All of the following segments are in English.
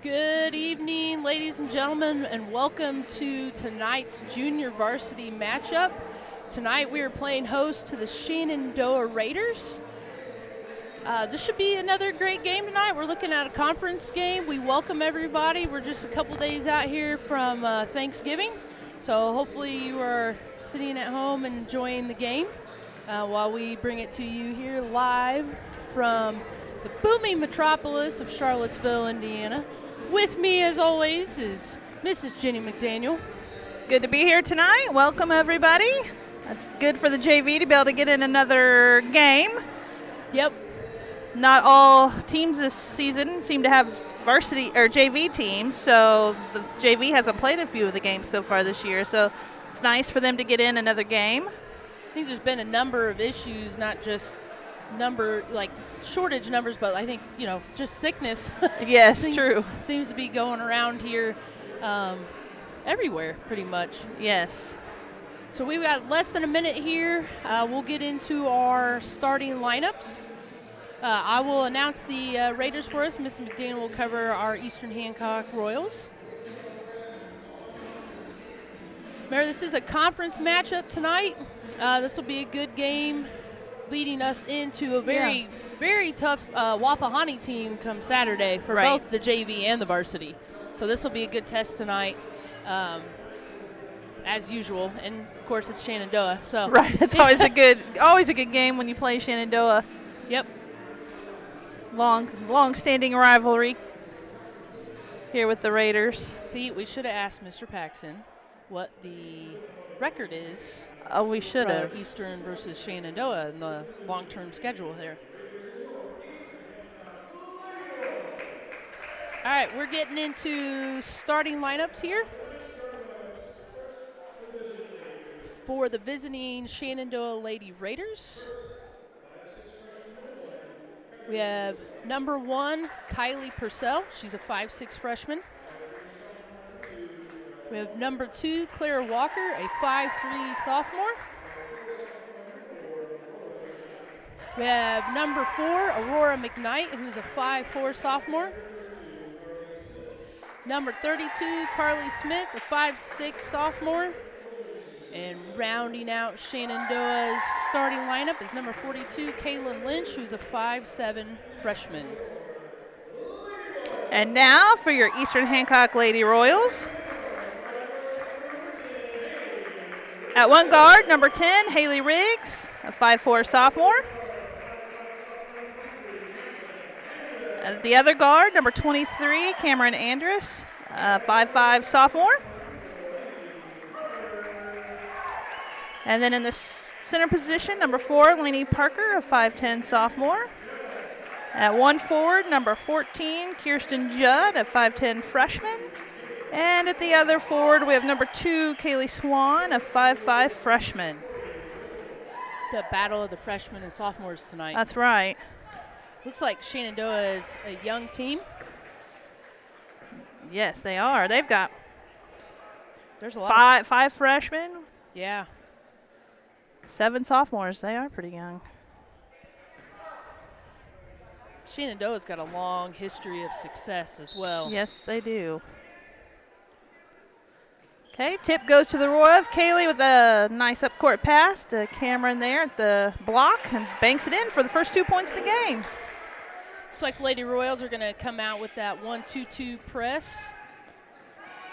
Good evening, ladies and gentlemen, and welcome to tonight's junior varsity matchup. Tonight we are playing host to the Shenandoah Raiders. This should be another great game tonight. We're looking at a conference game. We welcome everybody. We're just a couple days out here from Thanksgiving, so hopefully you are sitting at home and enjoying the game while we bring it to you here live from the booming metropolis of Charlottesville, Indiana. With me, as always, is Mrs. Jenny McDaniel. Good to be here tonight. Welcome, everybody. That's good for the JV to be able to get in another game. Yep. Not all teams this season seem to have varsity or JV teams, so the JV hasn't played a few of the games so far this year, so it's nice for them to get in another game. I think there's been a number of issues, not just shortage numbers, but I think, just sickness. Yes, true. Seems to be going around here everywhere pretty much. Yes. So we've got less than a minute here. We'll get into our starting lineups. I will announce the Raiders for us. Ms. McDaniel will cover our Eastern Hancock Royals. Remember, this is a conference matchup tonight. This will be a good game, leading us into a very tough Wapahani team come Saturday for both the JV and the varsity. So this will be a good test tonight, as usual. And of course, it's Shenandoah. So right, it's always a good game when you play Shenandoah. Yep. Long-standing rivalry here with the Raiders. See, we should have asked Mr. Paxson what the record is. Oh, we should have. Eastern versus Shenandoah in the long-term schedule there. All right, we're getting into starting lineups here. For the visiting Shenandoah Lady Raiders, we have number 1, Kylie Purcell. She's a 5'6" freshman. We have number 2, Clara Walker, a 5'3" sophomore. We have number 4, Aurora McKnight, who's a 5'4" sophomore. Number 32, Carly Smith, a 5'6" sophomore. And rounding out Shenandoah's starting lineup is number 42, Kaylin Lynch, who's a 5'7" freshman. And now for your Eastern Hancock Lady Royals. At one guard, number 10, Haley Riggs, a 5'4" sophomore. At the other guard, number 23, Cameron Andrus, a 5'5" sophomore. And then in the center position, number 4, Lainey Parker, a 5'10" sophomore. At one forward, number 14, Kirsten Judd, a 5'10" freshman. And at the other forward, we have number 2, Kaylee Swan, a 5'5" freshman. The battle of the freshmen and sophomores tonight. That's right. Looks like Shenandoah is a young team. Yes, they are. They've got there's a lot five freshmen. Yeah. 7 sophomores. They are pretty young. Shenandoah's got a long history of success as well. Yes, they do. Okay, tip goes to the Royal. Kaylee with a nice up-court pass to Cameron there at the block and banks it in for the first 2 points of the game. Looks like Lady Royals are going to come out with that 1-2-2 press.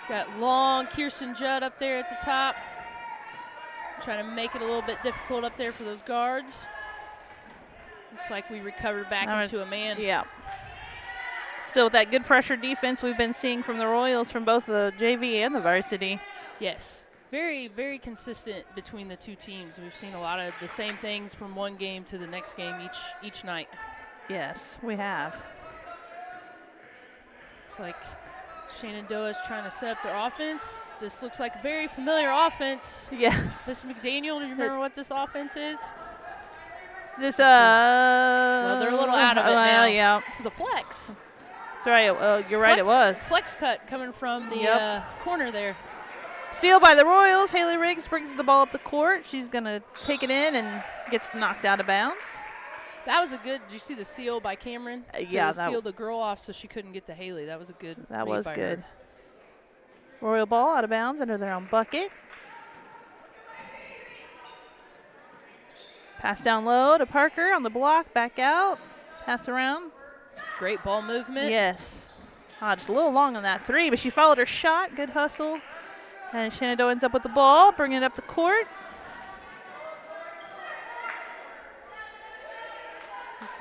Got long Kirsten Judd up there at the top. Trying to make it a little bit difficult up there for those guards. Looks like we recovered back into a man. Yeah. Still with that good pressure defense we've been seeing from the Royals from both the JV and the varsity. Yes. Very, very consistent between the two teams. We've seen a lot of the same things from one game to the next game each night. Yes, we have. It's like Shenandoah is trying to set up their offense. This looks like a very familiar offense. Yes. Ms. McDaniel, do you remember what this offense is? This well, they're a little out of it now. Yeah. It's a flex. That's right. You're right. It was flex cut coming from the corner there. Steal by the Royals. Haley Riggs brings the ball up the court. She's gonna take it in and gets knocked out of bounds. That was a good. Did you see the seal by Cameron? Yeah, to seal the girl off so she couldn't get to Haley. That was a good. That read was by good. her. Royal ball out of bounds under their own bucket. Pass down low to Parker on the block, back out, pass around. Great ball movement. Yes. Just a little long on that 3, but she followed her shot. Good hustle. And Shenandoah ends up with the ball, bringing it up the court.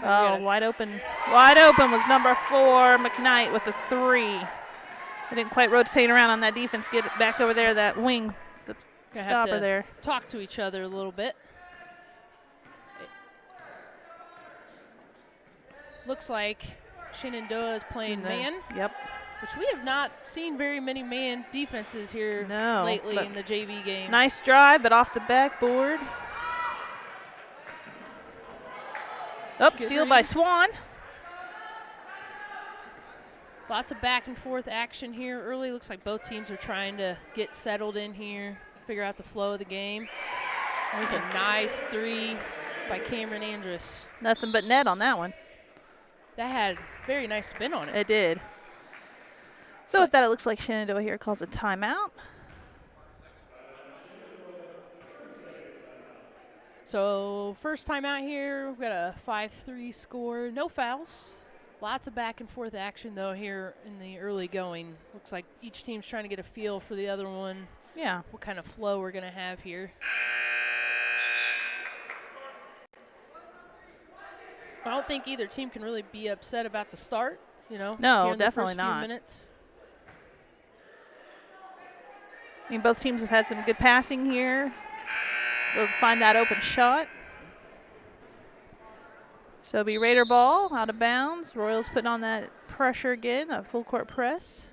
Oh, wide open. Wide open was number 4, McKnight, with a 3. They didn't quite rotate around on that defense. Get it back over there, that wing, the stopper there. Talk to each other a little bit. Looks like Shenandoah is playing man. Yep. Which we have not seen very many man defenses here lately in the JV games. Nice drive, but off the backboard. Steal by Swan. Lots of back and forth action here early. Looks like both teams are trying to get settled in here, figure out the flow of the game. There's a nice 3 by Cameron Andrus. Nothing but net on that one. That had very nice spin on it. It did. So with that, it looks like Shenandoah here calls a timeout. So first timeout here, we've got a 5-3 score. No fouls. Lots of back and forth action, though, here in the early going. Looks like each team's trying to get a feel for the other one. Yeah. What kind of flow we're going to have here. I don't think either team can really be upset about the start, No, here in definitely the first not. few minutes. I mean, both teams have had some good passing here. They'll find that open shot. So it'll be Raider ball out of bounds. Royals putting on that pressure again, that full court press.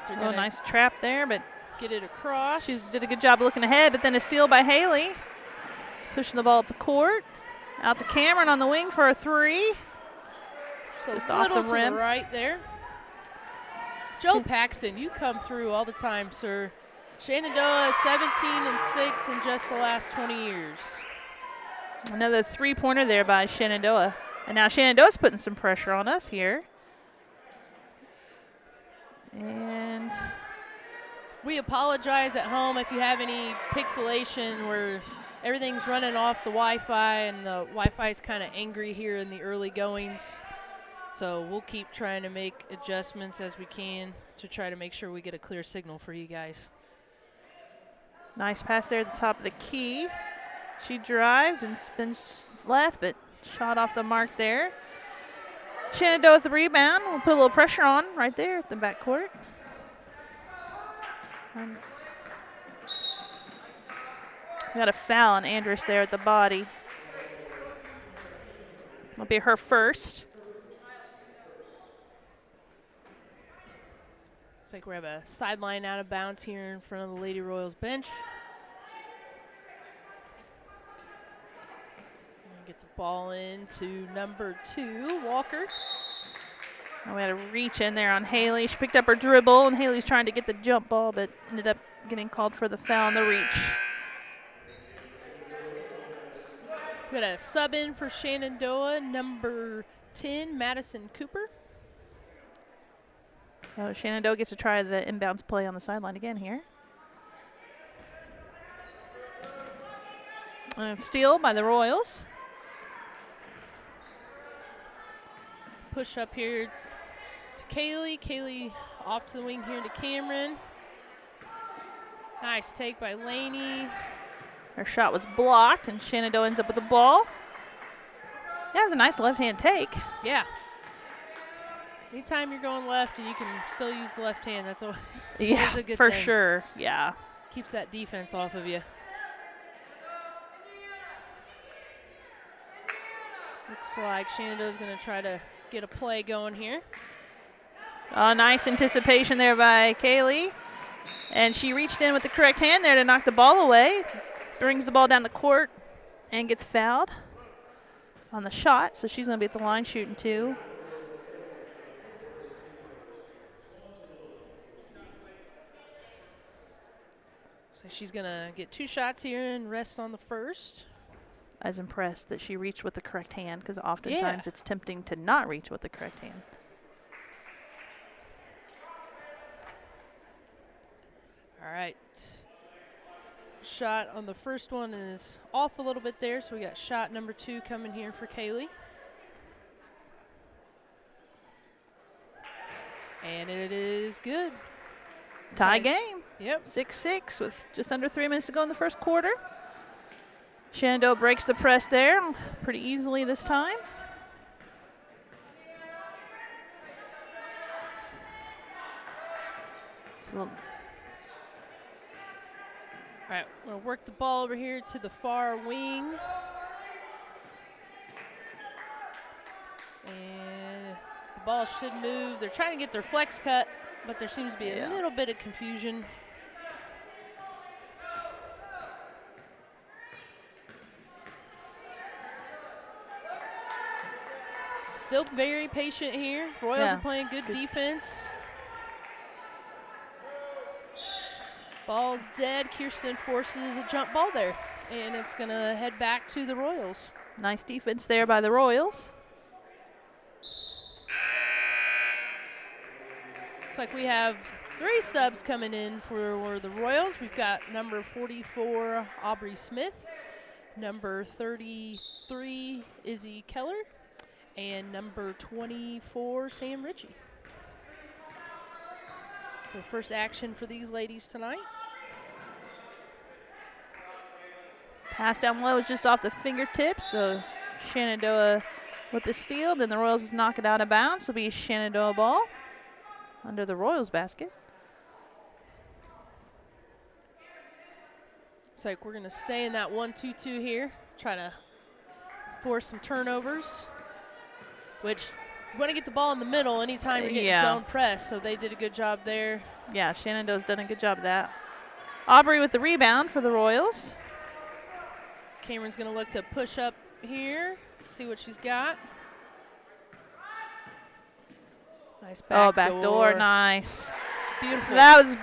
Like nice trap there, but get it across. She did a good job looking ahead, but then a steal by Haley. She's pushing the ball up the court. Out to Cameron on the wing for a 3. So just off the rim. To the right there. Joe Paxton, you come through all the time, sir. Shenandoah is 17-6 in just the last 20 years. Another 3-pointer there by Shenandoah. And now Shenandoah's putting some pressure on us here. And we apologize at home if you have any pixelation where everything's running off the Wi-Fi and the Wi-Fi is kind of angry here in the early goings. So we'll keep trying to make adjustments as we can to try to make sure we get a clear signal for you guys. Nice pass there at the top of the key. She drives and spins left, but shot off the mark there. Shenandoah with the rebound. We'll put a little pressure on right there at the backcourt. We got a foul on Andrus there at the body. It'll be her first. Looks like we have a sideline out of bounds here in front of the Lady Royals bench. Get the ball into number 2, Walker. And we had a reach in there on Haley. She picked up her dribble, and Haley's trying to get the jump ball, but ended up getting called for the foul on the reach. We got a sub in for Shenandoah, number 10, Madison Cooper. So Shenandoah gets to try the inbounds play on the sideline again here. And steal by the Royals. Push up here to Kaylee. Kaylee off to the wing here to Cameron. Nice take by Laney. Her shot was blocked, and Shenandoah ends up with the ball. Yeah, it's a nice left-hand take. Yeah. Anytime you're going left and you can still use the left hand, that's always a good for thing. Sure. Yeah. Keeps that defense off of you. Looks like Shenandoah's going to try to get a play going here. Oh, nice anticipation there by Kaylee. And she reached in with the correct hand there to knock the ball away. Brings the ball down the court and gets fouled on the shot. So she's going to be at the line shooting 2. So she's going to get 2 shots here and rest on the first. I was impressed that she reached with the correct hand because oftentimes it's tempting to not reach with the correct hand. All right. Shot on the first one is off a little bit there, so we got shot number 2 coming here for Kaylee. And it is good. Tie game. Yep. 6-6 with just under 3 minutes to go in the first quarter. Shenandoah breaks the press there pretty easily this time. All right, we'll work the ball over here to the far wing. And the ball should move. They're trying to get their flex cut, but there seems to be a little bit of confusion. Still very patient here. Royals are playing good defense. Ball's dead. Kirsten forces a jump ball there, and it's going to head back to the Royals. Nice defense there by the Royals. Looks like we have 3 subs coming in for the Royals. We've got number 44, Aubrey Smith, number 33, Izzy Keller, and number 24, Sam Ritchie. The first action for these ladies tonight. Pass down low is just off the fingertips, so Shenandoah with the steal. Then the Royals knock it out of bounds. It'll be Shenandoah ball under the Royals basket. Looks like we're going to stay in that 1-2-2 here, try to force some turnovers, which you want to get the ball in the middle anytime you're getting zone press, so they did a good job there. Yeah, Shenandoah's done a good job of that. Aubrey with the rebound for the Royals. Cameron's going to look to push up here, see what she's got. Nice back door, nice. Beautiful. That was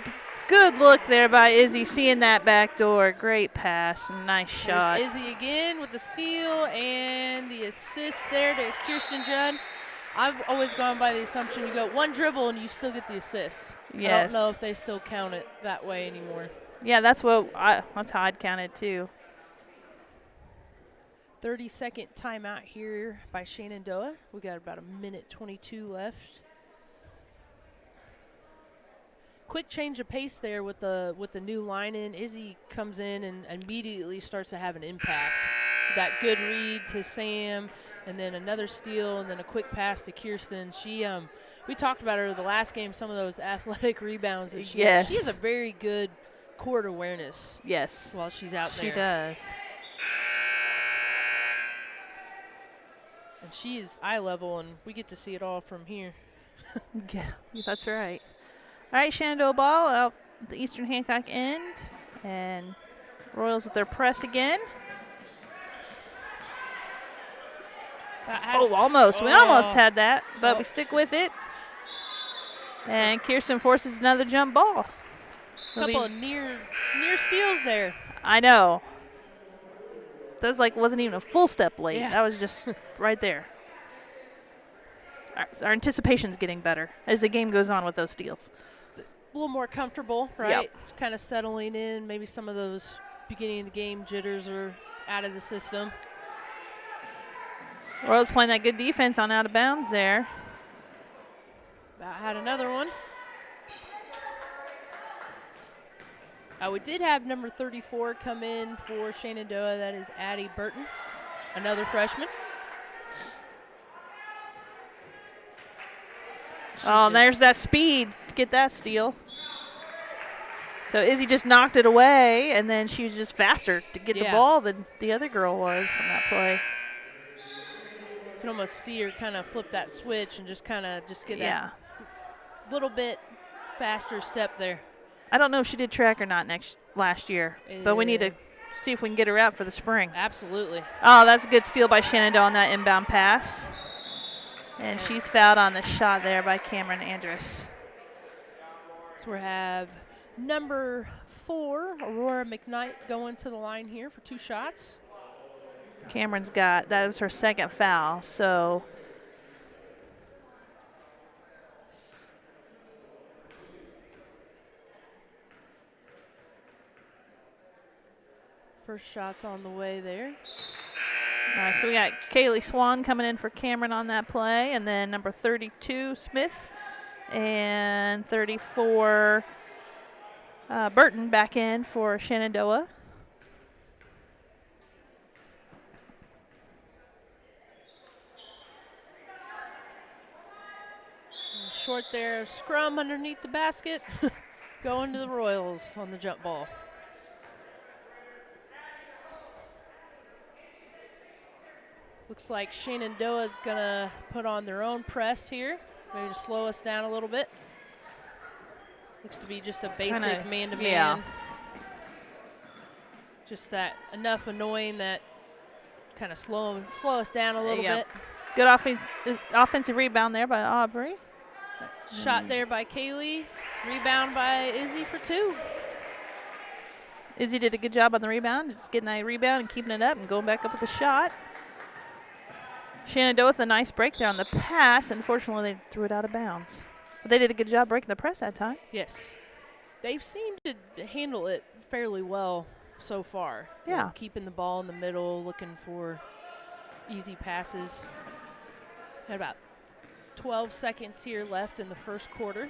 good look there by Izzy, seeing that back door. Great pass, nice shot. There's Izzy again with the steal and the assist there to Kirsten Judd. I've always gone by the assumption you go 1 dribble and you still get the assist. Yes. I don't know if they still count it that way anymore. Yeah, that's how I'd count it too. 30-second timeout here by Shenandoah. We got about 1:22 left. Quick change of pace there with the new line in. Izzy comes in and immediately starts to have an impact. That good read to Sam, and then another steal, and then a quick pass to Kirsten. We talked about her the last game, some of those athletic rebounds that she has. She has a very good court awareness. Yes. While she's out there. She does. And she is eye level, and we get to see it all from here. Yeah, that's right. All right, Shenandoah ball out the Eastern Hancock end, and Royals with their press again. Almost. We almost had that, but we stick with it. And Kirsten forces another jump ball. So couple of near steals there. I know. That was wasn't even a full step late. Yeah. That was just right there. Our anticipation's getting better as the game goes on with those steals. A little more comfortable, right? Yep. Kind of settling in. Maybe some of those beginning of the game jitters are out of the system. Royals playing that good defense on out of bounds there. Had another one. We did have number 34 come in for Shenandoah. That is Addie Burton, another freshman. There's that speed to get that steal. So Izzy just knocked it away, and then she was just faster to get the ball than the other girl was on that play. You can almost see her kind of flip that switch and just get that little bit faster step there. I don't know if she did track or not last year, but we need to see if we can get her out for the spring. Absolutely. Oh, that's a good steal by Shenandoah on that inbound pass. And she's fouled on the shot there by Cameron Andrus. So we have Number 4, Aurora McKnight, going to the line here for 2 shots. Cameron's got, that was her second foul, so. First shot's on the way there. All right, so we got Kaylee Swan coming in for Cameron on that play, and then number 32, Smith, and 34, Burton back in for Shenandoah. Short there, scrum underneath the basket. Going to the Royals on the jump ball. Looks like Shenandoah's gonna put on their own press here, maybe to slow us down a little bit. Looks to be just a basic man-to-man. Yeah. Just that enough annoying that kind of slow us down a little bit. Good offensive rebound there by Aubrey. Shot there by Kaylee. Rebound by Izzy for 2. Izzy did a good job on the rebound, just getting that rebound and keeping it up and going back up with the shot. Shenandoah with a nice break there on the pass. Unfortunately, they threw it out of bounds. But they did a good job breaking the press that time. Yes. They've seemed to handle it fairly well so far. Yeah. You know, keeping the ball in the middle, looking for easy passes. Had about 12 seconds here left in the first quarter.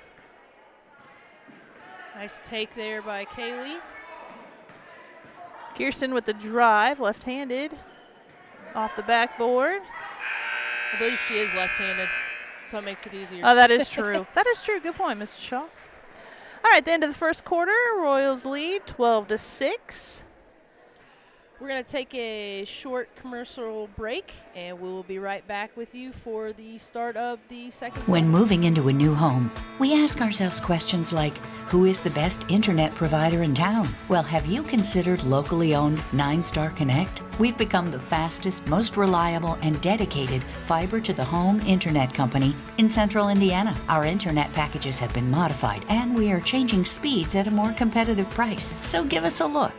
Nice take there by Kaylee. Kirsten with the drive, left-handed, off the backboard. I believe she is left-handed, so it makes it easier. Oh, that is true. That is true. Good point, Mr. Shaw. All right, at the end of the first quarter, Royals lead 12-6. We're going to take a short commercial break, and we will be right back with you for the start of the second quarter. When moving into a new home, we ask ourselves questions like, who is the best internet provider in town? Well, have you considered locally owned 9-Star Connect? We've become the fastest, most reliable, and dedicated fiber-to-the-home internet company in central Indiana. Our internet packages have been modified, and we are changing speeds at a more competitive price. So give us a look.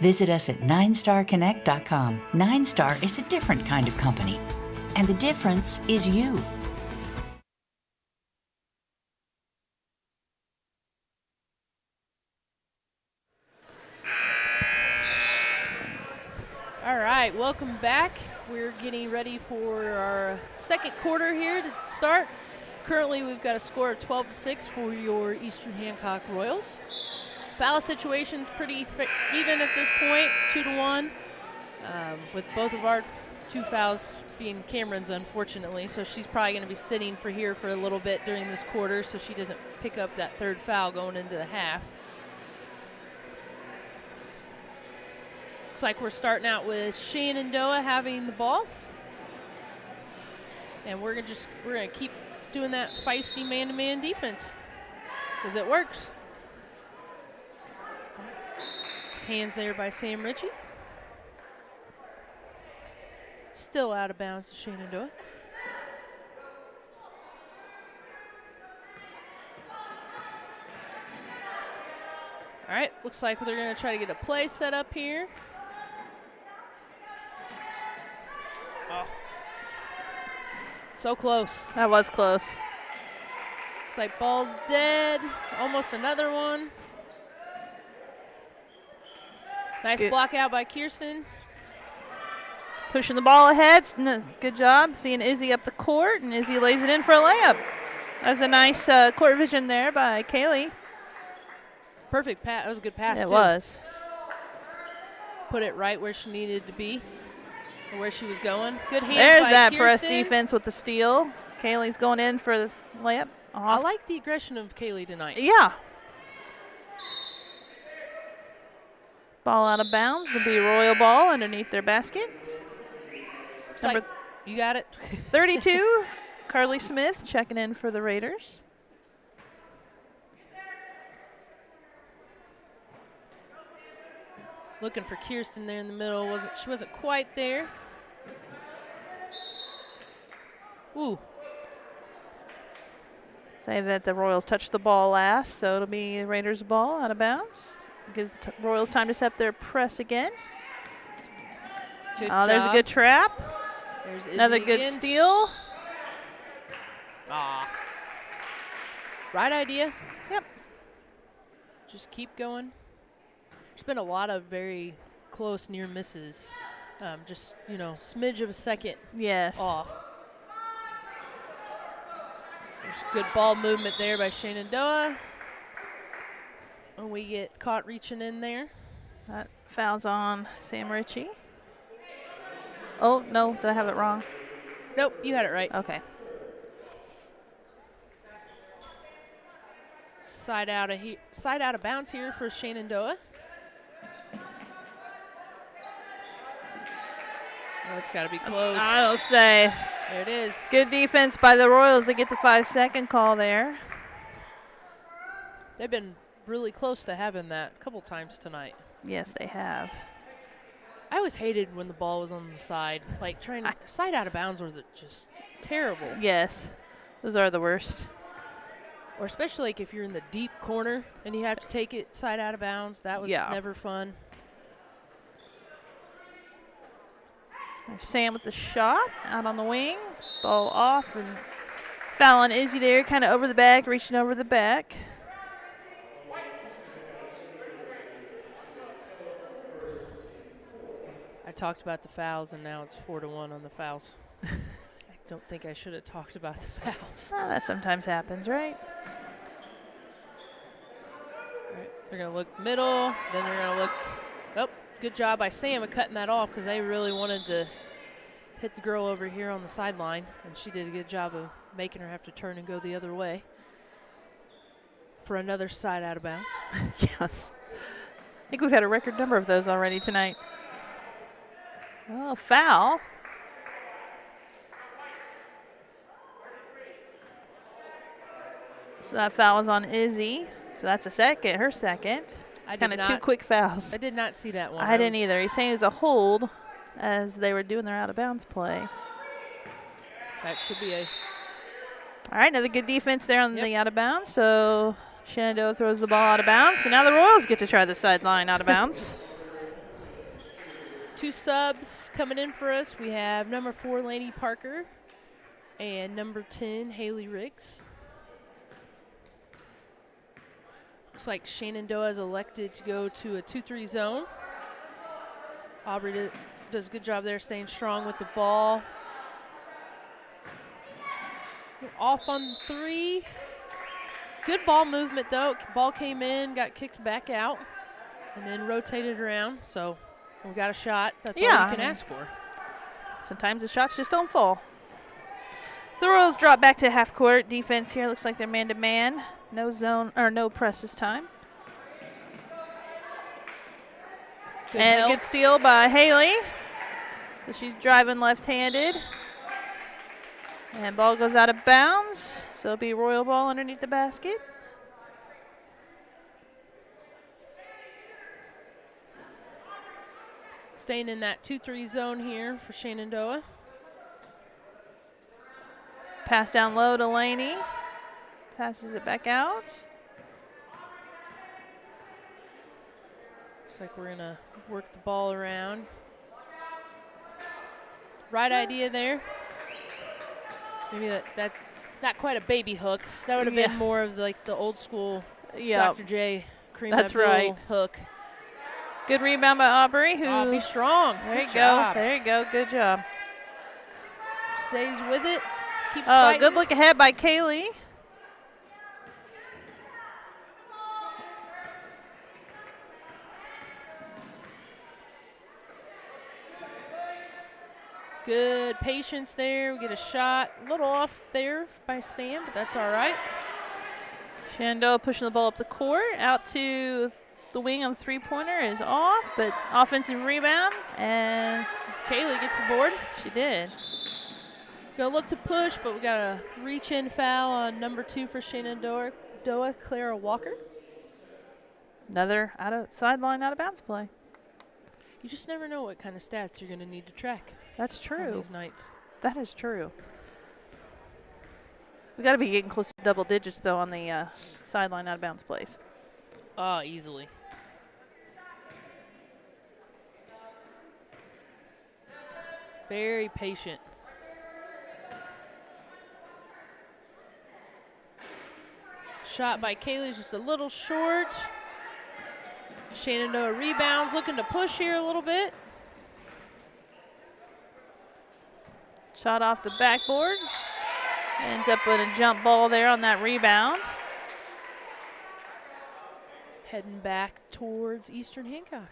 Visit us at 9starconnect.com. 9-Star is a different kind of company, and the difference is you. All right, welcome back. We're getting ready for our second quarter here to start. Currently, we've got a score of 12-6 for your Eastern Hancock Royals. Foul situation's pretty even at this point, 2-1, with both of our 2 fouls being Cameron's, unfortunately. So she's probably going to be sitting for a little bit during this quarter so she doesn't pick up that 3rd foul going into the half. Looks like we're starting out with Shenandoah having the ball. And we're gonna keep doing that feisty man-to-man defense because it works. Hands there by Sam Ritchie. Still out of bounds to Shenandoah. All right, looks like they're going to try to get a play set up here. Oh. So close. That was close. Looks like ball's dead. Almost another one. Nice block out by Kirsten. Pushing the ball ahead. Good job. Seeing Izzy up the court, and Izzy lays it in for a layup. That was a nice court vision there by Kaylee. Perfect pass. That was a good pass, It too. was. Put it right where she needed to be, or where she was going. Good hands There's by that Kirsten. press defense with the steal. Kaylee's going in for the layup. I like the aggression of Kaylee tonight. Yeah. Ball out of bounds. It'll be a Royal ball underneath their basket. You got it. 32, Carly Smith checking in for the Raiders. Looking for Kirsten there in the middle. She wasn't quite there. Ooh. Say that the Royals touched the ball last, so it'll be the Raiders' ball out of bounds. Gives the Royals time to set their press again. Good There's a job. good trap. There's Another Izzy good again. steal. Aw. Right idea. Yep. Just keep going. There's been a lot of very close near misses. Just, smidge of a second Yes. off. There's good ball movement there by Shenandoah. And we get caught reaching in there. That foul's on Sam Ritchie. Oh, no. Did I have it wrong? Nope, you had it right. Okay. Side out of bounds here for Shenandoah. Oh, it's got to be close. I'll say. There it is. Good defense by the Royals. They get the 5-second call there. They've been really close to having that a couple times tonight. Yes, they have. I always hated when the ball was on the side. Like, side out of bounds was just terrible. Yes. Those are the worst. Or especially like if you're in the deep corner and you have to take it side out of bounds. That was never fun. There's Sam with the shot out on the wing. Ball off and foul on Izzy there, kind of over the back, reaching over the back. I talked about the fouls and now it's 4-1 on the fouls. I don't think I should have talked about the fouls. Well, that sometimes happens, right? All right, they're going to look middle, then they're going to look. Oh, good job by Sam at cutting that off because they really wanted to hit the girl over here on the sideline, and she did a good job of making her have to turn and go the other way for another side out of bounds. Yes. I think we've had a record number of those already tonight. Oh, foul. So that foul was on Izzy. So that's her second. Kind of two quick fouls. I did not see that one. I didn't either. He's saying it was a hold as they were doing their out-of-bounds play. That should be a. All right, another good defense there on the out-of-bounds. So Shenandoah throws the ball out of bounds. So now the Royals get to try the sideline out of bounds. Two subs coming in for us. We have number 4, Laney Parker, and number 10, Haley Riggs. Looks like Shenandoah is elected to go to a 2-3 zone. Aubrey does a good job there staying strong with the ball. Off on 3. Good ball movement, though. Ball came in, got kicked back out, and then rotated around. So we got a shot. That's all you can ask for. Sometimes the shots just don't fall. So the Royals drop back to half-court defense here. Looks like they're man-to-man. No zone or no press this time. Good steal by Haley. So she's driving left-handed. And ball goes out of bounds. So it'll be Royal ball underneath the basket. Staying in that 2-3 zone here for Shenandoah. Pass down low to Laney. Passes it back out. Looks like we're going to work the ball around. Right idea there. Maybe that not quite a baby hook. That would have been more of like the old school Dr. J. Kareem Abdul hook. Good rebound by Aubrey. Be strong. There you go. There you go. Good job. Stays with it. Keeps fighting. Good look ahead by Kaylee. Good patience there. We get a shot. A little off there by Sam, but that's all right. Shenandoah pushing the ball up the court. Out to the wing on the three-pointer is off, but offensive rebound. And Kaylee gets the board. She did. Gonna look to push, but we got a reach-in foul on number 2 for Shenandoah, Clara Walker. Another sideline out of bounds play. You just never know what kind of stats you're gonna need to track. That's true. On these nights. That is true. We got to be getting close to double digits, though, on the sideline out of bounds plays. Easily. Very patient. Shot by Kaylee's just a little short. Shenandoah rebounds, looking to push here a little bit. Shot off the backboard. Ends up with a jump ball there on that rebound. Heading back towards Eastern Hancock.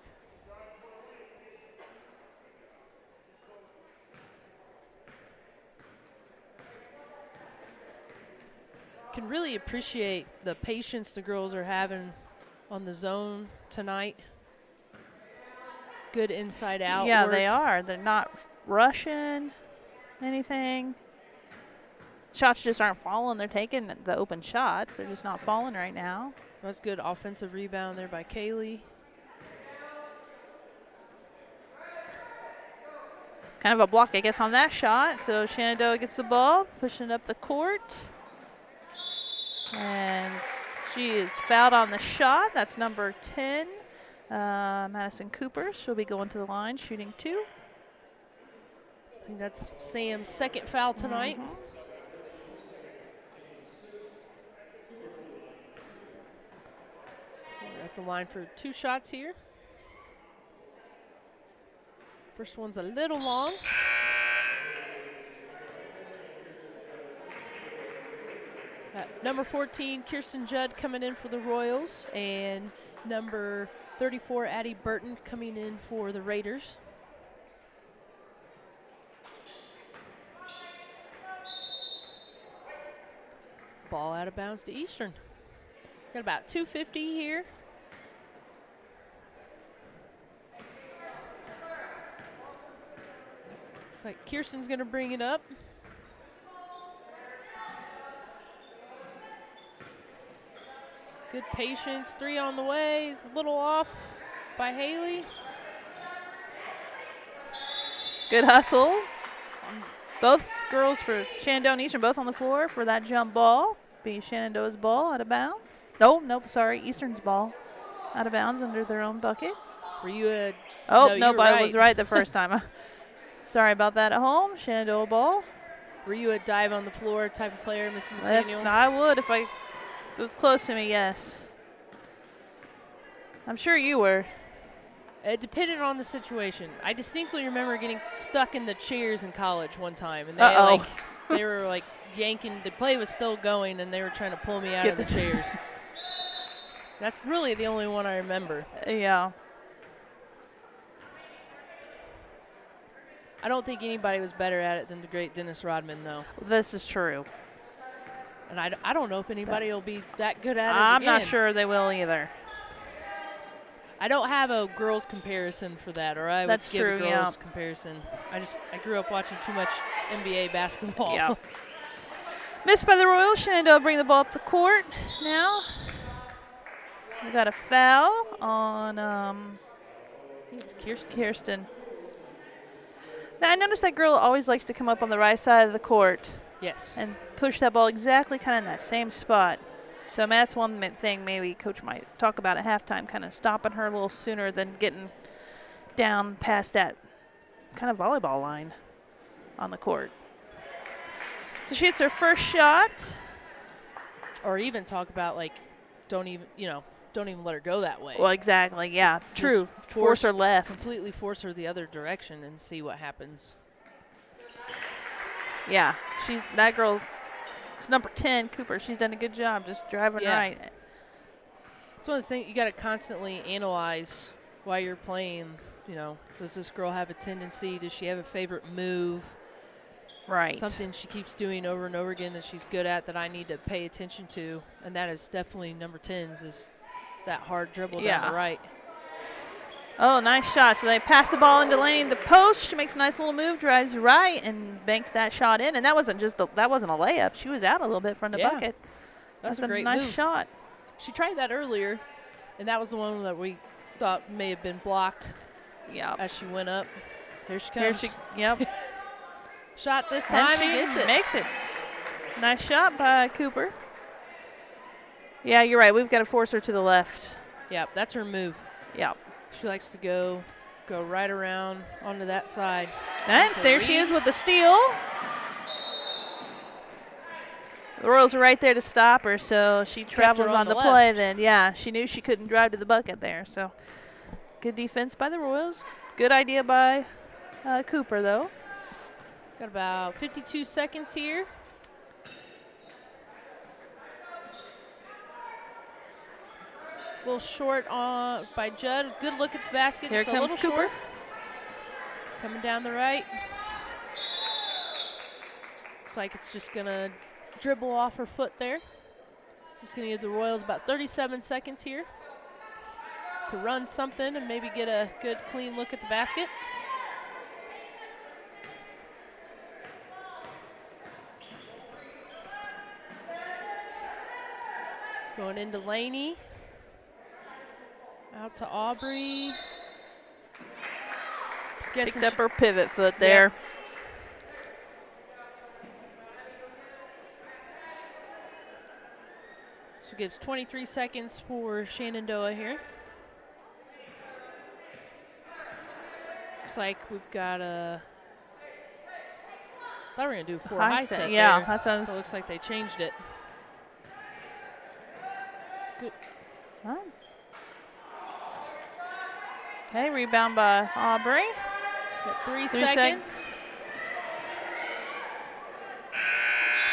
Can really appreciate the patience the girls are having on the zone tonight. Good inside out Yeah, work. they are. They're not rushing anything. Shots just aren't falling. They're taking the open shots. They're just not falling right now. That's good offensive rebound there by Kaylee. It's kind of a block, I guess, on that shot. So Shenandoah gets the ball, pushing it up the court. And she is fouled on the shot. That's number 10, Madison Cooper. She'll be going to the line, shooting 2. I think that's Sam's second foul tonight. We're at the line for 2 shots here. First one's a little long. Number 14, Kirsten Judd coming in for the Royals, and number 34, Addie Burton coming in for the Raiders. Ball out of bounds to Eastern. Got about 2:50 here. Looks like Kirsten's going to bring it up. Good patience. 3 on the way. Is a little off by Haley. Good hustle. Both girls for Shenandoah and Eastern both on the floor for that jump ball. Being Shenandoah's ball out of bounds. Nope, sorry. Eastern's ball out of bounds under their own bucket. Were you a... Oh, no, nope, I was right the first time. Sorry about that at home. Shenandoah ball. Were you a dive on the floor type of player, Mrs. McDaniel? I would if it was close to me, yes. I'm sure you were. It depended on the situation. I distinctly remember getting stuck in the chairs in college one time, and they were like yanking. The play was still going, and they were trying to pull me out of the chairs. That's really the only one I remember. Yeah. I don't think anybody was better at it than the great Dennis Rodman, though. This is true. And I don't know if anybody will be that good at it I'm again. not sure they will either. I don't have a girls' comparison for that, or I would give a girls' comparison. I grew up watching too much NBA basketball. Yeah. Missed by the Royals. Shenandoah bring the ball up the court now. We got a foul on I think it's Kirsten. Now, I noticed that girl always likes to come up on the right side of the court. Yes. And push that ball exactly kind of in that same spot. So that's one thing maybe Coach might talk about at halftime, kind of stopping her a little sooner than getting down past that kind of volleyball line on the court. So she hits her first shot. Or even talk about, like, don't even let her go that way. Well, exactly, yeah, true. Force her left. Completely force her the other direction and see what happens. Yeah, that girl's, it's number 10, Cooper. She's done a good job just driving right. It's one of the things you got to constantly analyze while you're playing. You know, does this girl have a tendency? Does she have a favorite move? Right. Something she keeps doing over and over again that she's good at that I need to pay attention to, and that is definitely number 10's is that hard dribble down the right. Oh, nice shot. So they pass the ball into lane. The post. She makes a nice little move, drives right, and banks that shot in. And that wasn't a layup. She was out a little bit from the bucket. That's a great nice move. shot. She tried that earlier, and that was the one that we thought may have been blocked. Yeah. As she went up. Here she comes. Yep. Shot this time and gets it. Makes it. Nice shot by Cooper. Yeah, you're right. We've got to force her to the left. Yep, that's her move. Yep. She likes to go right around onto that side. And there she is with the steal. The Royals are right there to stop her, so she travels on the play then. Yeah, she knew she couldn't drive to the bucket there. So good defense by the Royals. Good idea by Cooper, though. Got about 52 seconds here. A little short by Judd. Good look at the basket. Here just comes a little Cooper. Short. Coming down the right. Looks like it's just going to dribble off her foot there. So it's going to give the Royals about 37 seconds here to run something and maybe get a good, clean look at the basket. Going into Laney. Out to Aubrey. Picked up her pivot foot there. Yep. So gives 23 seconds for Shenandoah here. Looks like we've got a. I thought we were gonna do a 4 high set. Yeah, there. that sounds. So it looks like they changed it. Good. Huh? Okay, rebound by Aubrey. Got 3 seconds.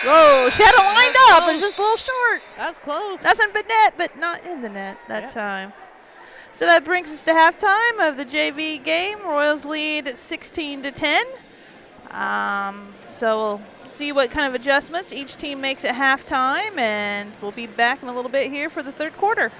Whoa, she had it lined up. It was just a little short. That's close. Nothing but net, but not in the net that time. So that brings us to halftime of the JV game. Royals lead at 16-10. So we'll see what kind of adjustments each team makes at halftime, and we'll be back in a little bit here for the third quarter.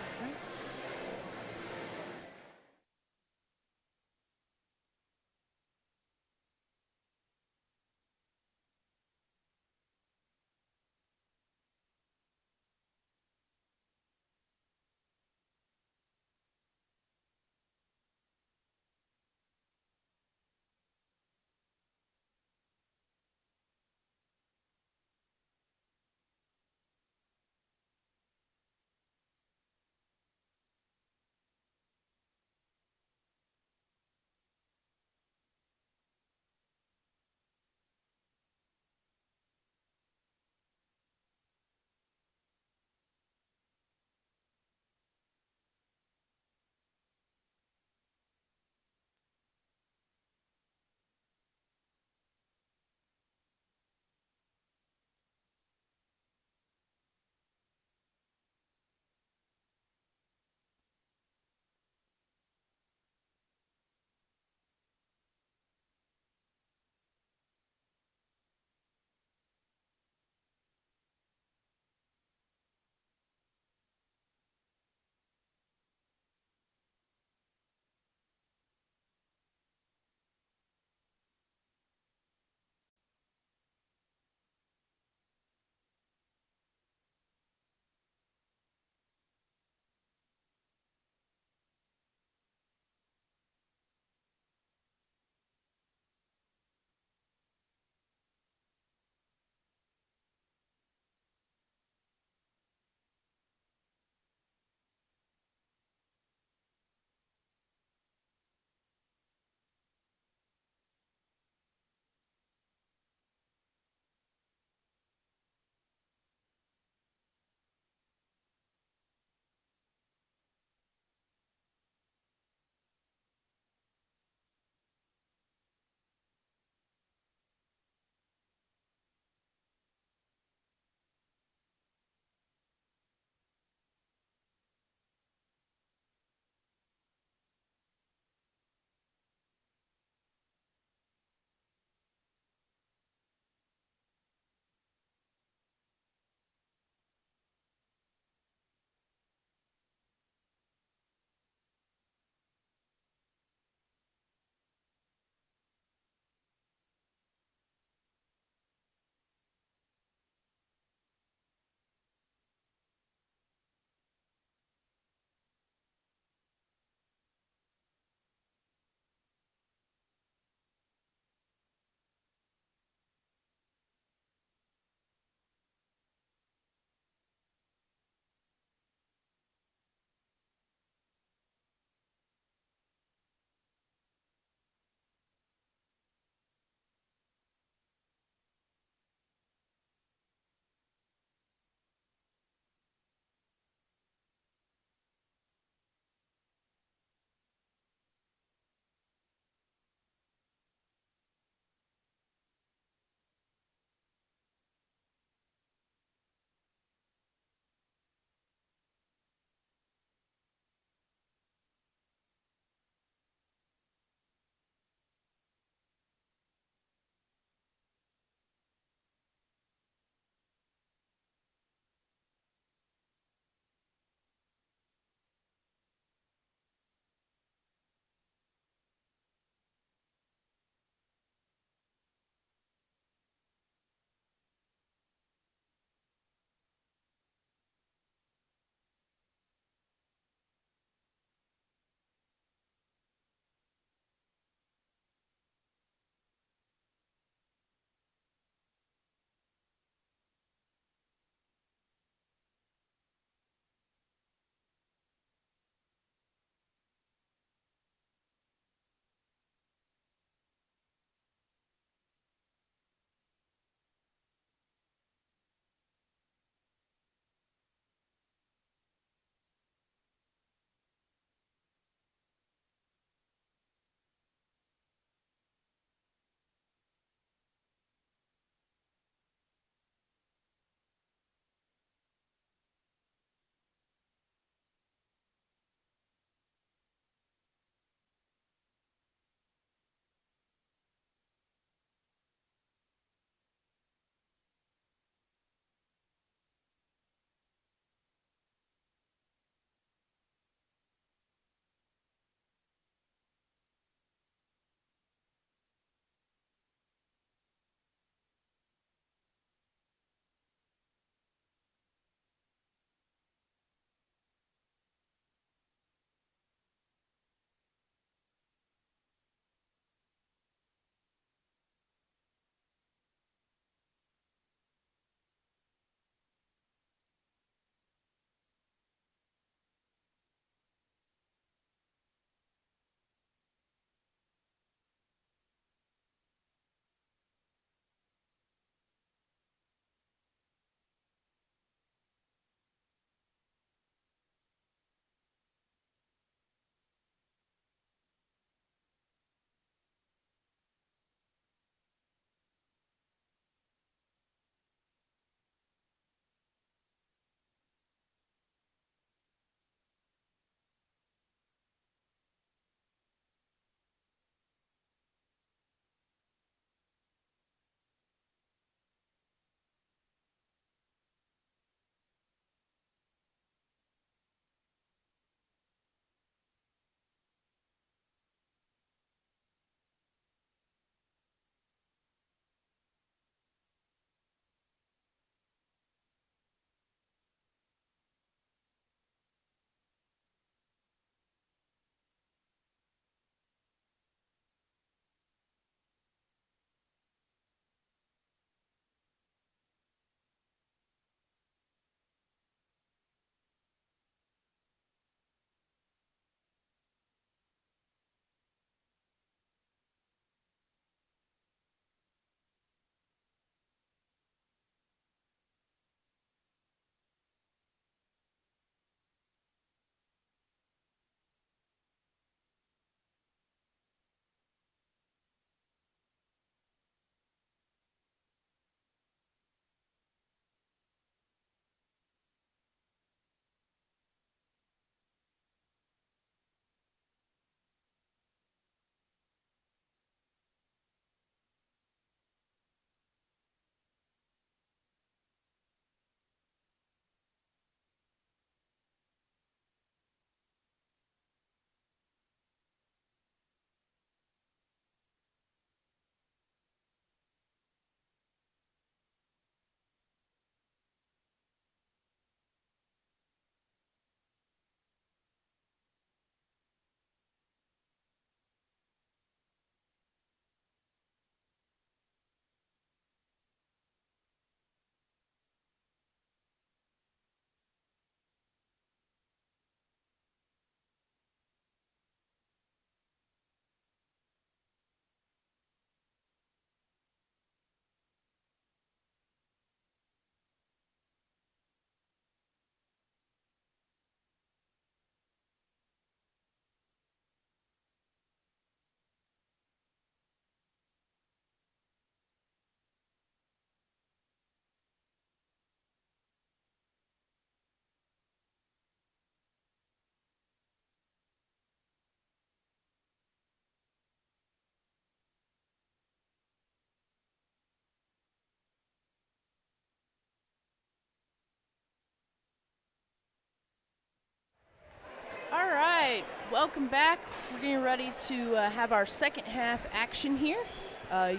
welcome back. We're getting ready to have our second half action here.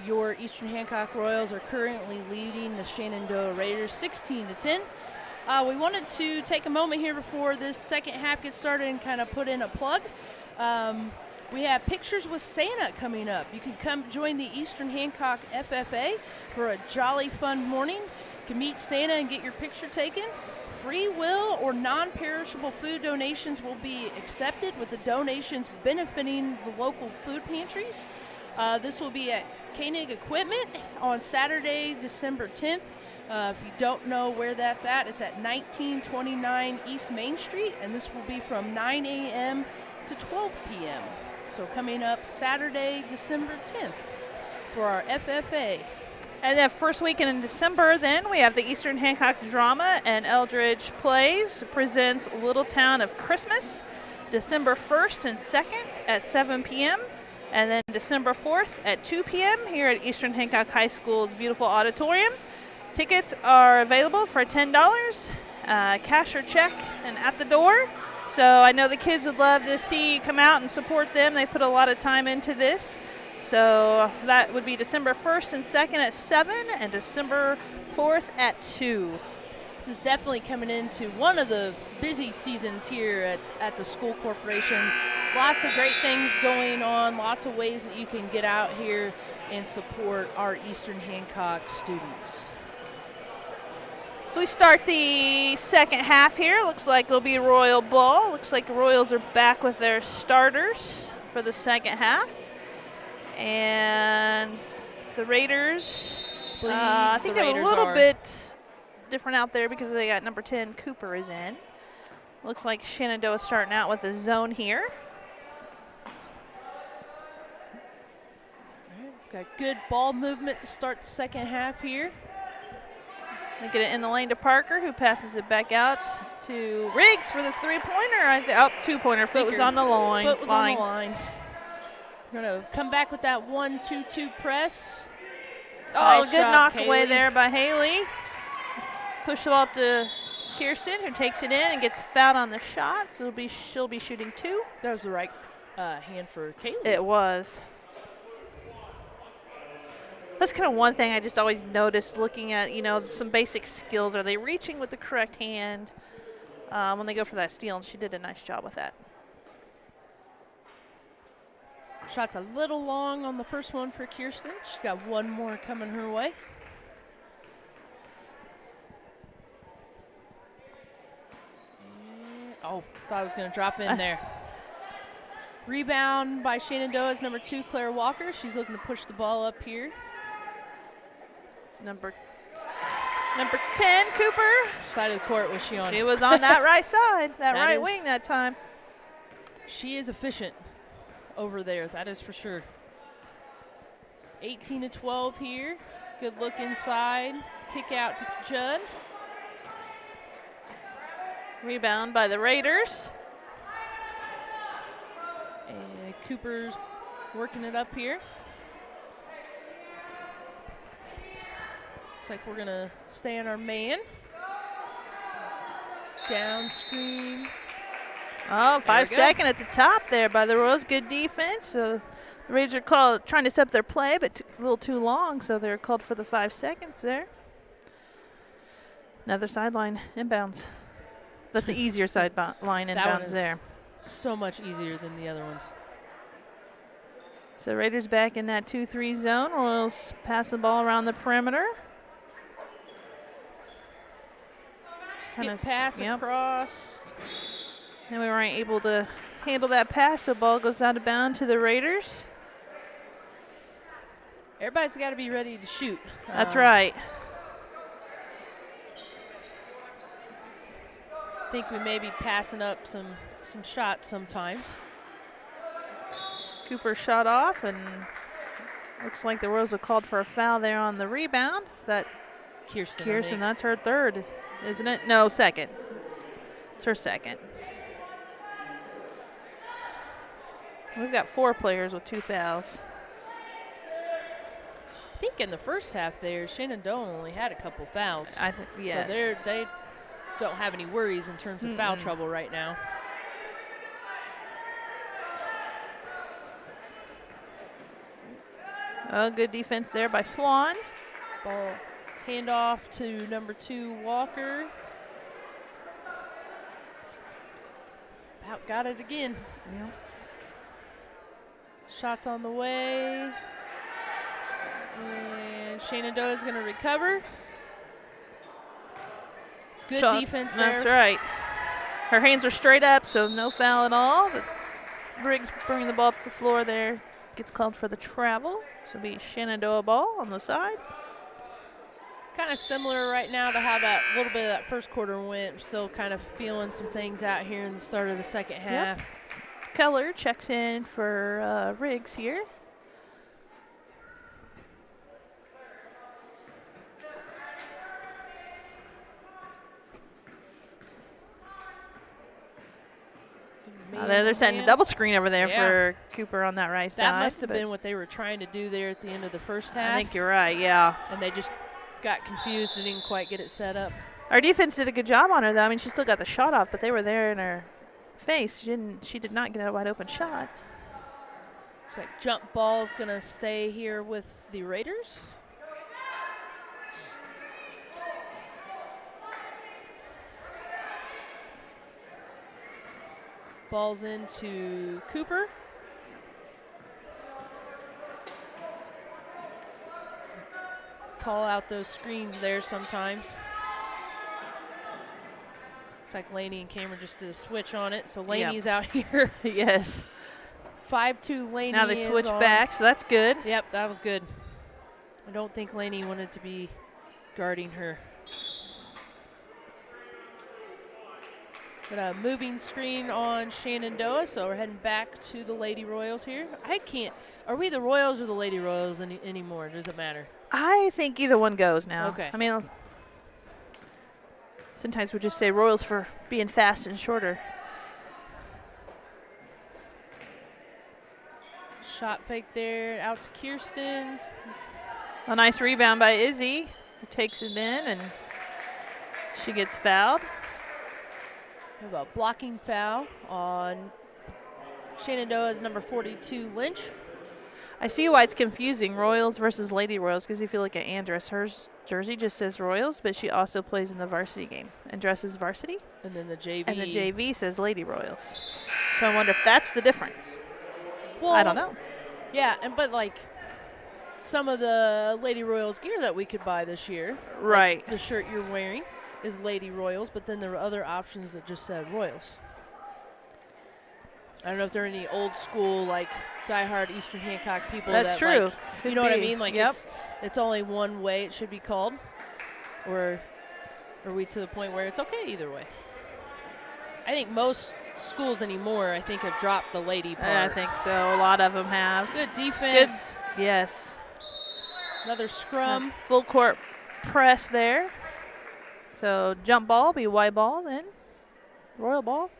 Your Eastern Hancock Royals are currently leading the Shenandoah Raiders 16-10. We wanted to take a moment here before this second half gets started and kind of put in a plug. We have Pictures with Santa coming up. You can come join the Eastern Hancock FFA for a jolly fun morning. You can meet Santa and get your picture taken. Free will or non-perishable food donations will be accepted, with the donations benefiting the local food pantries. This will be at Koenig Equipment on Saturday, December 10th. If you don't know where that's at, it's at 1929 East Main Street, and this will be from 9 a.m. to 12 p.m. So coming up Saturday, December 10th for our FFA. And that first weekend in December, then, we have the Eastern Hancock Drama and Eldridge Plays presents Little Town of Christmas, December 1st and 2nd at 7 p.m., and then December 4th at 2 p.m. here at Eastern Hancock High School's beautiful auditorium. Tickets are available for $10, cash or check, and at the door. So I know the kids would love to see you come out and support them. They've put a lot of time into this. So that would be December 1st and 2nd at 7 and December 4th at 2. This is definitely coming into one of the busy seasons here at the school corporation. Lots of great things going on, lots of ways that you can get out here and support our Eastern Hancock students. So we start the second half here. Looks like it'll be Royal ball. Looks like the Royals are back with their starters for the second half. And the Raiders, I think they're a little bit different out there because they got number 10, Cooper is in. Looks like Shenandoah starting out with a zone here. Got good ball movement to start the second half here. They get it in the lane to Parker, who passes it back out to Riggs for the three-pointer. Two-pointer. Foot was on the line. Foot was on the line. We're going to come back with that 1-2-2 press. Oh, Nice good job, knock Kaylee. away there by Haley. Push the ball to Kirsten, who takes it in and gets fouled on the shot, so she'll be shooting 2. That was the right hand for Kaylee. It was. That's kind of one thing I just always notice looking at, some basic skills. Are they reaching with the correct hand when they go for that steal? And she did a nice job with that. Shot's a little long on the first one for Kirsten. She's got one more coming her way. Oh, thought I was going to drop in there. Rebound by Shenandoah's number 2, Claire Walker. She's looking to push the ball up here. It's number 10, Cooper. Which side of the court was she on? She was on that right side, that right is, wing that time. She is efficient over there, that is for sure. 18-12 here. Good look inside. Kick out to Judd. Rebound by the Raiders. And Cooper's working it up here. Looks like we're going to stay on our man. Down screen. Oh, 5-second at the top there by the Royals. Good defense. So the Raiders are trying to step their play, but a little too long, so they're called for the 5 seconds there. Another sideline inbounds. That's an easier sideline inbounds there. So much easier than the other ones. So Raiders back in that 2-3 zone. Royals pass the ball around the perimeter. Skip pass across. And we weren't able to handle that pass, so ball goes out of bounds to the Raiders. Everybody's got to be ready to shoot. That's right. I think we may be passing up some shots sometimes. Cooper shot off, and looks like the Royals are called for a foul there on the rebound. Is that Kirsten? That's her third, isn't it? No, second. It's her second. We've got 4 players with 2 fouls. I think in the first half there, Shenandoah only had a couple fouls. Yes. So they don't have any worries in terms of foul trouble right now. Oh, good defense there by Swan. Ball handoff to number 2, Walker. About got it again. Yep. Shots on the way. And Shenandoah is going to recover. Good defense there. That's right. Her hands are straight up, so no foul at all. But Briggs bringing the ball up the floor there. Gets called for the travel. So it'll be Shenandoah ball on the side. Kind of similar right now to how that little bit of that first quarter went. We're still kind of feeling some things out here in the start of the second half. Yep. Keller checks in for Riggs here. They're setting a double screen over there for Cooper on that right side. That must have been what they were trying to do there at the end of the first half. I think you're right, yeah. And they just got confused and didn't quite get it set up. Our defense did a good job on her, though. I mean, she still got the shot off, but they were there in her face. She did not get a wide open shot. Looks like jump ball's going to stay here with the Raiders. Ball's into Cooper. Call out those screens there sometimes. Looks like Laney and Cameron just did a switch on it, so Laney's out here. Yes. 5-2 Laney. Now they switch back, so that's good. Yep, that was good. I don't think Laney wanted to be guarding her. Got a moving screen on Shenandoah, so we're heading back to the Lady Royals here. Are we the Royals or the Lady Royals anymore? Does it matter? I think either one goes now. Okay. I mean, sometimes we just say Royals for being fast and shorter. Shot fake there, out to Kirsten. A nice rebound by Izzy, who takes it in, and she gets fouled. We have a blocking foul on Shenandoah's number 42, Lynch. I see why it's confusing, Royals versus Lady Royals, because if you look at Andress, her jersey just says Royals, but she also plays in the varsity game and dresses varsity. And then the JV. And the JV says Lady Royals. So I wonder if that's the difference. Well, I don't know. Yeah, but like some of the Lady Royals gear that we could buy this year. Right. Like the shirt you're wearing is Lady Royals, but then there were other options that just said Royals. I don't know if there are any old school, like, diehard Eastern Hancock people. That's true. Like, Could you know what I be. mean? Like, Yep. it's only one way it should be called. Or are we to the point where it's okay either way? I think most schools anymore, I think, have dropped the lady part. I think so. A lot of them have. Good defense. Good. Yes. Another scrum. Full court press there. So jump ball, be white ball, then Royal ball.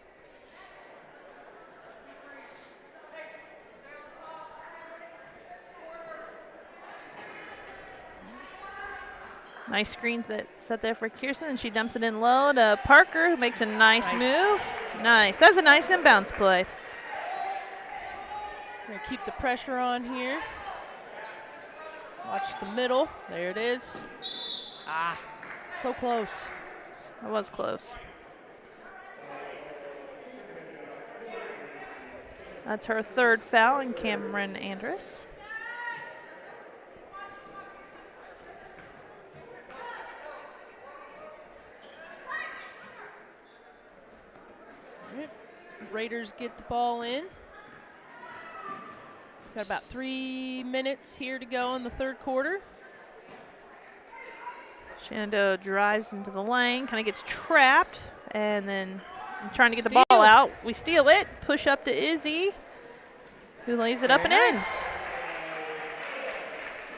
Nice screen that set there for Kirsten, and she dumps it in low to Parker, who makes a nice move. Nice. That's a nice inbounds play. We're going to keep the pressure on here. Watch the middle. There it is. So close. That was close. That's her third foul in Cameron Andress. Raiders get the ball in. Got about 3 minutes here to go in the third quarter. Shenandoah drives into the lane, kind of gets trapped, and then trying to get the ball out. We steal it, push up to Izzy, who lays it up and in.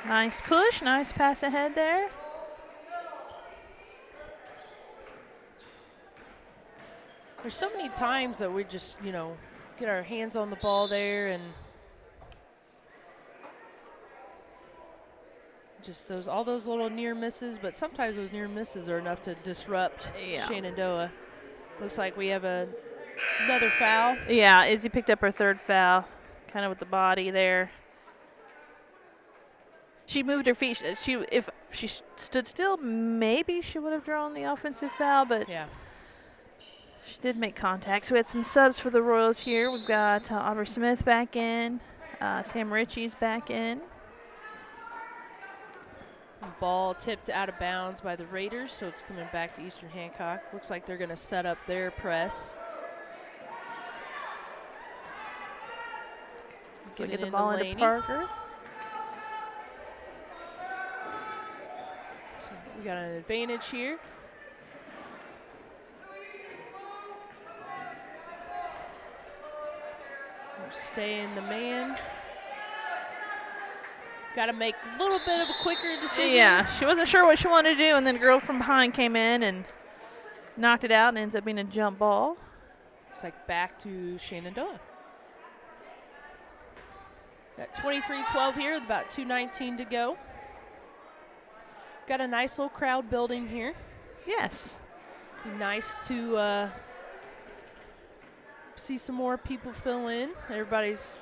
Nice push, nice pass ahead there. There's so many times that we just, get our hands on the ball there and just all those little near misses, but sometimes those near misses are enough to disrupt Shenandoah. Looks like we have another foul. Yeah, Izzy picked up her third foul, kind of with the body there. She moved her feet. If she stood still, maybe she would have drawn the offensive foul, but Yeah. she did make contact. So we had some subs for the Royals here. We've got Aubrey Smith back in. Sam Ritchie's back in. Ball tipped out of bounds by the Raiders, so it's coming back to Eastern Hancock. Looks like they're going to set up their press. So get the ball into Parker. So we got an advantage here. We're staying the man. Got to make a little bit of a quicker decision. Yeah, she wasn't sure what she wanted to do, and then a girl from behind came in and knocked it out, and ends up being a jump ball. Looks like back to Shenandoah. Got 23-12 here with about 2:19 to go. Got a nice little crowd building here. Yes. Be nice to see some more people fill in. Everybody's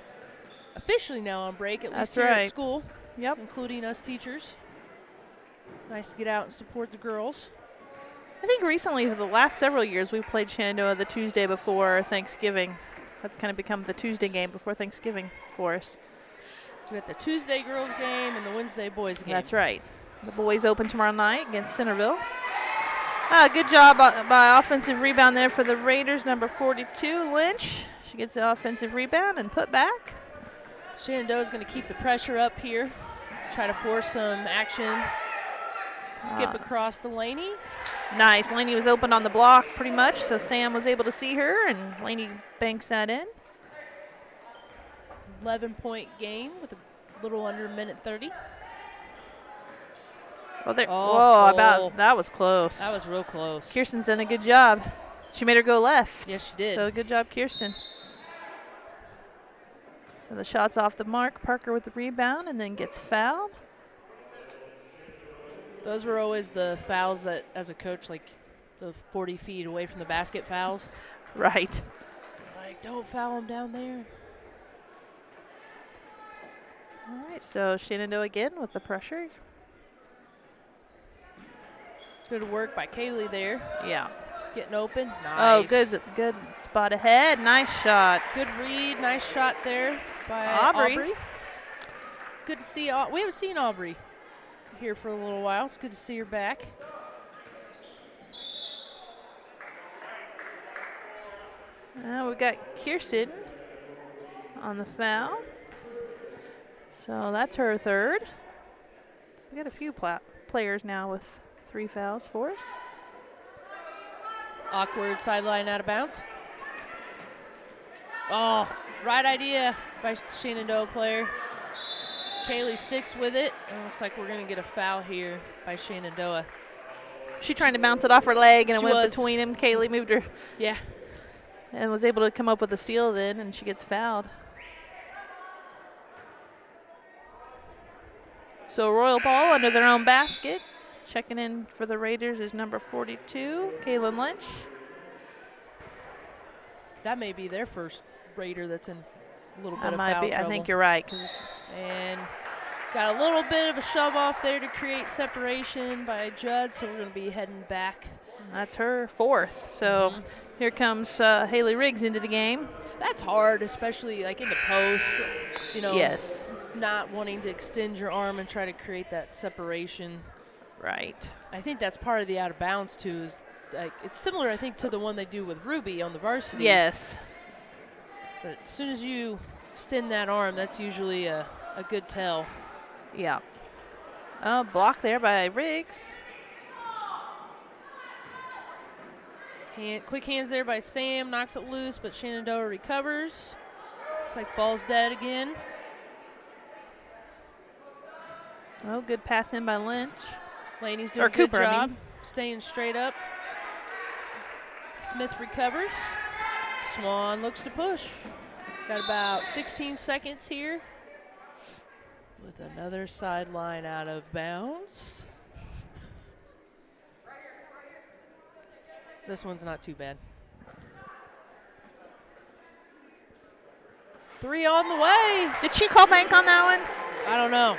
officially now on break, at least here at school. Yep. Including us teachers. Nice to get out and support the girls. I think recently, for the last several years, we've played Shenandoah the Tuesday before Thanksgiving. That's kind of become the Tuesday game before Thanksgiving for us. We got the Tuesday girls game and the Wednesday boys game. That's right. The boys open tomorrow night against Centerville. Good job by offensive rebound there for the Raiders, number 42, Lynch. She gets the offensive rebound and put back. Shenandoah's going to keep the pressure up here. Try to force some action. Skip across to Laney. Nice. Laney was open on the block pretty much, so Sam was able to see her, and Laney banks that in. 11-point game with a little under a minute 30. Well, there. Oh, Whoa, that was close. That was real close. Kirsten's done a good job. She made her go left. Yes, she did. So good job, Kirsten. So the shot's off the mark. Parker with the rebound and then gets fouled. Those were always the fouls that, as a coach, like the 40 feet away from the basket fouls. Right. Like, don't foul them down there. All right, so Shenandoah again with the pressure. Good work by Kaylee there. Yeah. Getting open. Nice. Oh, good spot ahead. Nice shot. Good read. Nice shot there by Aubrey. Good to see. We haven't seen Aubrey here for a little while. It's good to see her back. Now we've got Kirsten on the foul. So that's her third. So we got a few players now with 3 fouls for us. Awkward sideline out of bounds. Oh, right idea by Shenandoah player. Kaylee sticks with it. It looks like we're going to get a foul here by Shenandoah. She trying to bounce it off her leg, and it went was. between them. Kaylee moved her. Yeah. And was able to come up with a steal then, and she gets fouled. So Royal ball under their own basket. Checking in for the Raiders is number 42, Kaylin Lynch. That may be their first Raider that's in a little bit of might foul be. trouble. I think you're right. And got a little bit of a shove off there to create separation by Judd, so we're going to be heading back. That's her fourth. So here comes Haley Riggs into the game. That's hard, especially like in the post, you know. Yes. Not wanting to extend your arm and try to create that separation. Right. I think that's part of the out of bounds too. Is like it's similar, I think, to the one they do with Ruby on the varsity. Yes. But as soon as you extend that arm, that's usually a good tell. Yeah. Oh, block there by Riggs. Quick hands there by Sam, knocks it loose, but Shenandoah recovers. Looks like ball's dead again. Oh, good pass in by Lynch. Laney's doing a good Cooper, job, staying straight up. Smith recovers. Swan looks to push. Got about 16 seconds here with another sideline out of bounds. This one's not too bad. 3 on the way. Did she call bank on that one? I don't know.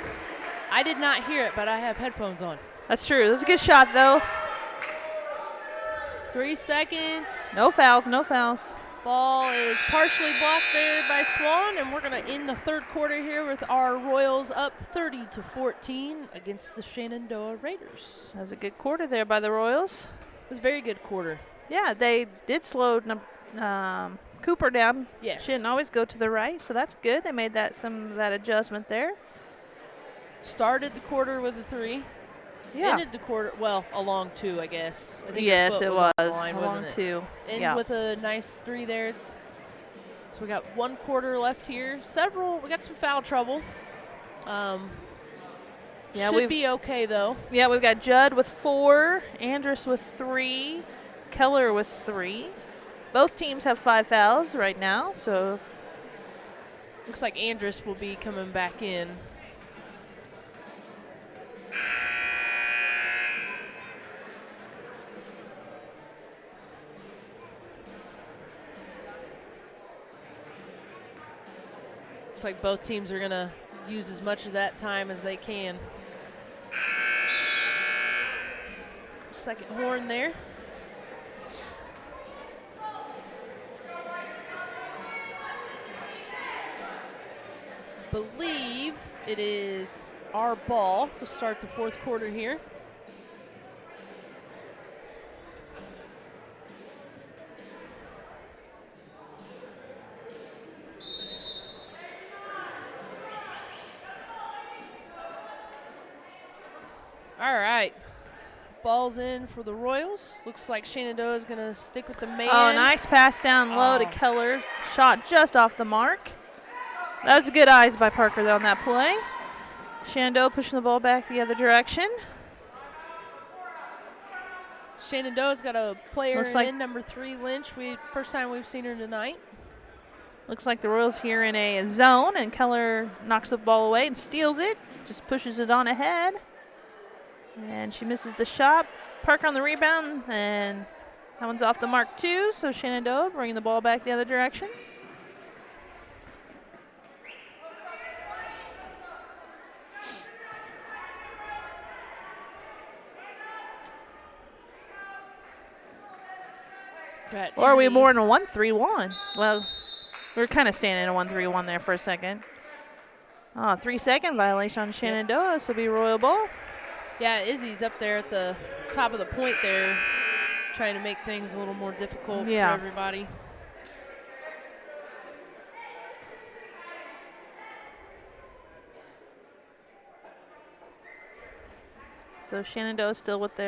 I did not hear it, but I have headphones on. That's true. That was a good shot, though. 3 seconds. No fouls, no fouls. Ball is partially blocked there by Swan, and we're going to end the third quarter here with our Royals up 30-14 against the Shenandoah Raiders. That was a good quarter there by the Royals. It was a very good quarter. Yeah, they did slow Cooper down. Yes. She didn't always go to the right, so that's good. They made some of that adjustment there. Started the quarter with a 3. Yeah. Ended the quarter, well, a long 2, I guess. I think Yes, your it foot was. on the line, A wasn't long it? 2. End Yeah. with a nice 3 there. So we got 1 quarter left here. We got some foul trouble. Should be okay, though. Yeah, we've got Judd with 4, Andrus with 3, Keller with 3. Both teams have 5 fouls right now, so. Looks like Andrus will be coming back in. Looks like both teams are going to use as much of that time as they can. Second horn there. Believe it is our ball to start the fourth quarter here. All right. Ball's in for the Royals. Looks like Shenandoah is going to stick with the man. Oh, nice pass down low to Keller. Shot just off the mark. That was good eyes by Parker, though, on that play. Shenandoah pushing the ball back the other direction. Shenandoah's got a player Looks like number 3, Lynch. First time we've seen her tonight. Looks like the Royals here in a zone, and Keller knocks the ball away and steals it. Just pushes it on ahead. And she misses the shot. Parker on the rebound, and that one's off the mark too. So Shenandoah bringing the ball back the other direction. Or are we more in a 1-3-1? Well, we were kind of standing in a 1-3-1 there for a second. 3-second violation on Shenandoah. This will be Royal ball. Yeah, Izzy's up there at the top of the point there, trying to make things a little more difficult for everybody. So Shenandoah still with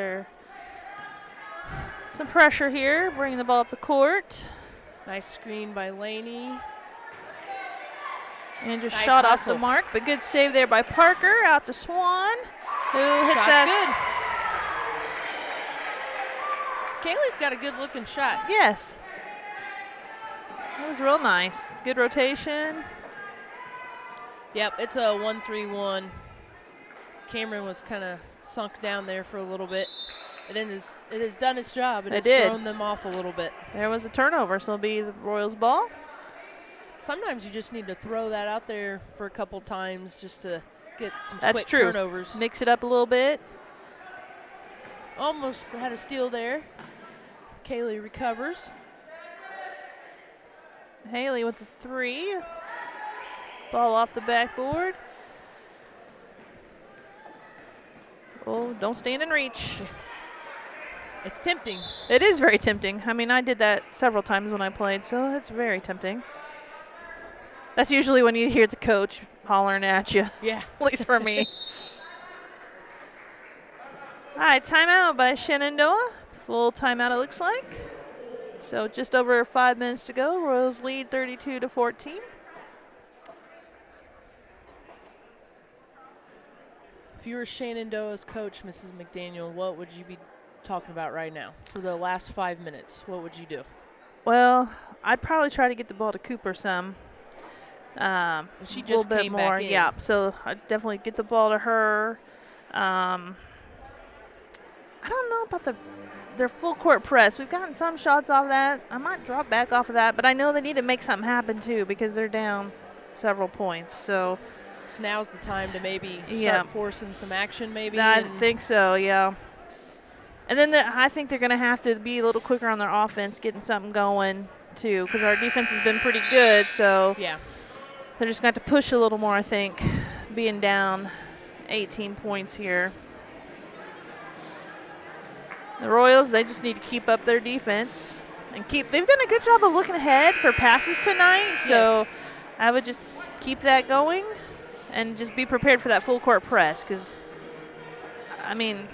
some pressure here, bringing the ball up the court. Nice screen by Laney. And just shot off the mark, but good save there by Parker. Out to Swan, who hits that. Good. Kaylee's got a good looking shot. Yes. That was real nice. Good rotation. Yep, it's a 1-3-1. Cameron was kind of sunk down there for a little bit. It has done its job. It has thrown them off a little bit. There was a turnover, so it'll be the Royals ball. Sometimes you just need to throw that out there for a couple times just to get some quick true. turnovers. Mix it up a little bit. Almost had a steal there. Kaylee recovers. Haley with the 3. Ball off the backboard. Oh, don't stand in reach. It's tempting. It is very tempting. I mean, I did that several times when I played, so it's very tempting. That's usually when you hear the coach hollering at you. Yeah. At least for me. All right, timeout by Shenandoah. Full timeout, it looks like. So just over 5 minutes to go. Royals lead 32-14. If you were Shenandoah's coach, Mrs. McDaniel, what would you be talking about right now? For the last 5 minutes, what would you do? Well, I'd probably try to get the ball to Cooper some. She just came back in. Yeah, so I'd definitely get the ball to her. I don't know about their full court press. We've gotten some shots off that. I might drop back off of that, but I know they need to make something happen too because they're down several points. So So now's the time to maybe Yeah. start forcing some action maybe. I and think so, yeah. And then I think they're going to have to be a little quicker on their offense, getting something going, too, because our defense has been pretty good. So yeah. they're just going to have to push a little more, I think, being down 18 points here. The Royals, they just need to keep up their defense. They've done a good job of looking ahead for passes tonight. So Yes. I would just keep that going and just be prepared for that full court press because, I mean,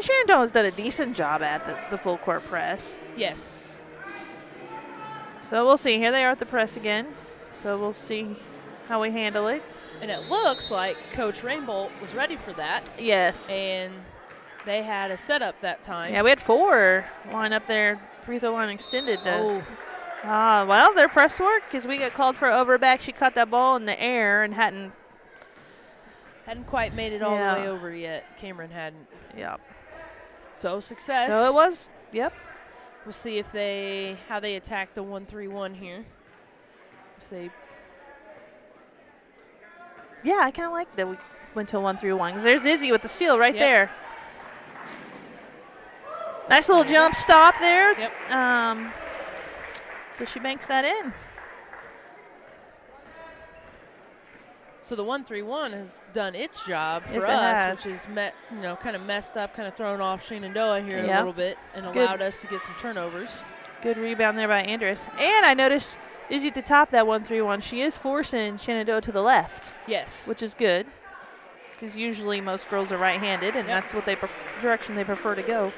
Shenandoah's done a decent job at the full court press. Yes. So we'll see. Here they are at the press again. So we'll see how we handle it. And it looks like Coach Rainbolt was ready for that. Yes. And they had a setup that time. Yeah, we had 4 line up there, free throw line extended. Oh. Well, their press work because we got called for overback. She caught that ball in the air and hadn't quite made it all Yeah. the way over yet. Cameron hadn't. Yep. So success. So it was. Yep. We'll see if how they attack the 1-3-1 here. If they. Yeah, I kind of like that we went to a 1-3-1 because there's Izzy with the steal right Yep. there. Nice little jump stop there. Yep. So she banks that in. So the 1-3-1 has done its job for Yes, it us, has. which is kind of messed up, kind of thrown off Shenandoah here a Yep. little bit and Good. allowed us to get some turnovers. Good rebound there by Andress. And I noticed Izzy at the top that 1-3-1. She is forcing Shenandoah to the left, Yes. which is good because usually most girls are right-handed, and Yep. that's what direction they prefer to go.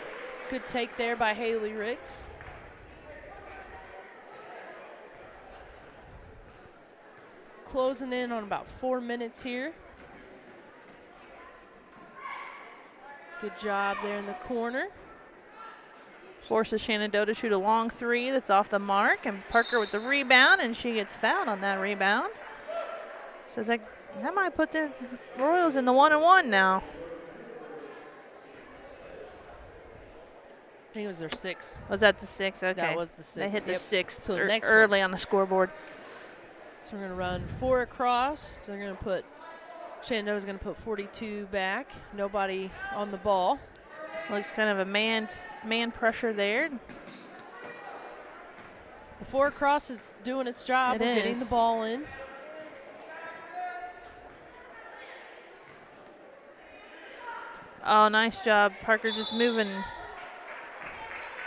Good take there by Haley Riggs. Closing in on about 4 minutes here. Good job there in the corner. Forces Shenandoah to shoot a long 3 that's off the mark, and Parker with the rebound, and she gets fouled on that rebound. So it's like, that might put the Royals in the 1-1 now. I think it was their 6th. Was that the 6th? Okay. That was the 6th. They hit the Yep. 6th So the next early on the scoreboard. So we're going to run 4 across. They're going to put Shenandoah's going to put 42 back. Nobody on the ball. Looks kind of a man pressure there. The 4 across is doing its job It of getting is. the ball in. Oh, nice job. Parker just moving.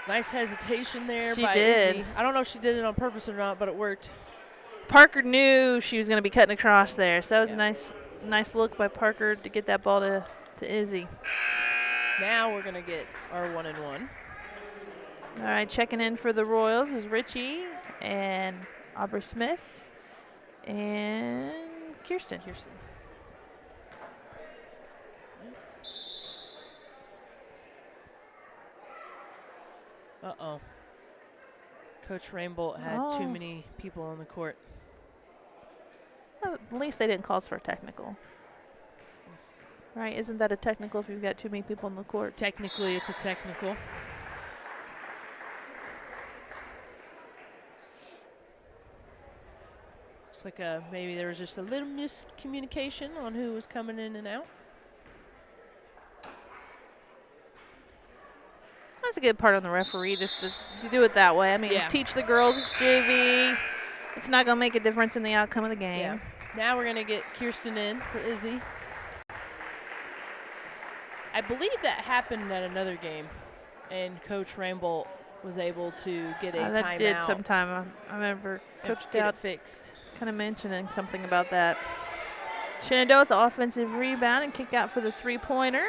Nice hesitation there She by did. Izzy. I don't know if she did it on purpose or not, but it worked. Parker knew she was going to be cutting across there, so that was a nice look by Parker to get that ball to Izzy. Now we're going to get our 1-1. All right, checking in for the Royals is Richie and Aubrey Smith and Kirsten. Uh-oh. Coach Rainbolt had too Oh. many people on the court. Well, at least they didn't call us for a technical. Right, isn't that a technical if you've got too many people on the court? Technically, it's a technical. Looks like maybe there was just a little miscommunication on who was coming in and out. That's a good part on the referee, just to do it that way. I mean, Yeah. teach the girls it's JV. It's not going to make a difference in the outcome of the game. Yeah. Now we're going to get Kirsten in for Izzy. I believe that happened at another game, and Coach Rainbolt was able to get a That timeout. did sometime. I remember and Coach get Dowd it fixed. kind of mentioning something about that. Shenandoah with the offensive rebound and kick out for the three-pointer.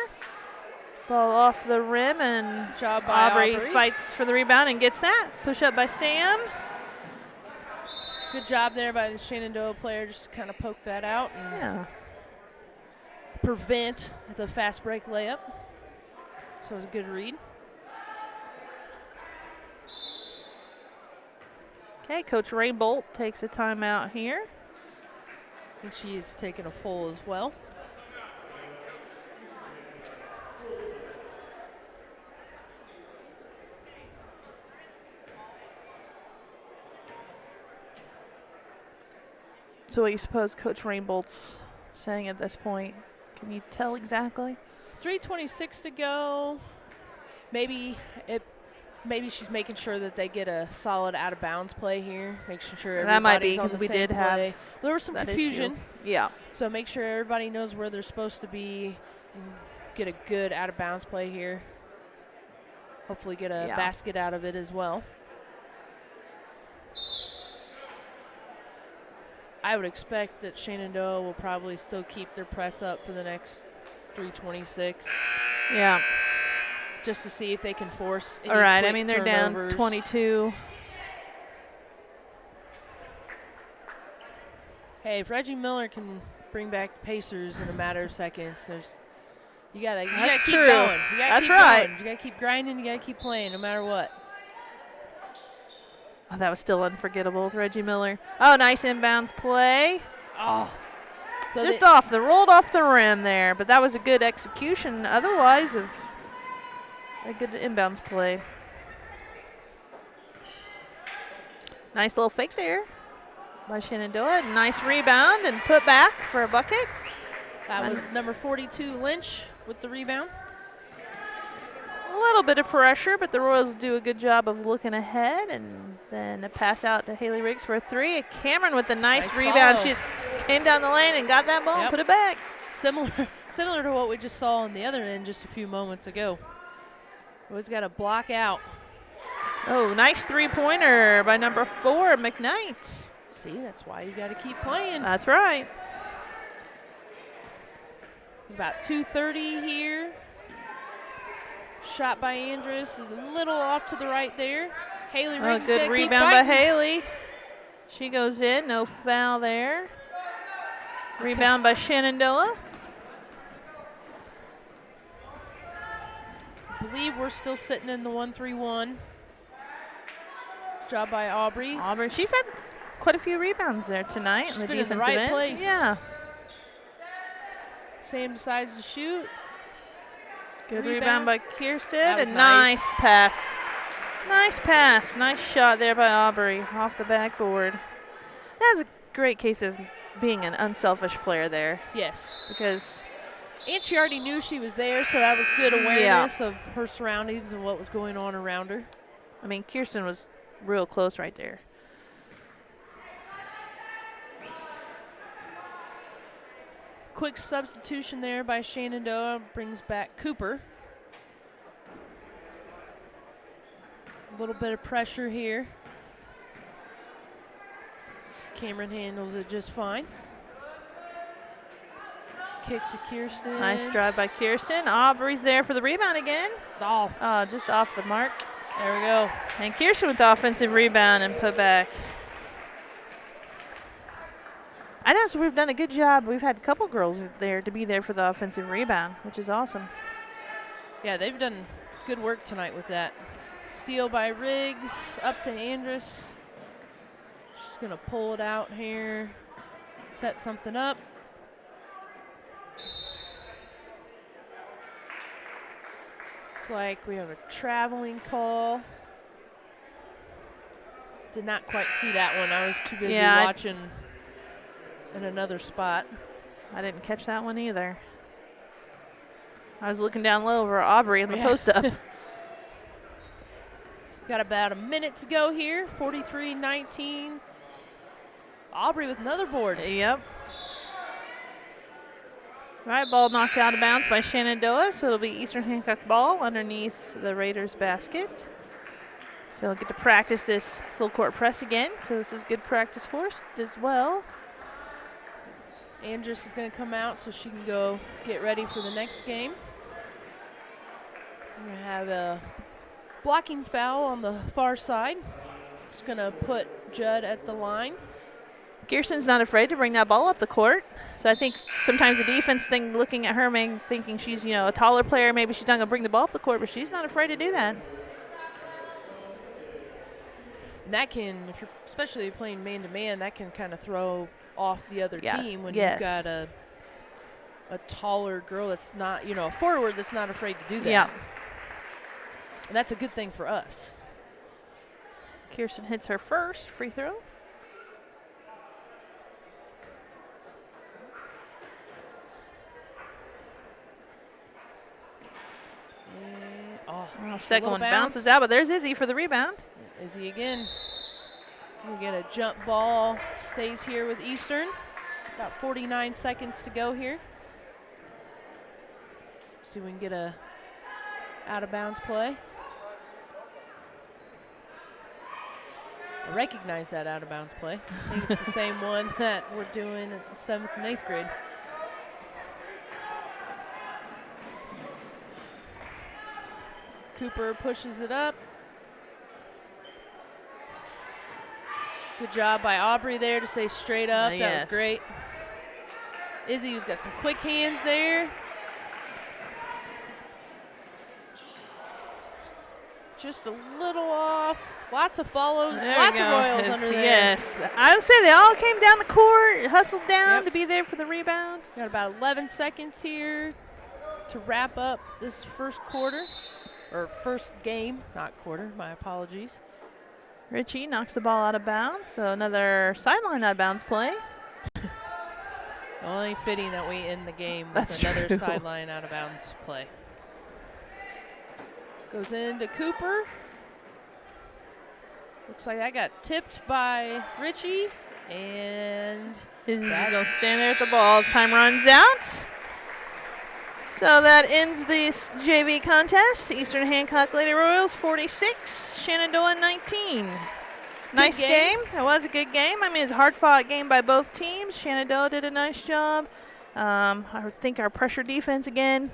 Ball off the rim, and Job by Aubrey Aubrey. fights for the rebound and gets that. Push up by Sam. Good job there by the Shenandoah player just to kind of poke that out and Yeah. prevent the fast break layup. So it was a good read. Okay, Coach Rainbolt takes a timeout here. I think she's taken a full as well. So what do you suppose Coach Rainbolt's saying at this point? Can you tell exactly? 3:26 to go. Maybe she's making sure that they get a solid out of bounds play here. Making sure everybody's that might be on the because we same did play. have There was some confusion. Issue. Yeah. So make sure everybody knows where they're supposed to be and get a good out of bounds play here. Hopefully get a basket out of it as well. I would expect that Shenandoah will probably still keep their press up for the next 3:26. Yeah. Just to see if they can force any All right. I quick mean, they're turnovers. down 22. Hey, if Reggie Miller can bring back the Pacers in a matter of seconds, you gotta keep true. going. You gotta That's keep right. going. You gotta keep grinding. You gotta keep playing, no matter what. Oh, that was still unforgettable with Reggie Miller. Oh, nice inbounds play. Oh, so Just rolled off the rim there, but that was a good execution otherwise of a good inbounds play. Nice little fake there by Shenandoah. Nice rebound and put back for a bucket. That was number 42, Lynch, with the rebound. A little bit of pressure, but the Royals do a good job of looking ahead, and then a pass out to Haley Riggs for a three. Cameron with a nice rebound. Follow. She just came down the lane and got that ball and put it back. Similar to what we just saw on the other end just a few moments ago. Always got to block out. Oh, nice three-pointer by number 4, McKnight. See, that's why you got to keep playing. That's right. About 2:30 here. Shot by Andrus is a little off to the right there. Haley Riggs is good gonna keep rebound by fighting. Haley. She goes in, no foul there. Rebound by Shenandoah. I believe we're still sitting in the 1-3-1. Job by Aubrey. She's had quite a few rebounds there tonight. She's in the been in the defensive right end. place. Yeah. Sam decides to shoot. Good rebound by Kirsten. That was And nice. nice pass. Nice pass. Nice shot there by Aubrey off the backboard. That's a great case of being an unselfish player there. Yes. Because And she already knew she was there, so that was good awareness of her surroundings and what was going on around her. I mean, Kirsten was real close right there. Quick substitution there by Shenandoah brings back Cooper. A little bit of pressure here. Cameron handles it just fine. Kick to Kirsten. Nice drive by Kirsten. Aubrey's there for the rebound again. Oh, Just off the mark. there we go. And Kirsten with the offensive rebound and put back. I know, so we've done a good job. We've had a couple girls there to be there for the offensive rebound, which is awesome. Yeah, they've done good work tonight with that. Steal by Riggs, up to Andrus. She's going to pull it out here, set something up. Looks like we have a traveling call. Did not quite see that one. I was too busy watching in another spot. I didn't catch that one either. I was looking down low over Aubrey in the post-up. Got about a minute to go here, 43-19. Aubrey with another board. Yep. All right, ball knocked out of bounds by Shenandoah, so it'll be Eastern Hancock ball underneath the Raiders basket. So we'll get to practice this full court press again, so this is good practice for us as well. Andrus is going to come out so she can go get ready for the next game. We're going to have a blocking foul on the far side. Just going to put Judd at the line. Kirsten's not afraid to bring that ball up the court. So I think sometimes the defense thing, looking at her, thinking she's, a taller player, maybe she's not going to bring the ball up the court, but she's not afraid to do that. And that can, if you're especially playing man-to-man, that can kind of throw off the other team when you've got a taller girl that's not, a forward that's not afraid to do that. Yeah. And that's a good thing for us. Kirsten hits her first free throw. Well, a second little one bounce. bounces out, but there's Izzy for the rebound. Izzy again. We get a jump ball, stays here with Eastern. About 49 seconds to go here. See if we can get a out of bounds play. I recognize that out of bounds play. I think it's the same one that we're doing at 7th and 8th grade. Cooper pushes it up. Good job by Aubrey there to stay straight up. That was great. Izzy, who's got some quick hands there. Just a little off. Lots of follows. Lots of Royals under there. Yes. I would say they all came down the court, hustled down to be there for the rebound. Got about 11 seconds here to wrap up this first quarter. Or first game, not quarter. My apologies. Richie knocks the ball out of bounds, so another sideline out of bounds play. Only fitting that we end the game with another sideline out of bounds play. Goes into Cooper. Looks like that got tipped by Richie. And Izzy's going to stand there at the ball as time runs out. So that ends this JV contest. Eastern Hancock Lady Royals 46, Shenandoah 19. Nice game. It was a good game. I mean, it's a hard-fought game by both teams. Shenandoah did a nice job. I think our pressure defense, again,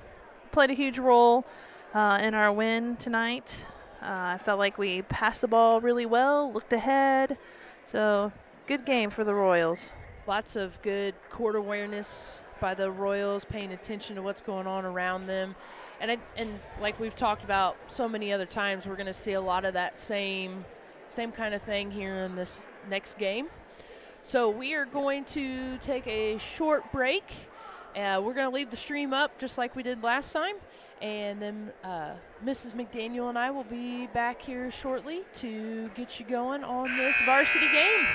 played a huge role in our win tonight. I felt like we passed the ball really well, looked ahead. So, good game for the Royals. Lots of good court awareness by the Royals, paying attention to what's going on around them. And like we've talked about so many other times, we're going to see a lot of that same kind of thing here in this next game. So we are going to take a short break. We're going to leave the stream up just like we did last time. And then Mrs. McDaniel and I will be back here shortly to get you going on this varsity game.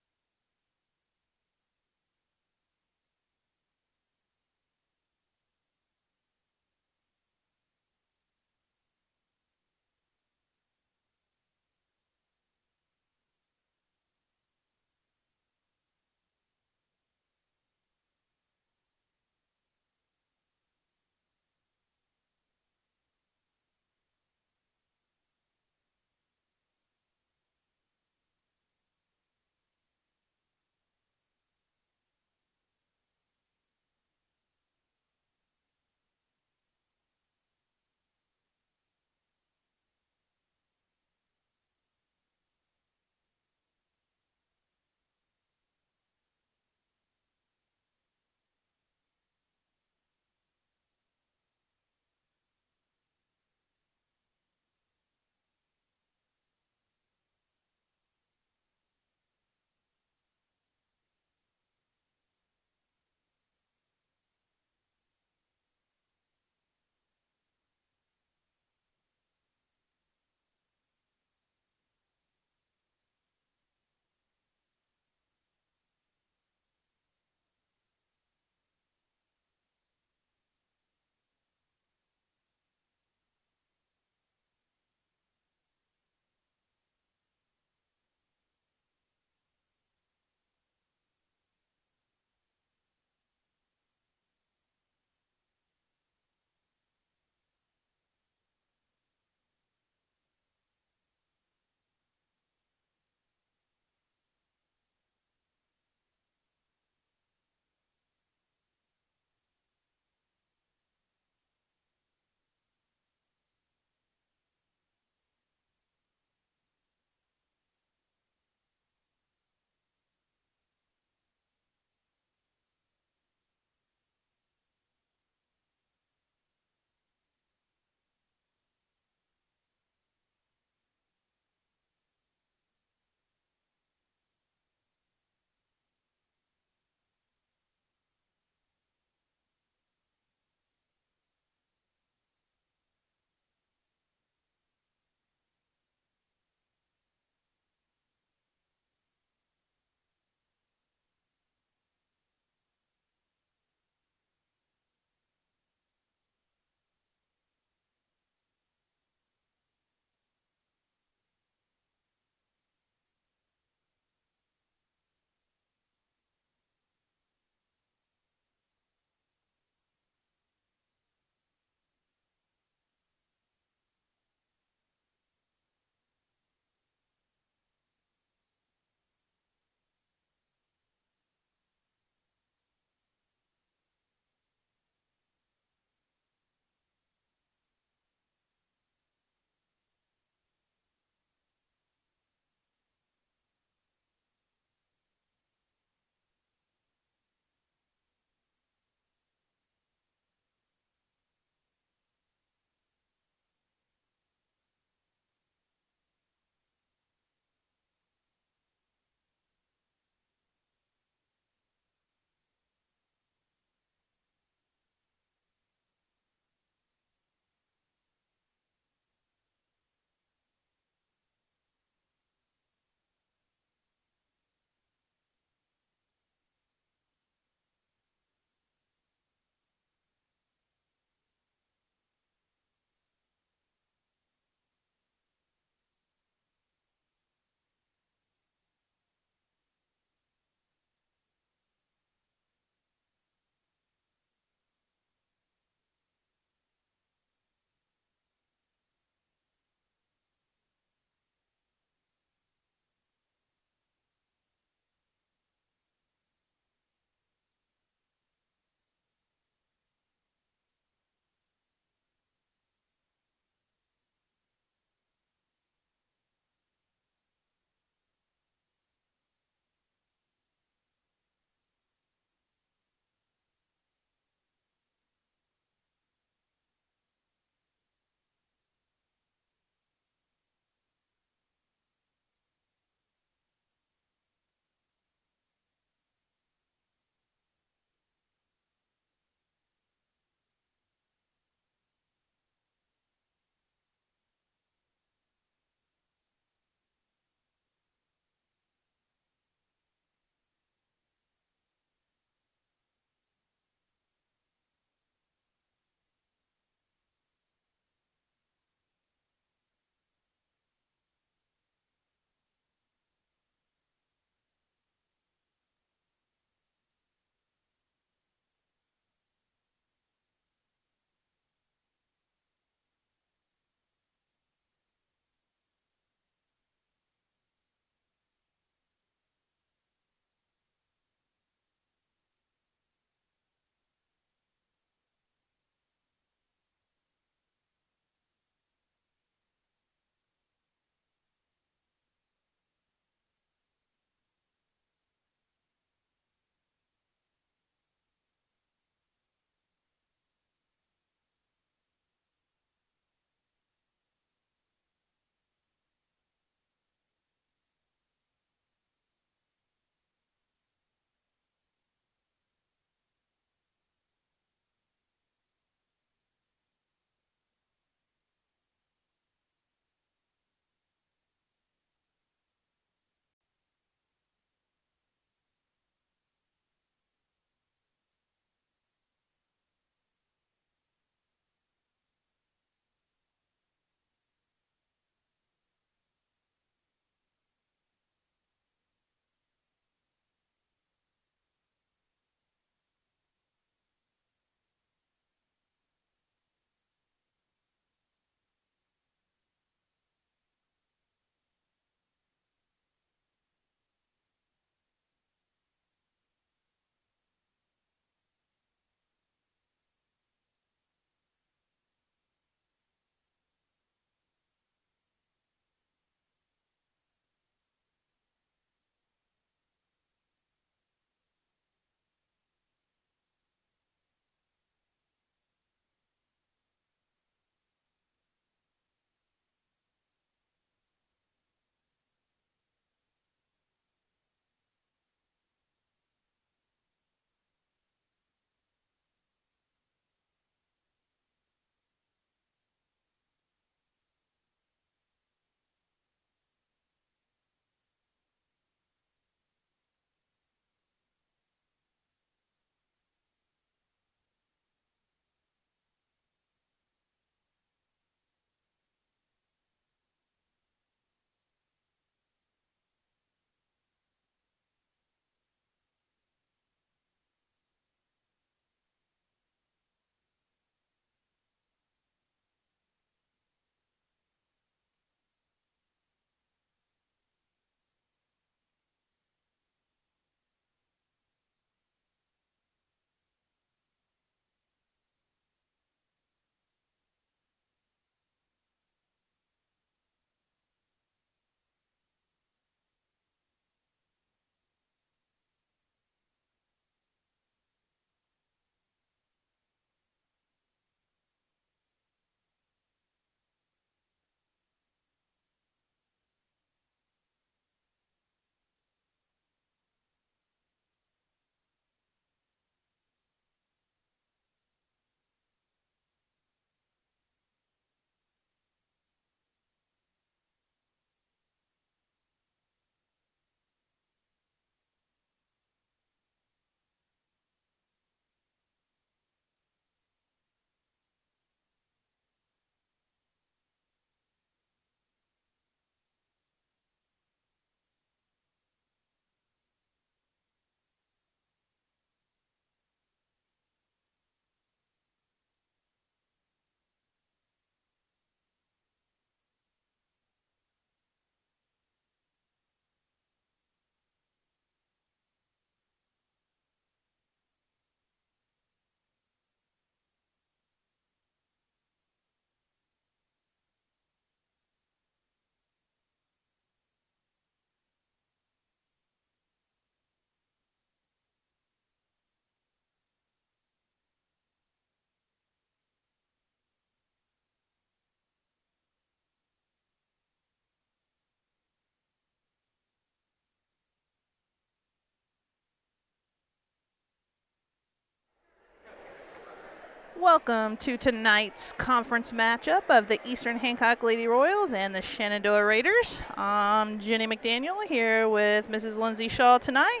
Welcome to tonight's conference matchup of the Eastern Hancock Lady Royals and the Shenandoah Raiders. I'm Jenny McDaniel here with Mrs. Lindsay Shaw tonight,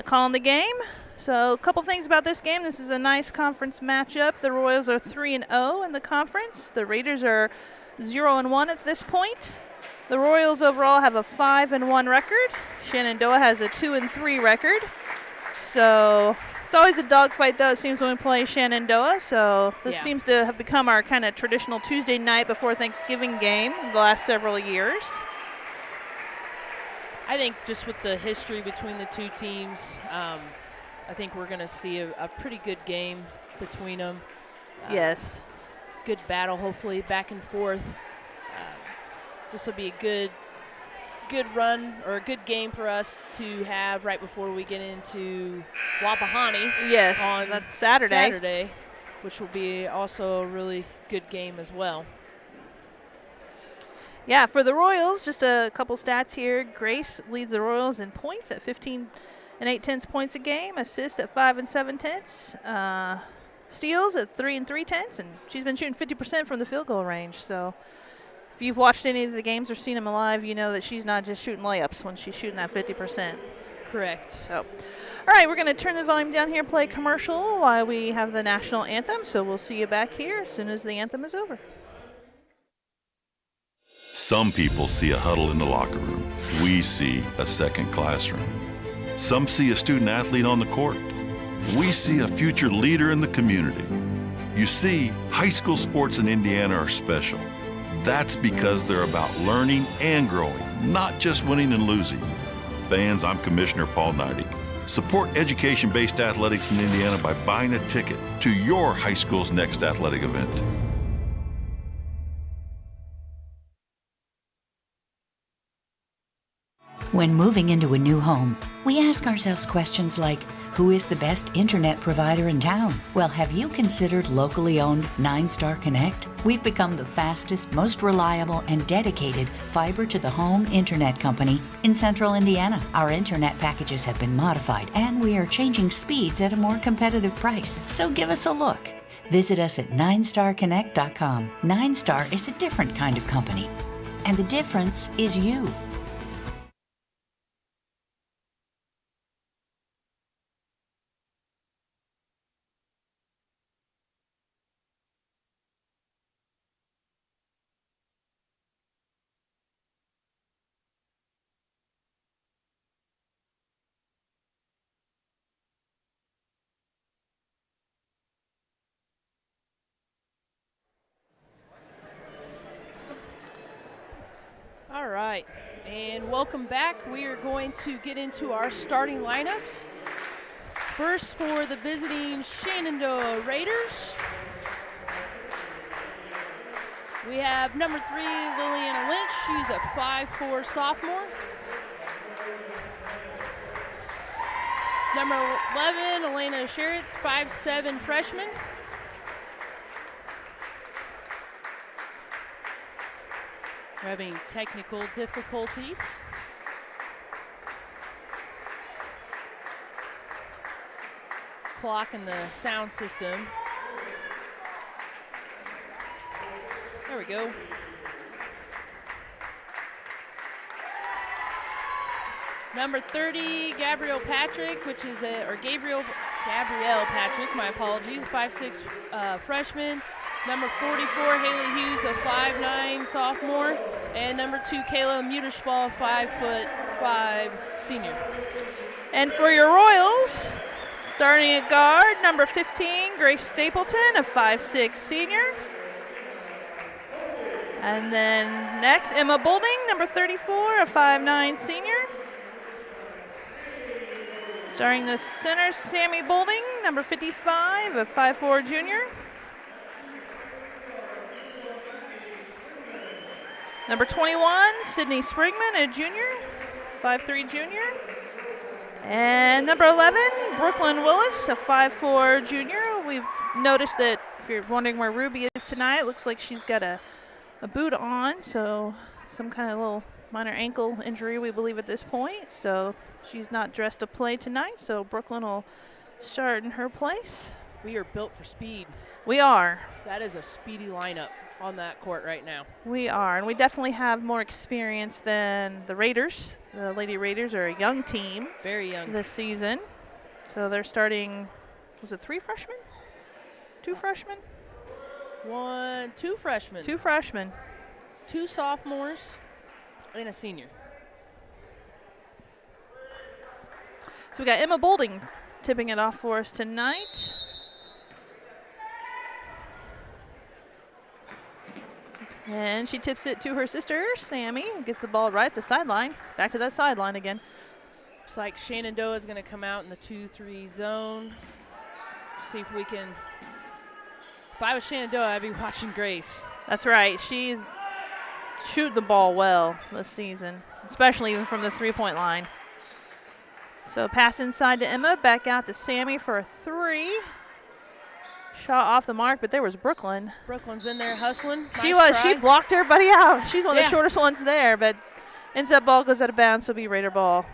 calling the game. So a couple things about this game. This is a nice conference matchup. The Royals are 3-0 in the conference. The Raiders are 0-1 at this point. The Royals overall have a 5-1 record. Shenandoah has a 2-3 record. So it's always a dogfight, though, it seems, when we play Shenandoah. So this seems to have become our kind of traditional Tuesday night before Thanksgiving game the last several years. I think just with the history between the two teams, I think we're going to see a pretty good game between them. Yes. Good battle, hopefully, back and forth. This will be a good run or a good game for us to have right before we get into Wapahani. Yes, on that's Saturday. Which will be also a really good game as well. Yeah, for the Royals, just a couple stats here. Grace leads the Royals in points at 15 8/10 points a game, assists at 5 7/10, steals at 3 3/10, and she's been shooting 50% from the field goal range. So if you've watched any of the games or seen them live, you know that she's not just shooting layups when she's shooting that 50%. Correct. So, all right, we're going to turn the volume down here, play commercial while we have the national anthem. So we'll see you back here as soon as the anthem is over. Some people see a huddle in the locker room. We see a second classroom. Some see a student athlete on the court. We see a future leader in the community. You see, high school sports in Indiana are special. That's because they're about learning and growing, not just winning and losing. Fans, I'm Commissioner Paul Neidig. Support education-based athletics in Indiana by buying a ticket to your high school's next athletic event. When moving into a new home, we ask ourselves questions like, who is the best internet provider in town? Well, have you considered locally owned 9-Star Connect? We've become the fastest, most reliable, and dedicated fiber-to-the-home internet company in central Indiana. Our internet packages have been modified, and we are changing speeds at a more competitive price. So give us a look. Visit us at 9starconnect.com. 9-Star is a different kind of company, and the difference is you. All right, and welcome back. We are going to get into our starting lineups. First, for the visiting Shenandoah Raiders, we have number 3, Liliana Lynch. She's a 5'4" sophomore. Number 11, Elena Sheritz, 5'7" freshman. We're having technical difficulties. Clock and the sound system. There we go. Number 30, Gabrielle Patrick, Gabrielle Patrick, my apologies, 5'6" freshman. Number 44, Haley Hughes, a 5'9" sophomore. And number 2, Kayla Mutterspall, 5'5" senior. And for your Royals, starting at guard, number 15, Grace Stapleton, a 5'6" senior. And then next, Emma Boulding, number 34, a 5'9" senior. Starting the center, Sammy Boulding, number 55, a 5'4" junior. Number 21, Sydney Sprigman, a junior, 5'3" junior. And number 11, Brooklyn Willis, a 5'4" junior. We've noticed that if you're wondering where Ruby is tonight, it looks like she's got a boot on, so some kind of little minor ankle injury, we believe, at this point. So she's not dressed to play tonight, so Brooklyn will start in her place. We are built for speed. We are. That is a speedy lineup on that court right now. We are, and we definitely have more experience than the Raiders. The Lady Raiders are a young team. Very young. This season. So they're starting, was it 3 freshmen? 2 freshmen? 2 freshmen. 2 freshmen. 2 sophomores and a senior. So we got Emma Bolding tipping it off for us tonight. And she tips it to her sister, Sammy, and gets the ball right at the sideline. Back to that sideline again. Looks like Shenandoah is going to come out in the 2-3 zone. See if we can. If I was Shenandoah, I'd be watching Grace. That's right. She's shooting the ball well this season, especially even from the 3-point line. So pass inside to Emma, back out to Sammy for a 3. Shot off the mark, but there was Brooklyn. Brooklyn's in there hustling. She Nice was. try. She blocked everybody out. She's one of Yeah. the shortest ones there, but ends up ball goes out of bounds, so it'll be Raider ball.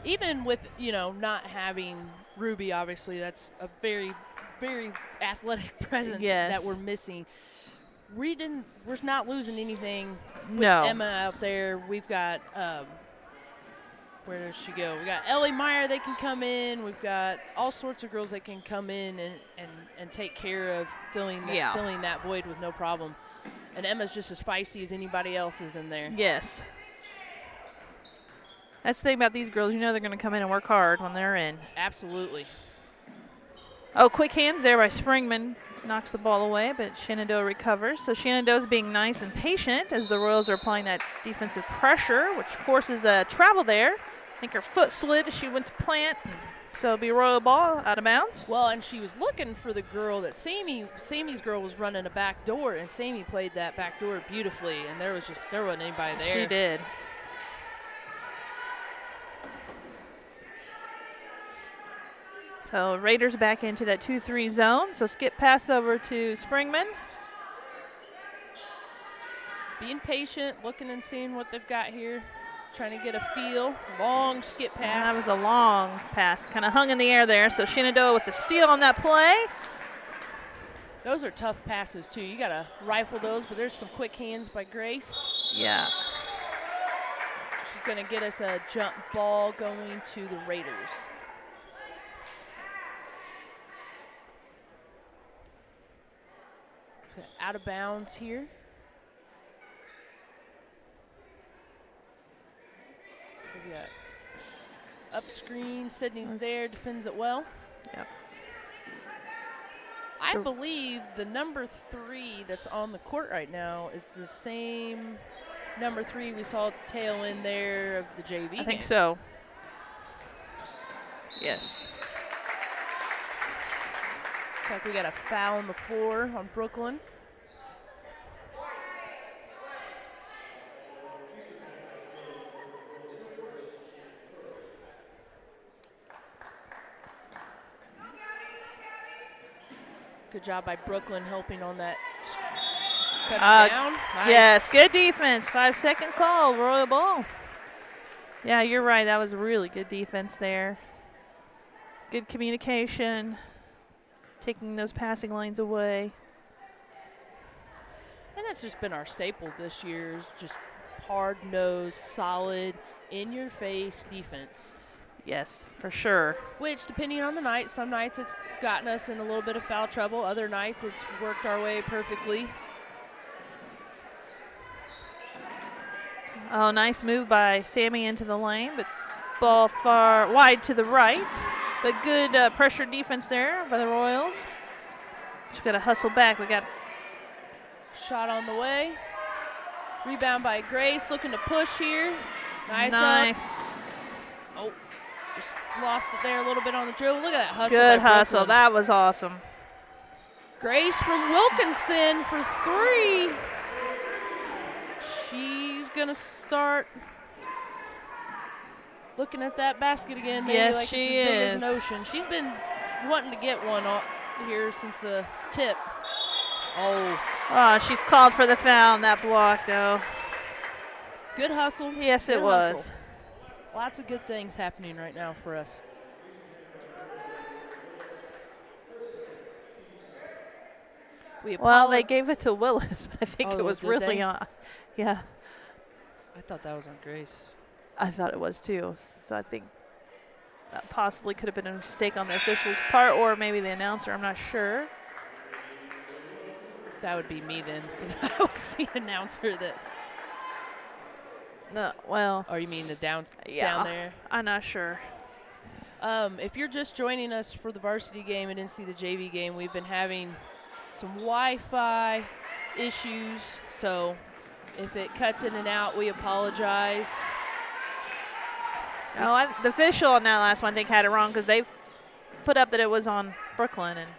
Even with, not having Ruby, obviously, that's a very, very athletic presence Yes. that we're missing. We're not losing anything with No. Emma out there. We've got, where does she go? We got Ellie Meyer that can come in. We've got all sorts of girls that can come in and take care of filling that void with no problem. And Emma's just as feisty as anybody else is in there. Yes. That's the thing about these girls. They're going to come in and work hard when they're in. Absolutely. Oh, quick hands there by Springman. Knocks the ball away, but Shenandoah recovers. So Shenandoah's being nice and patient as the Royals are applying that defensive pressure, which forces a travel there. I think her foot slid as she went to plant, so it'll be Royal ball out of bounds. Well, and she was looking for the girl that Sammy's girl was running a back door, and Sammy played that back door beautifully, and there wasn't anybody there. She did. So Raiders back into that 2-3 zone. So skip pass over to Springman. Being patient, looking and seeing what they've got here, trying to get a feel. Long skip pass. That was a long pass, kind of hung in the air there. So Shenandoah with the steal on that play. Those are tough passes, too. You got to rifle those, but there's some quick hands by Grace. Yeah. She's going to get us a jump ball going to the Raiders. Out of bounds here. So we got up screen. Sydney's there, defends it well. Yep. I believe the number 3 that's on the court right now is the same number 3 we saw at the tail end there of the JV I think game. so. Yes. Looks like we got a foul on the floor on Brooklyn. Good job by Brooklyn helping on that cut down. Nice. Yes, good defense. 5-second call, Royal ball. Yeah, you're right. That was really good defense there. Good communication, taking those passing lanes away. And that's just been our staple this year, is just hard-nosed, solid, in-your-face defense. Yes, for sure. Which, depending on the night, some nights it's gotten us in a little bit of foul trouble. Other nights it's worked our way perfectly. Oh, nice move by Sammy into the lane, but ball far wide to the right. But good pressure defense there by the Royals. Just got to hustle back. We got Shot on the way. Rebound by Grace, looking to push here. Nice. Oh, just lost it there a little bit on the dribble. Look at that hustle. good by hustle. Brooklyn. That was awesome. Grace from Wilkinson for 3. She's going to start looking at that basket again. Maybe Yes, like she it's as big as is. an ocean. She's been wanting to get one here since the tip. Oh, she's called for the foul on that block, though. Good hustle. Yes, Good it was. hustle. Lots of good things happening right now for us. Well, they gave it to Willis, but I think it was did really they? on. Yeah, I thought that was on Grace. I thought it was too. So I think that possibly could have been a mistake on the official's part, or maybe the announcer. I'm not sure. That would be me then, because I was the announcer that. No, well. Or you mean the down there? I'm not sure. If you're just joining us for the varsity game and didn't see the JV game, we've been having some Wi-Fi issues, so if it cuts in and out, we apologize. Oh, the official on that last one, I think, had it wrong because they put up that it was on Brooklyn, and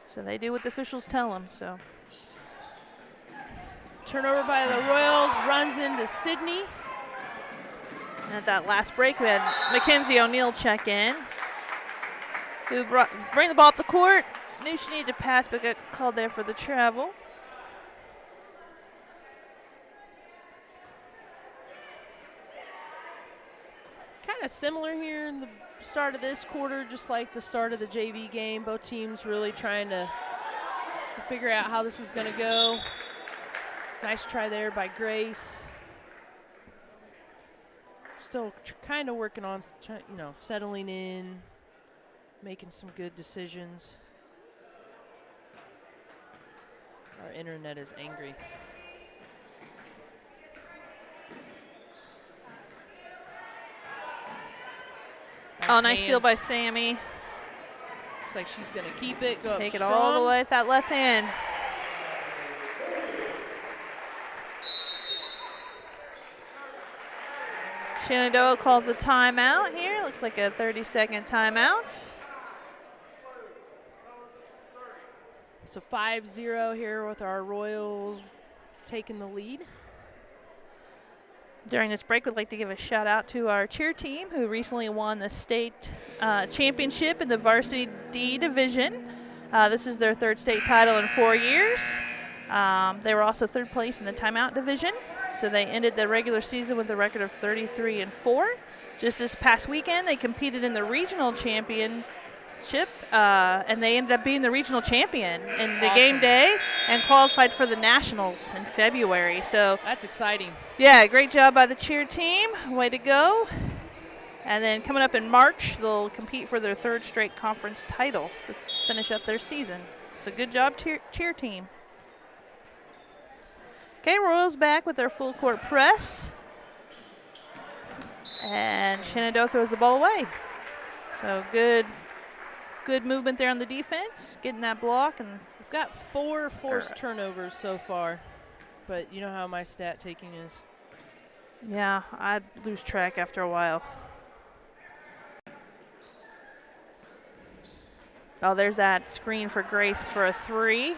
so they do what the officials tell them. So turnover by the Royals, runs into Sydney. And at that last break, we had Mackenzie O'Neill check in, who bring the ball up the court. Knew she needed to pass, but got called there for the travel. Kind of similar here in the start of this quarter, just like the start of the JV game. Both teams really trying to figure out how this is going to go. Nice try there by Grace. Still kind of working on, settling in, making some good decisions. Our internet is angry. Nice steal by Sammy. Looks like she's going to keep it. Go Take it strong. all the way with that left hand. Shenandoah calls a timeout here. Looks like a 30-second timeout. So 5-0 here with our Royals taking the lead. During this break, we'd like to give a shout out to our cheer team who recently won the state championship in the Varsity D division. This is their third state title in 4 years. They were also third place in the timeout division. So they ended the regular season with a record of 33-4. Just this past weekend, they competed in the regional championship, and they ended up being the regional champion in the game day and qualified for the nationals in February. So that's exciting. Yeah, great job by the cheer team. Way to go. And then coming up in March, they'll compete for their third straight conference title to finish up their season. So good job, cheer team. Okay, Royals back with their full court press. And Shenandoah throws the ball away. So good movement there on the defense, getting that block. And we've got 4 forced turnovers so far, but you know how my stat taking is. Yeah, I'd lose track after a while. Oh, there's that screen for Grace for a 3.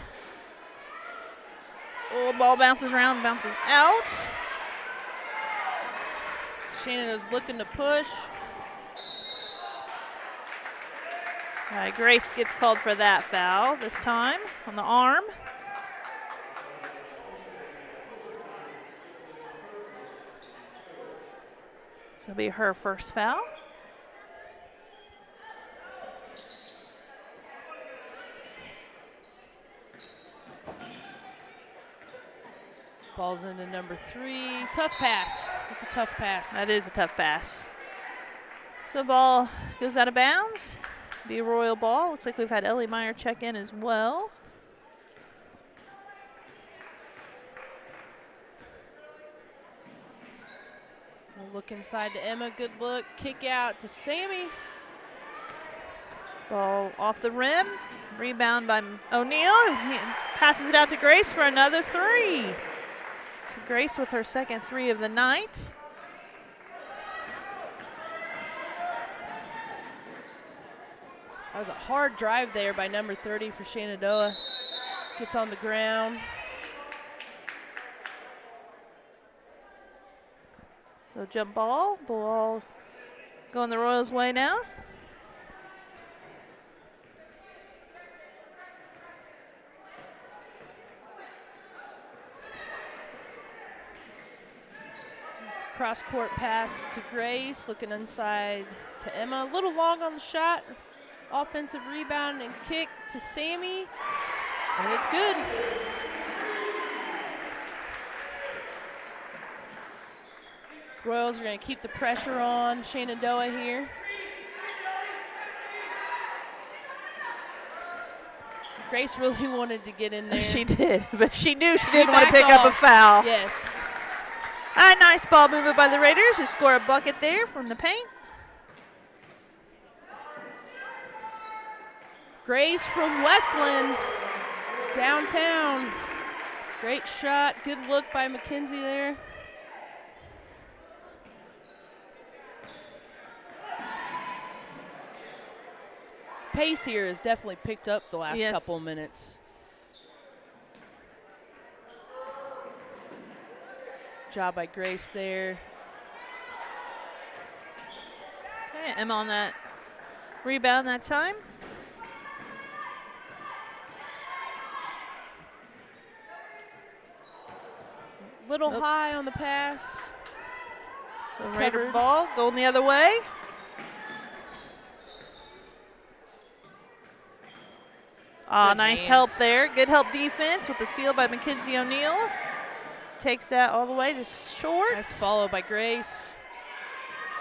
Oh, ball bounces around, bounces out. Shenandoah's looking to push. All right, Grace gets called for that foul this time on the arm. So it'll be her first foul. Ball's into number 3. Tough pass. It's a tough pass. That is a tough pass. So the ball goes out of bounds. Be a Royal ball. Looks like we've had Ellie Meyer check in as well. We'll look inside to Emma. Good look. Kick out to Sammy. Ball off the rim. Rebound by O'Neill. He passes it out to Grace for another 3. So Grace with her second 3 of the night. That was a hard drive there by number 30 for Shenandoah. Gets on the ground. So jump ball. Ball going the Royals' way now. Cross-court pass to Grace, looking inside to Emma. A little long on the shot. Offensive rebound and kick to Sammy. And it's good. Royals are going to keep the pressure on Shenandoah here. Grace really wanted to get in there. She did, but she knew she didn't want to backed pick up a off. foul. Yes. A nice ball movement by the Raiders, who score a bucket there from the paint. Grace from Westland, downtown. Great shot, good look by McKenzie there. Pace here has definitely picked up the last couple minutes. Job by Grace there. Okay, Emma on that rebound that time. Little high on the pass. So Raider ball going the other way. Nice help there. Good help defense with the steal by Mackenzie O'Neill. Takes that all the way to short. Nice follow by Grace.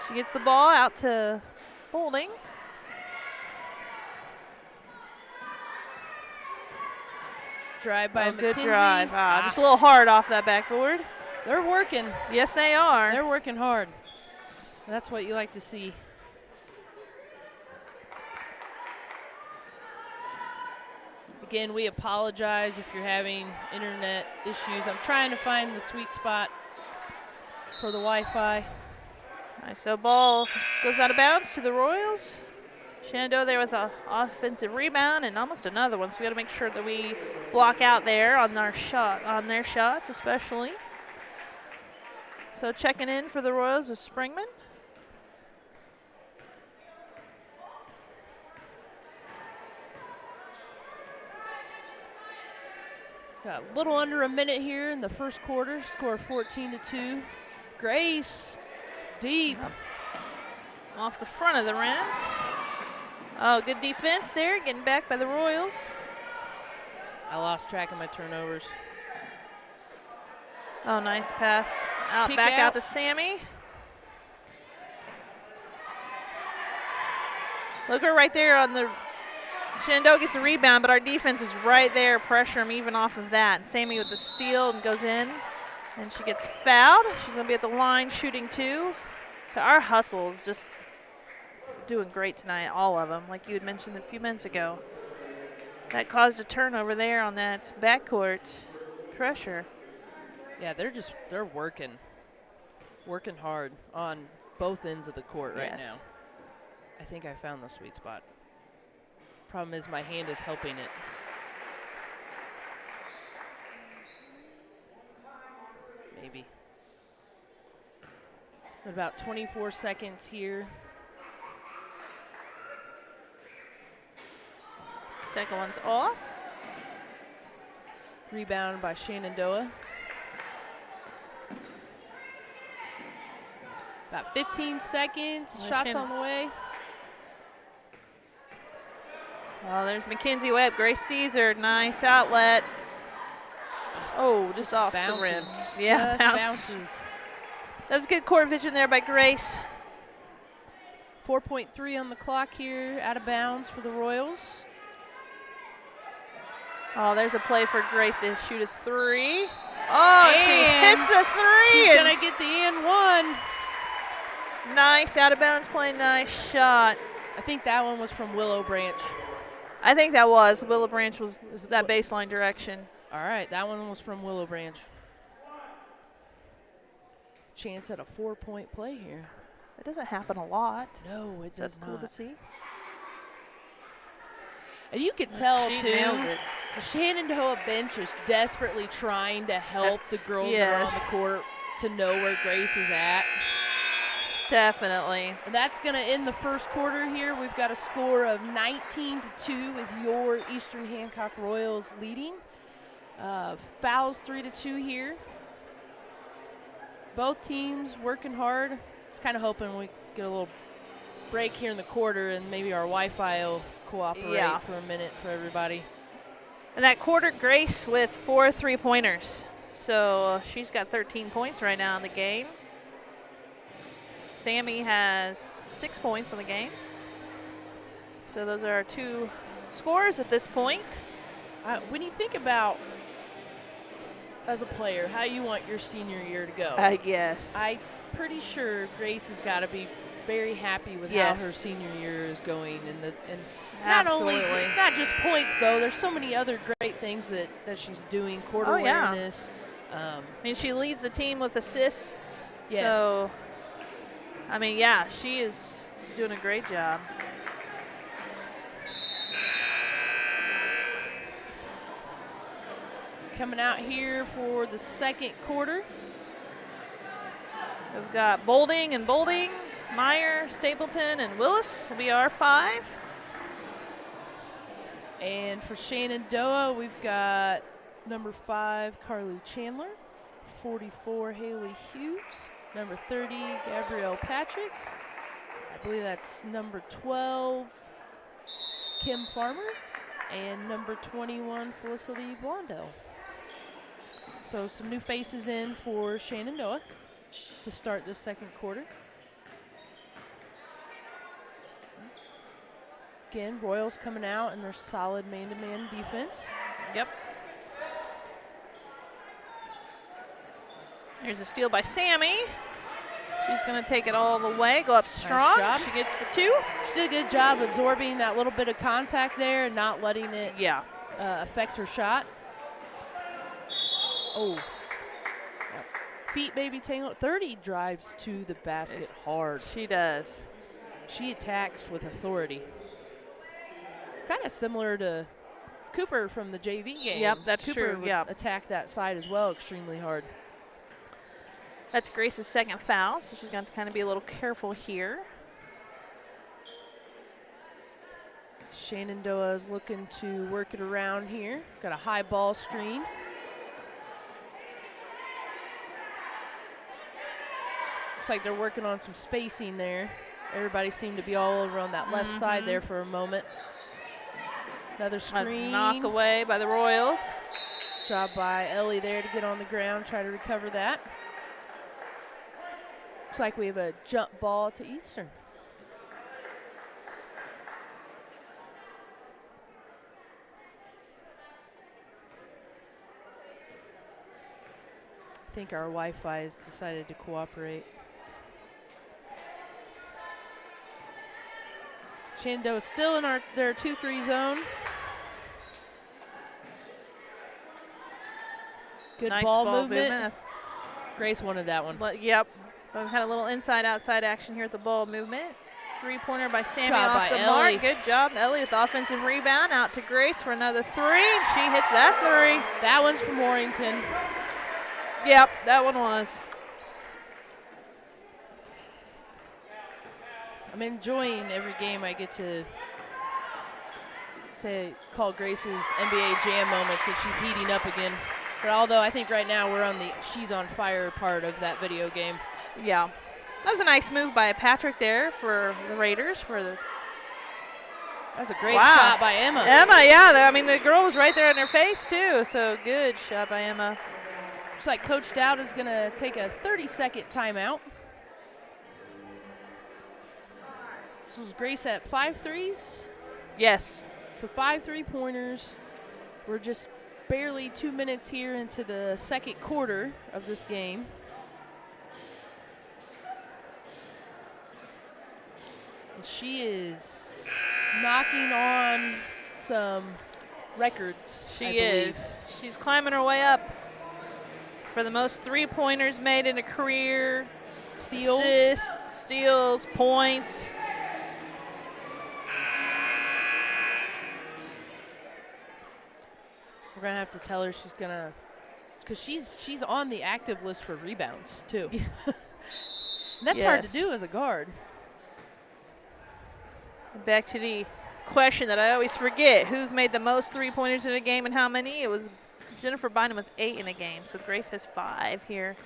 She gets the ball out to Holding. Drive by McKenzie. Good drive. Just a little hard off that backboard. They're working. Yes, they are. They're working hard. That's what you like to see. Again, we apologize if you're having internet issues. I'm trying to find the sweet spot for the Wi-Fi. Nice. So ball goes out of bounds to the Royals. Shenandoah there with an offensive rebound and almost another one. So we got to make sure that we block out there on their shots especially. So checking in for the Royals is Springman. Got a little under a minute here in the first quarter. Score 14-2. Grace, deep. Off the front of the rim. Oh, good defense there, getting back by the Royals. I lost track of my turnovers. Oh, nice pass. Kick Back out out to Sammy. Look her right there on the Shenandoah gets a rebound, but our defense is right there, pressure him even off of that. And Sammy with the steal and goes in, and she gets fouled. She's going to be at the line shooting two. So our hustle is just doing great tonight, all of them, like you had mentioned a few minutes ago. That caused a turnover there on that backcourt pressure. Yeah, they're working hard on both ends of the court right now. I think I found the sweet spot. Problem is my hand is helping it. Maybe. About 24 seconds here. Second one's off. Rebound by Shenandoah. About 15 seconds. Shots on the way. Oh, there's Mackenzie Webb. Grace Caesar, nice outlet. Oh, just off the rim. Yeah, bounces. That was good court vision there by Grace. 4.3 on the clock here, out of bounds for the Royals. Oh, there's a play for Grace to shoot a three. Oh, and she hits the three. She's going to get the and one. Nice, out of bounds play, nice shot. I think that one was from Willow Branch. I think that was. Willow Branch was that baseline direction. All right, that one was from Willow Branch. Chance at a 4-point play here. That doesn't happen a lot. No, it does That's not. cool to see. And you could tell, she too, nails it. the Shenandoah bench is desperately trying to help the girls that are on the court to know where Grace is at. Definitely. And that's going to end the first quarter here. We've got a score of 19-2 with your Eastern Hancock Royals leading. Fouls 3-2 here. Both teams working hard. Just kind of hoping we get a little break here in the quarter and maybe our Wi-Fi will cooperate for a minute for everybody. And that quarter, Grace with 4 3-pointers. So she's got 13 points right now in the game. Sammy has 6 points on the game. So those are our 2 scores at this point. When you think about, as a player, how you want your senior year to go, Yes. I'm pretty sure Grace has got to be very happy with how her senior year is going. And not only, it's not just points, though. There's so many other great things that she's doing, court awareness. I mean, she leads the team with assists. Yes. So, I mean, she is doing a great job. Coming out here for the second quarter. We've got Bolding, Meyer, Stapleton, and Willis will be our 5. And for Shenandoah, we've got number 5, Carly Chandler, 44, Haley Hughes, number 30, Gabrielle Patrick. I believe that's number 12, Kim Farmer, and number 21, Felicity Blondell. So some new faces in for Shenandoah to start the second quarter. Again, Royals coming out in their solid man-to-man defense. Yep. Here's a steal by Sammy. She's going to take it all the way, go up strong. Nice job. She gets the 2. She did a good job absorbing that little bit of contact there and not letting it affect her shot. Oh. Feet maybe tangled. 30 drives to the basket hard. She does. She attacks with authority. Kind of similar to Cooper from the JV game. Yep, that's Cooper true. would attack that side as well extremely hard. That's Grace's second foul, so she's going to kind of be a little careful here. Shenandoah is looking to work it around here. Got a high ball screen. Looks like they're working on some spacing there. Everybody seemed to be all over on that left side there for a moment. Another screen. A knock away by the Royals. Job by Ellie there to get on the ground, try to recover that. Looks like we have a jump ball to Eastern. I think our Wi-Fi has decided to cooperate. Shenandoah still in their 2-3 zone. Good nice ball movement. Grace wanted that one. Yep. We've had a little inside-outside action here at the ball movement. 3-pointer by Sammy job off by the Ellie. mark. Good job, Ellie, with the offensive rebound. Out to Grace for another 3. She hits that 3. That one's from Warrington. Yep, that one was. I'm enjoying every game I get to call Grace's NBA Jam moments that she's heating up again. But although I think right now we're on the she's on fire part of that video game. Yeah. That was a nice move by Patrick there for the Raiders. That was a great shot by Emma. I mean, the girl was right there in her face, too. So good shot by Emma. Looks like Coach Dowd is going to take a 30-second timeout. This was Grace at 5 threes? Yes. So 5 3-pointers. We're just barely 2 minutes here into the second quarter of this game. And she is knocking on some records. She is. She's climbing her way up for the most 3-pointers made in a career. Steals. Assists, steals, points. We're going to have to tell her she's going to, because she's on the active list for rebounds, too. Yeah. And that's hard to do as a guard. Back to the question that I always forget. Who's made the most 3-pointers in a game and how many? It was Jennifer Bynum with 8 in a game. So Grace has 5 here.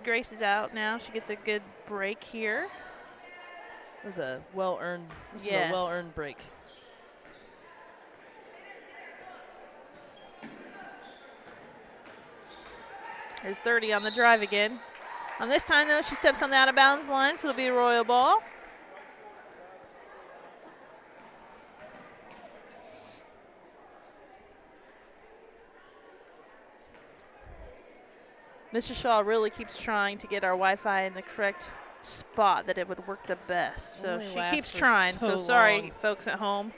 Grace is out now. She gets a good break here. It was a well-earned break. There's 30 on the drive again. On this time, though, she steps on the out-of-bounds line, so it'll be a Royal ball. Mr. Shaw really keeps trying to get our Wi-Fi in the correct spot that it would work the best. So Only she lasts keeps for trying. so So sorry, long. folks at home.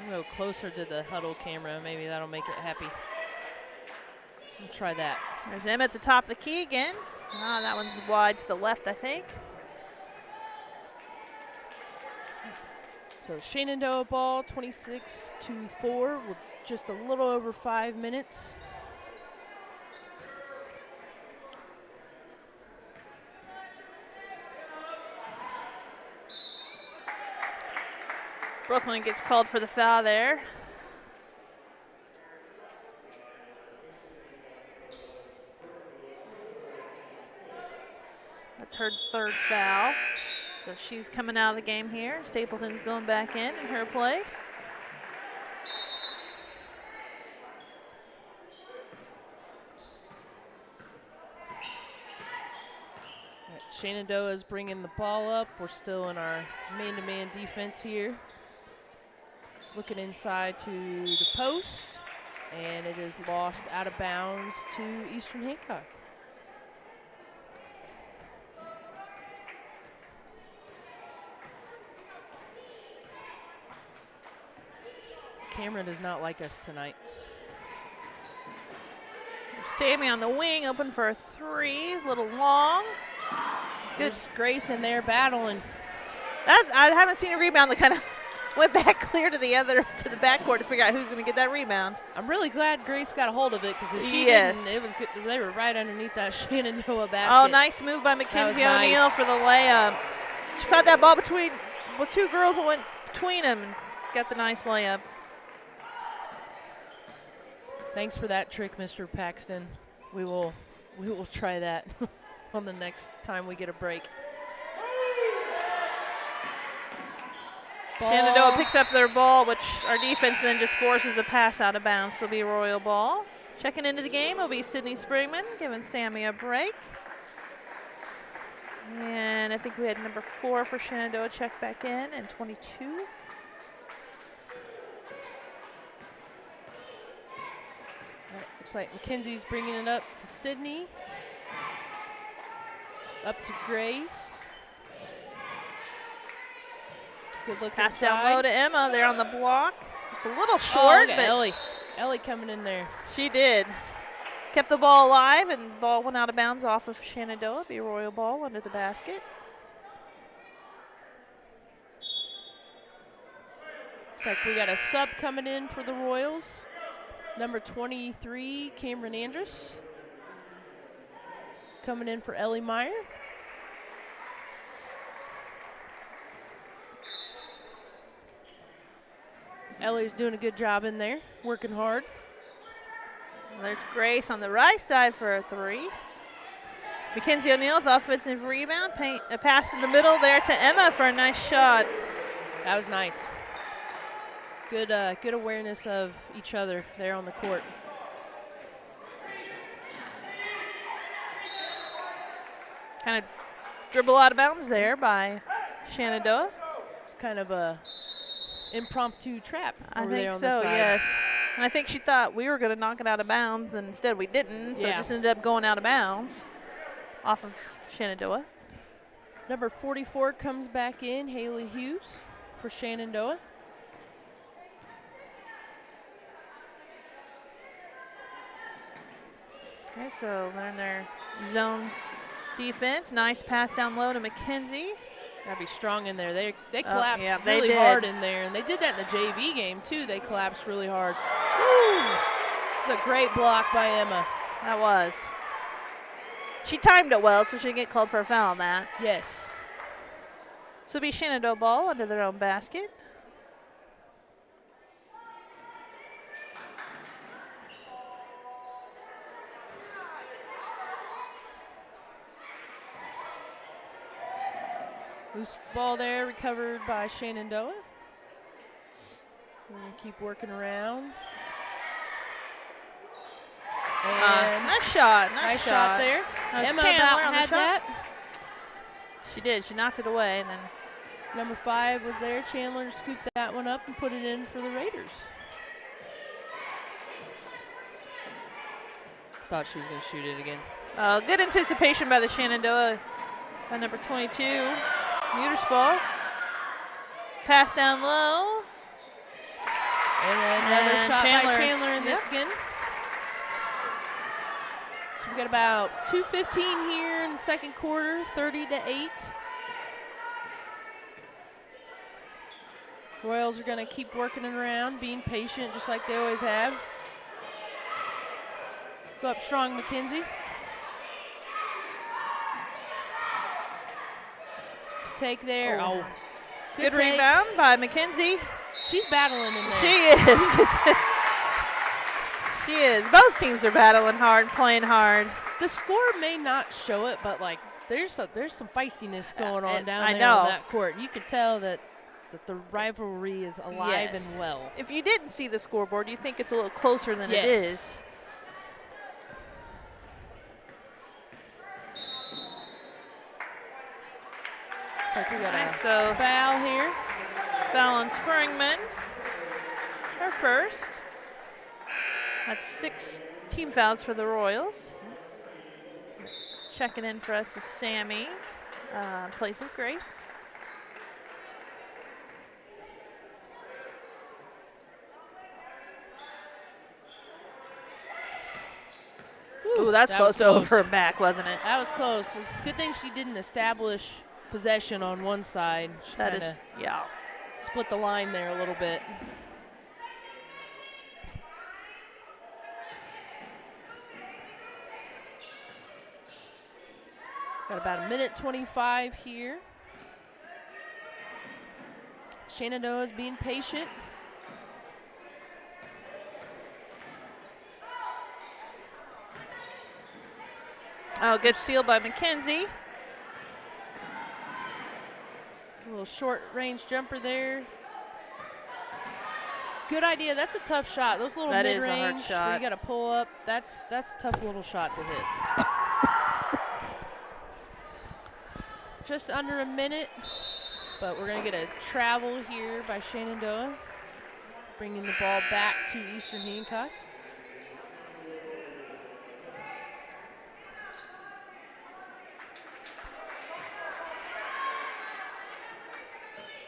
I'll go closer to the huddle camera. Maybe that'll make it happy. We'll try that. There's Emma at the top of the key again. Ah, that one's wide to the left, I think. So Shenandoah ball, 26-4 with just a little over 5 minutes. Brooklyn gets called for the foul there. That's her third foul. So she's coming out of the game here. Stapleton's going back in her place. Shenandoah is bringing the ball up. We're still in our man-to-man defense here. Looking inside to the post, and it is lost out of bounds to Eastern Hancock. This camera does not like us tonight. Sammy on the wing, open for a three, a little long. Good. There's Grace in there battling. I haven't seen a rebound that kind of went back clear to the backcourt to figure out who's going to get that rebound. I'm really glad Grace got a hold of it, because if she Yes. didn't, it was good. They were right underneath that Shenandoah basket. Oh, nice move by Mackenzie nice. O'Neal for the layup. She caught that ball with two girls and went between them and got the nice layup. Thanks for that trick, Mr. Paxton. We will try that on the next time we get a break. Shenandoah picks up their ball, which our defense then just forces a pass out of bounds. So it'll be a Royal ball. Checking into the game will be Sydney Springman, giving Sammy a break. And I think we had number 4 for Shenandoah check back in, and 22. Looks like Mackenzie's bringing it up to Sydney. Up to Grace. Good look Pass inside. down low to Emma. They're on the block. Just a little Oh, short, look at but Ellie. Ellie coming in there. she did. Kept the ball alive, and the ball went out of bounds off of Shenandoah. Be a Royal ball under the basket. Looks like we got a sub coming in for the Royals. Number 23, Cameron Andrus. Coming in for Ellie Meyer. Ellie's doing a good job in there, working hard. There's Grace on the right side for a three. Mackenzie O'Neal with offensive rebound. A pass in the middle there to Emma for a nice shot. That was nice. Good awareness of each other there on the court. Kind of dribble out of bounds there by Shenandoah. It's kind of a impromptu trap I over there think on so, the side. yes. And I think she thought we were going to knock it out of bounds, and instead we didn't, so it Yeah. just ended up going out of bounds off of Shenandoah. Number 44 comes back in, Haley Hughes for Shenandoah. Okay, so they're in their zone defense. Nice pass down low to Mackenzie. Gotta be strong in there. They collapsed yeah, they really did. hard in there, and they did that in the JV game too. They collapsed really hard. It's a great block by Emma. That was. She timed it well, so she didn't get called for a foul on that. Yes. So it'll be Shenandoah ball under their own basket. Loose ball there, recovered by Shenandoah. We're going to keep working around. And nice shot. Nice shot there. That was Emma Chandler about on the had shot. that. She did. She knocked it away, and then Number 5 was there. Chandler scooped that one up and put it in for the Raiders. Thought she was going to shoot it again. good anticipation by the Shenandoah by number 22, Mutersball. Pass down low. And then another And shot Chandler. by Chandler in again. So we got about 2:15 here in the second quarter, 30-8. Royals are going to keep working it around, being patient just like they always have. Go up strong, McKenzie. Just take there. Oh. Good Good take. rebound by McKenzie. She's battling in there. She is. She is. Both teams are battling hard, playing hard. The score may not show it, but like there's some feistiness going on down I there know. on that court. You could tell that the rivalry is alive Yes. and well. If you didn't see the scoreboard, you think it's a little closer than it Yes. is. Looks like we got a So foul here. foul on Springman. Her first. That's 6 team fouls for the Royals. Checking in for us is Sammy, place of Grace. Ooh, that's that close was to close. over and back, wasn't it? That was close. Good thing she didn't establish possession on one side. She That kinda is, yeah. split the line there a little bit. Got about 1:25 here. Shenandoah is being patient. Oh, good steal by McKenzie. A little short range jumper there. Good idea. That's a tough shot. Those little That is a hard mid-range where shot. you got to pull up. That's a tough little shot to hit. Just under a minute, but we're going to get a travel here by Shenandoah, bringing the ball back to Eastern Hancock.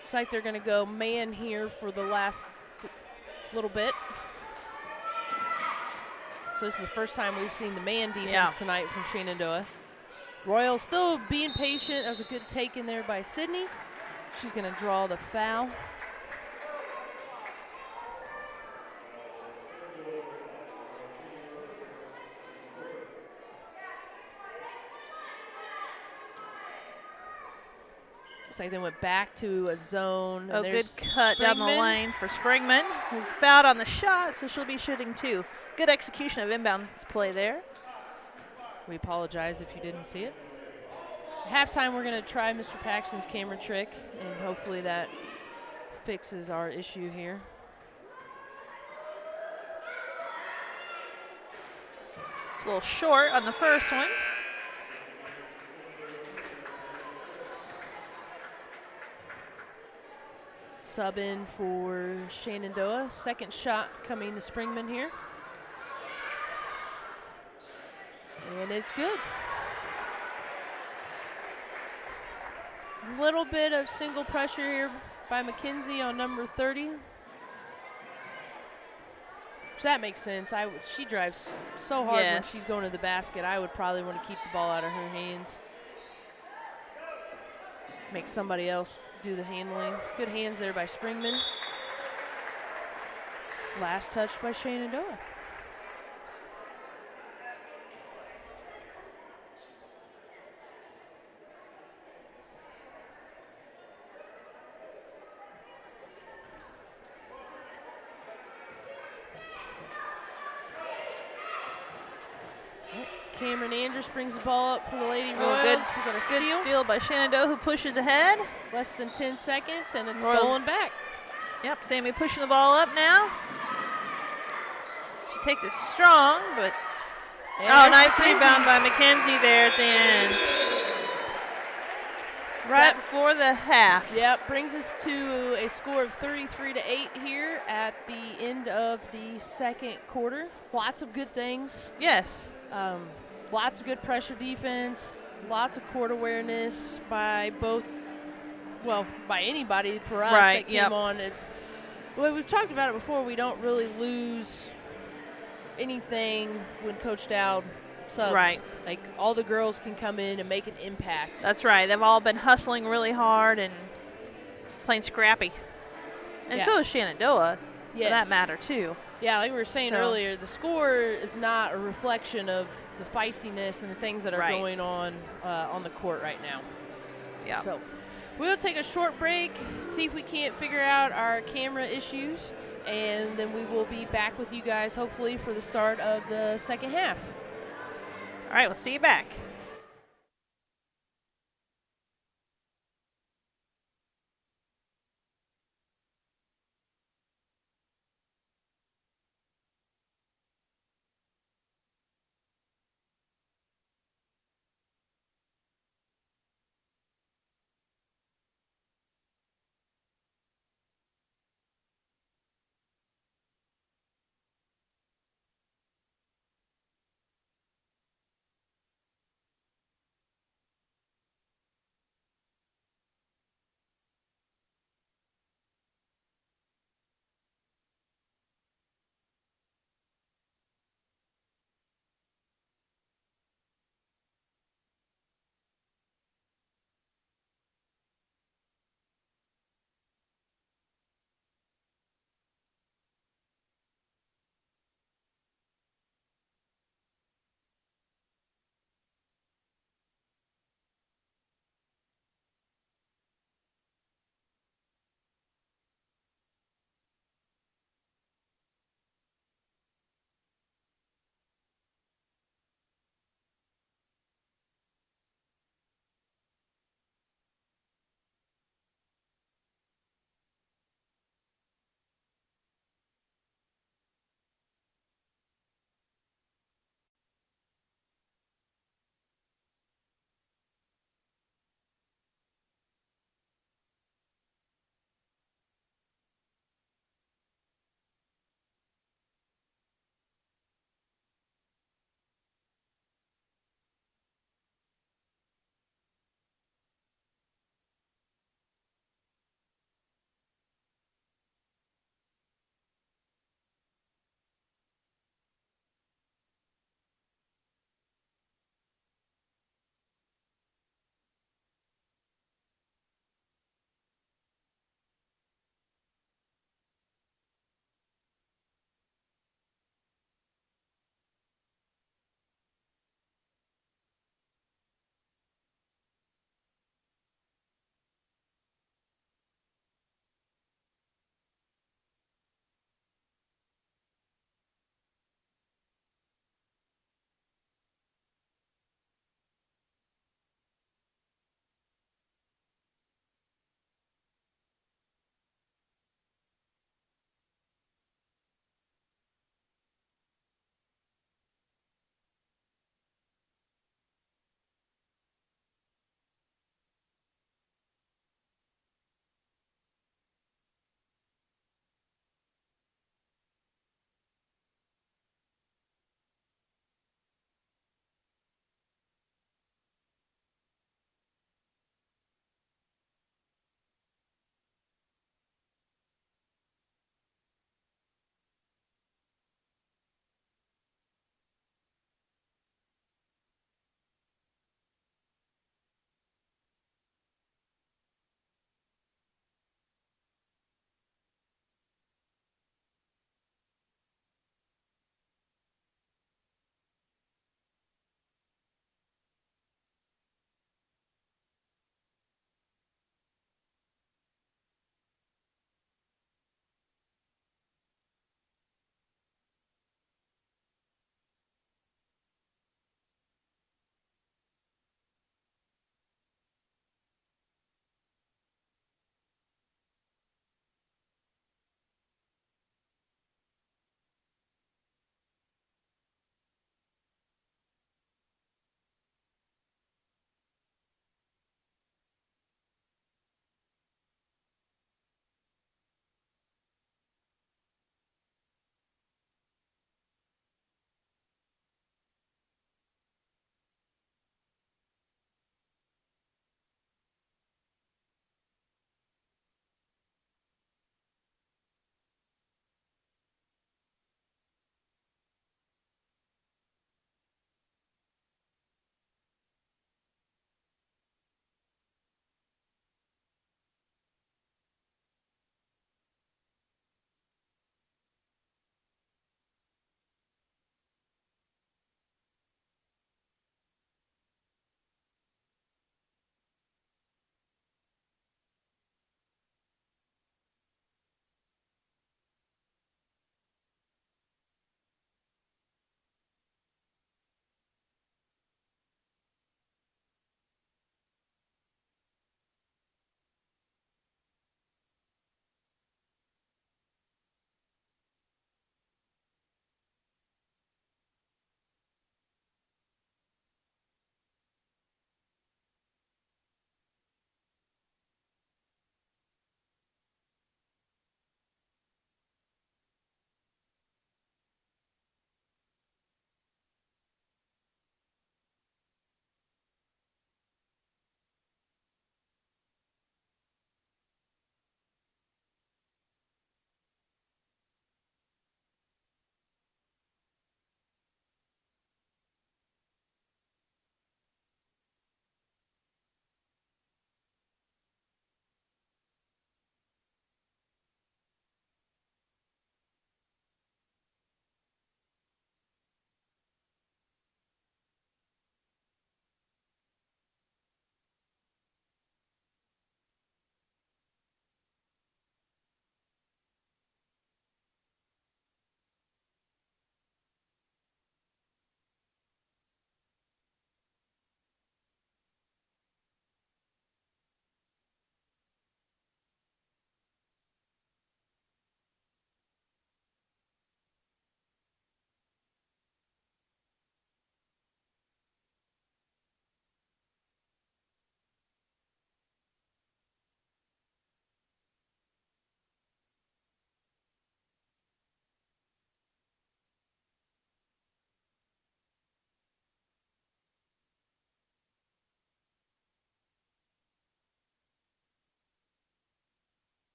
Looks like they're going to go man here for the last little bit. So this is the first time we've seen the man defense tonight from Shenandoah. Royals still being patient. That was a good take in there by Sydney. She's going to draw the foul. Looks like they went back to a zone. Oh, and good there's cut down the Springman. lane for Springman, who's fouled on the shot, so she'll be shooting 2. Good execution of inbounds play there. We apologize if you didn't see it. Halftime, we're going to try Mr. Paxton's camera trick, and hopefully that fixes our issue here. It's a little short on the first one. Sub in for Shenandoah. Second shot coming to Springman here. And it's good. A little bit of single pressure here by McKenzie on number 30. Which that makes sense. She drives so hard when Yes. she's going to the basket. I would probably want to keep the ball out of her hands. Make somebody else do the handling. Good hands there by Springman. Last touch by Shenandoah. Cameron Andrews brings the ball up for the Lady Royals. Oh, We got a good steal by Shenandoah, who pushes ahead. Less than 10 seconds, and it's Royals stolen back. Yep, Sammy pushing the ball up now. She takes it strong, but nice rebound by Mackenzie there at the end. Right before the half. Yep, brings us to a score of 33-8 here at the end of the second quarter. Lots of good things. Yes. Lots of good pressure defense, lots of court awareness by by anybody for us that came on. We've talked about it before. We don't really lose anything when Coach Dowd subs. Right. Like, all the girls can come in and make an impact. That's right. They've all been hustling really hard and playing scrappy. And so is Shenandoah, for that matter, too. Yeah, like we were saying earlier, the score is not a reflection of the feistiness and the things that are going on the court right now. Yeah. So we'll take a short break, see if we can't figure out our camera issues, and then we will be back with you guys hopefully for the start of the second half. All right, we'll see you back.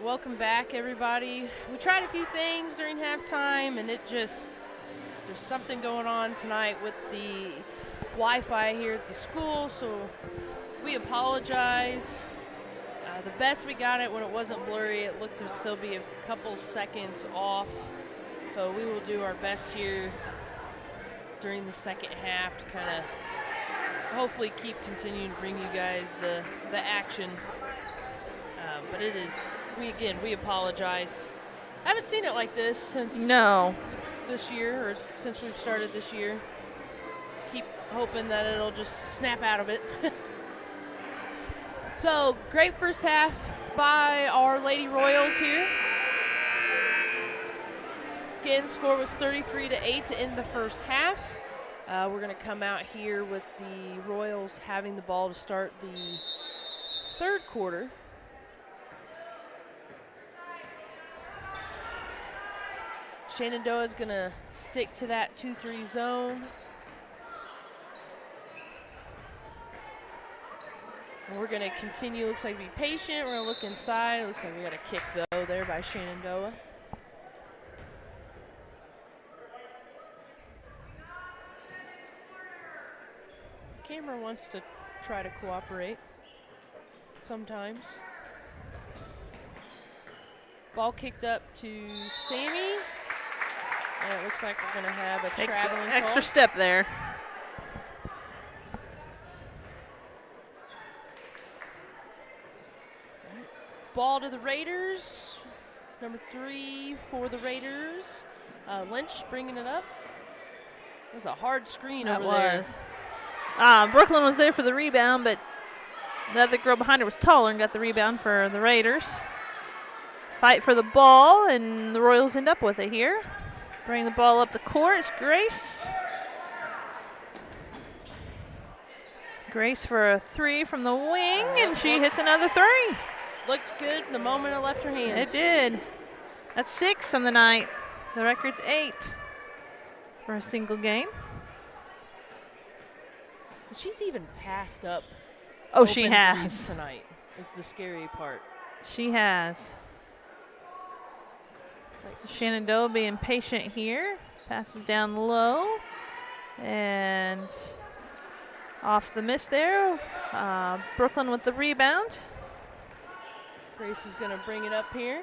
welcome back, everybody. We tried a few things during halftime, and there's something going on tonight with the Wi-Fi here at the school, so we apologize. The best we got it when it wasn't blurry, it looked to still be a couple seconds off, so we will do our best here during the second half to kind of hopefully keep continuing to bring you guys the action. But it is, we apologize. I haven't seen it like this since this year, or since we've started this year. Keep hoping that it'll just snap out of it. So, great first half by our Lady Royals here. Again, the score was 33-8 to end the first half. We're going to come out here with the Royals having the ball to start the third quarter. Shenandoah is going to stick to that 2-3 zone. And we're going to continue, looks like, to be patient. We're going to look inside. It looks like we got a kick, though, there by Shenandoah. Camera wants to try to cooperate sometimes. Ball kicked up to Sammy. And it looks like we're going to have a traveling extra call. step there. Ball to the Raiders. Number 3 for the Raiders. Lynch bringing it up. It was a hard screen over there. Brooklyn was there for the rebound, but the other girl behind her was taller and got the rebound for the Raiders. Fight for the ball, and the Royals end up with it here. Bring the ball up the court. It's Grace. Grace for a 3 from the wing, and she hits another 3. Looked good the moment it left her hands. It did. That's 6 on the night. The record's 8 for a single game. She's even passed up. Oh, she open has. threes tonight is the scary part. She has. So Shenandoah being patient here. Passes down low. And off the miss there. Brooklyn with the rebound. Grace is going to bring it up here.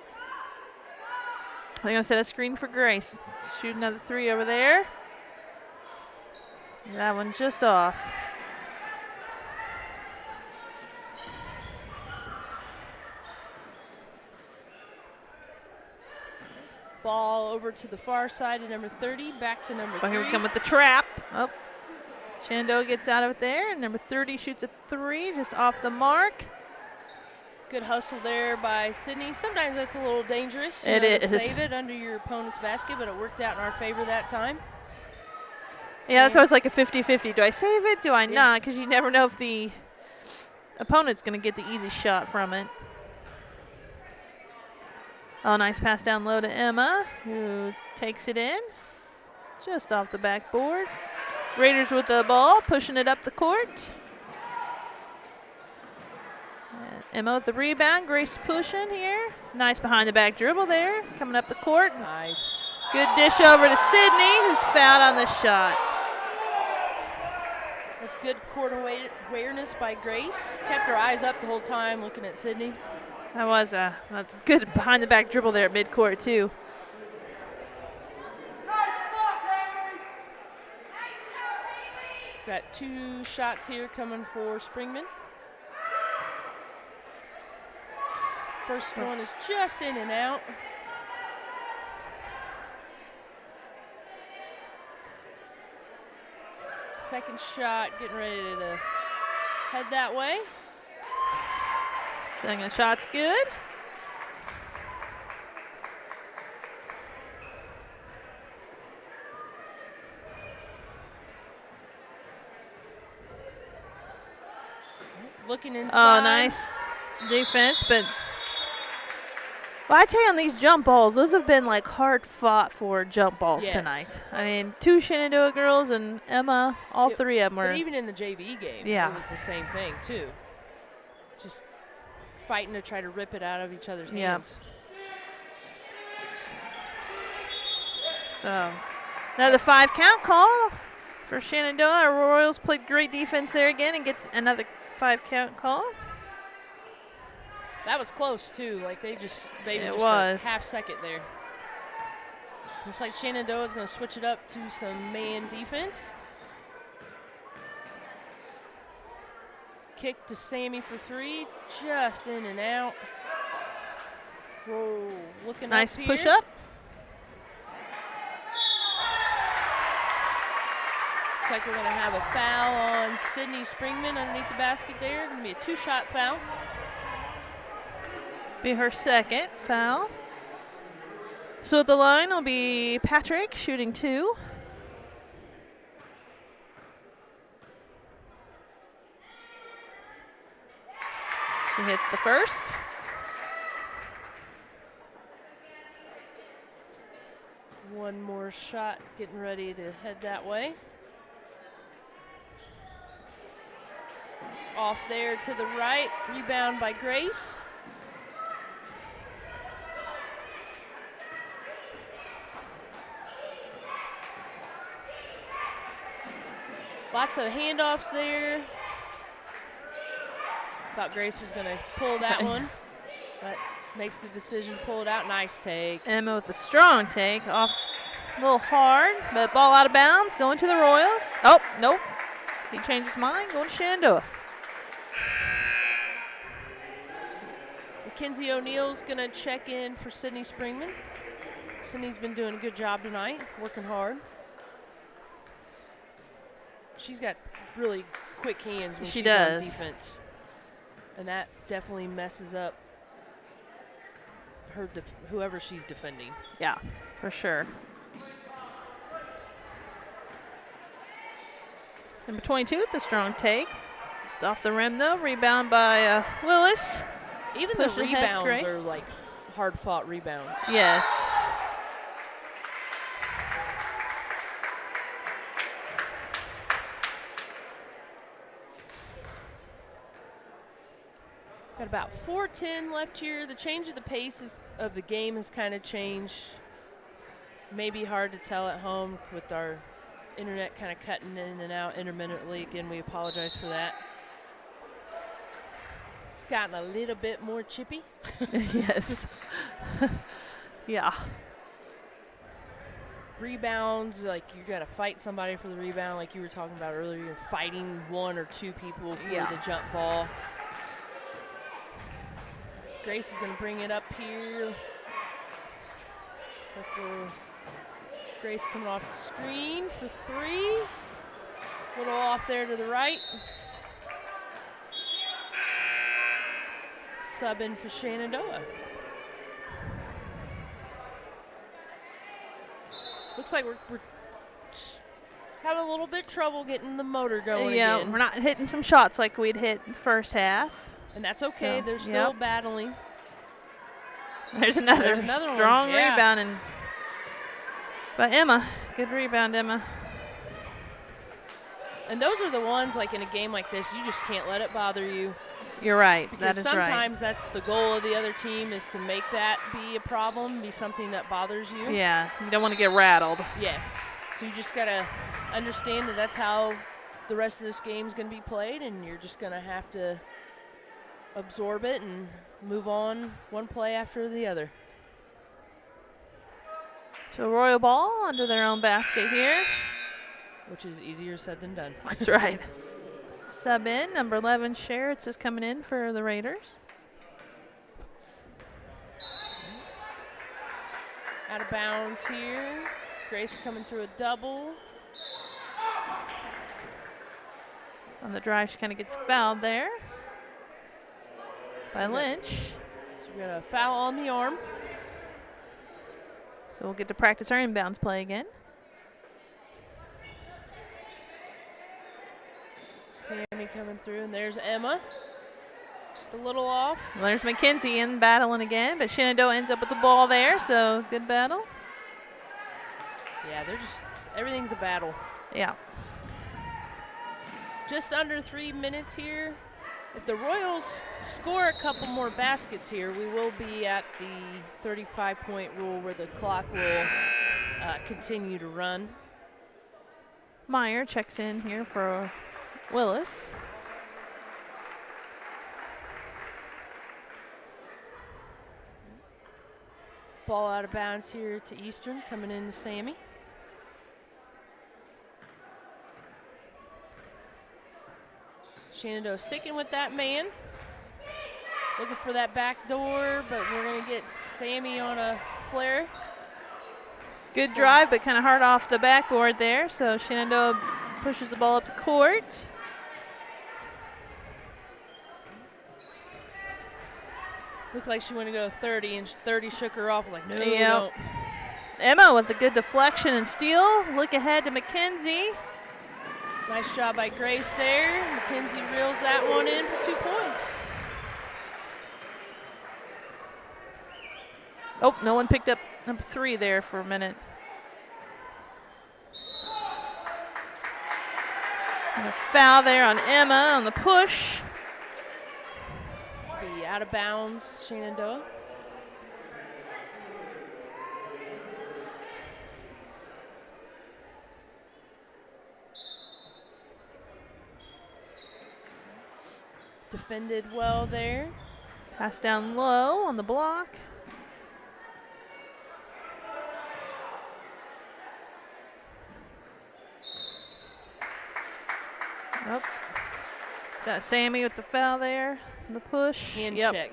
They're going to set a screen for Grace. Shoot another 3 over there. That one just off. Ball over to the far side of number 30, back to number 3. Here we come with the trap. Oh, Shenandoah gets out of it there. And number 30 shoots a 3 just off the mark. Good hustle there by Sydney. Sometimes that's a little dangerous. It is. To save it under your opponent's basket, but it worked out in our favor that time. Yeah, that's always like a 50-50. Do I save it? Do I not? Because you never know if the opponent's going to get the easy shot from it. Oh, nice pass down low to Emma, who takes it in just off the backboard. Raiders with the ball, pushing it up the court. And Emma with the rebound. Grace pushing here. Nice behind the back dribble there, coming up the court. Nice. Good dish over to Sydney, who's fouled on the shot. That's good court awareness by Grace. Kept her eyes up the whole time looking at Sydney. That was a good behind the back dribble there at midcourt too. Got 2 shots here coming for Springman. First one is just in and out. Second shot getting ready to head that way. Second shot's good. Looking inside. Oh, nice defense, but well, I tell you, on these jump balls, those have been like hard fought for jump balls tonight. I mean, 2 Shenandoah girls and Emma, all 3 of them were. But even in the JV game, yeah, it was the same thing too. Just fighting to try to rip it out of each other's hands. So another 5 count call for Shenandoah. Our Royals played great defense there again and get another 5 count call. That was close too. Like they just a half second there. Looks like Shenandoah is going to switch it up to some man defense. Kick to Sammy for 3, just in and out. Whoa, looking nice up here. Push up. Looks like we're going to have a foul on Sydney Springman underneath the basket there. Going to be a 2-shot foul. Be her second foul. So at the line will be Patrick shooting 2. She hits the first. One more shot, getting ready to head that way. Off there to the right, rebound by Grace. Lots of handoffs there. Thought Grace was going to pull that one, but makes the decision to pull it out. Nice take. Emma with a strong take. Off a little hard, but ball out of bounds, going to the Royals. Oh, nope. He changed his mind, going to Shenandoah. Mackenzie O'Neill's going to check in for Sydney Springman. Sydney's been doing a good job tonight, working hard. She's got really quick hands when she's on defense. And that definitely messes up her whoever she's defending. Yeah, for sure. Number 22 with the strong take. Just off the rim, though. Rebound by Willis. Even the rebounds are like hard-fought rebounds. Yes. Got about 4:10 left here. The change of the pace of the game has kind of changed. Maybe hard to tell at home with our internet kind of cutting in and out intermittently. Again, we apologize for that. It's gotten a little bit more chippy. Yes. Yeah. Rebounds, like you got to fight somebody for the rebound, like you were talking about earlier. You're fighting 1 or 2 people for the jump ball. Grace is going to bring it up here. Grace coming off the screen for 3. Little off there to the right. Sub in for Shenandoah. Looks like we're having a little bit trouble getting the motor going again. We're not hitting some shots like we'd hit in the first half. And that's okay. They're still battling. There's another strong one. rebound and by Emma. Good rebound, Emma. And those are the ones, like in a game like this, you just can't let it bother you. You're right. Because that is right. sometimes that's the goal of the other team, is to make that be a problem, be something that bothers you. Yeah, you don't want to get rattled. Yes. So you just got to understand that that's how the rest of this game is going to be played, and you're just going to have to absorb it and move on one play after the other. So Royal ball under their own basket here. Which is easier said than done. That's right. Sub in, number 11, Sherritz is coming in for the Raiders. Out of bounds here. Grace coming through a double. On the drive, she kind of gets fouled there by Lynch. So we got a foul on the arm. So we'll get to practice our inbounds play again. Sammy coming through, and there's Emma. Just a little off. Well, there's Mackenzie in battling again, but Shenandoah ends up with the ball there, so good battle. Yeah, everything's a battle. Yeah. Just under 3 minutes here. If the Royals score a couple more baskets here, we will be at the 35-point rule where the clock will continue to run. Meyer checks in here for Willis. Ball out of bounds here to Eastern, coming in to Sammy. Shenandoah sticking with that man. Looking for that back door, but we're going to get Sammy on a flare. Good drive, but kind of hard off the backboard there. So Shenandoah pushes the ball up to court. Looked like she wanted to go 30, and 30 shook her off. Like, no, Yep. don't. Emma with a good deflection and steal. Look ahead to Mackenzie. Nice job by Grace there. Mackenzie reels that one in for 2 points. Oh, no one picked up number 3 there for a minute. And a foul there on Emma on the push. Be out of bounds, Shenandoah. Defended well there. Pass down low on the block. Oh. Got Sammy with the foul there. The push. Hand Yep. check.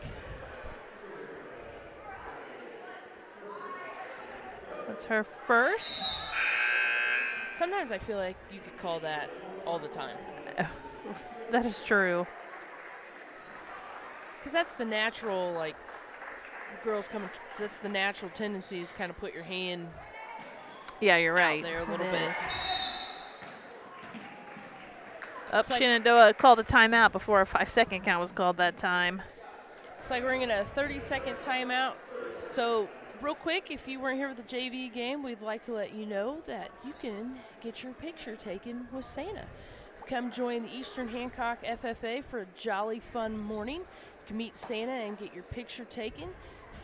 That's her first. Sometimes I feel like you could call that all the time. That is true. Because that's the natural, like, girls coming, that's the natural tendency is kind of put your hand Yeah, you're out right. there a little It bit. is. Up like- Shenandoah called a timeout before a 5-second count was called that time. Looks like we're in a 30-second timeout. So, real quick, if you weren't here for the JV game, we'd like to let you know that you can get your picture taken with Santa. Come join the Eastern Hancock FFA for a jolly fun morning. You can meet Santa and get your picture taken.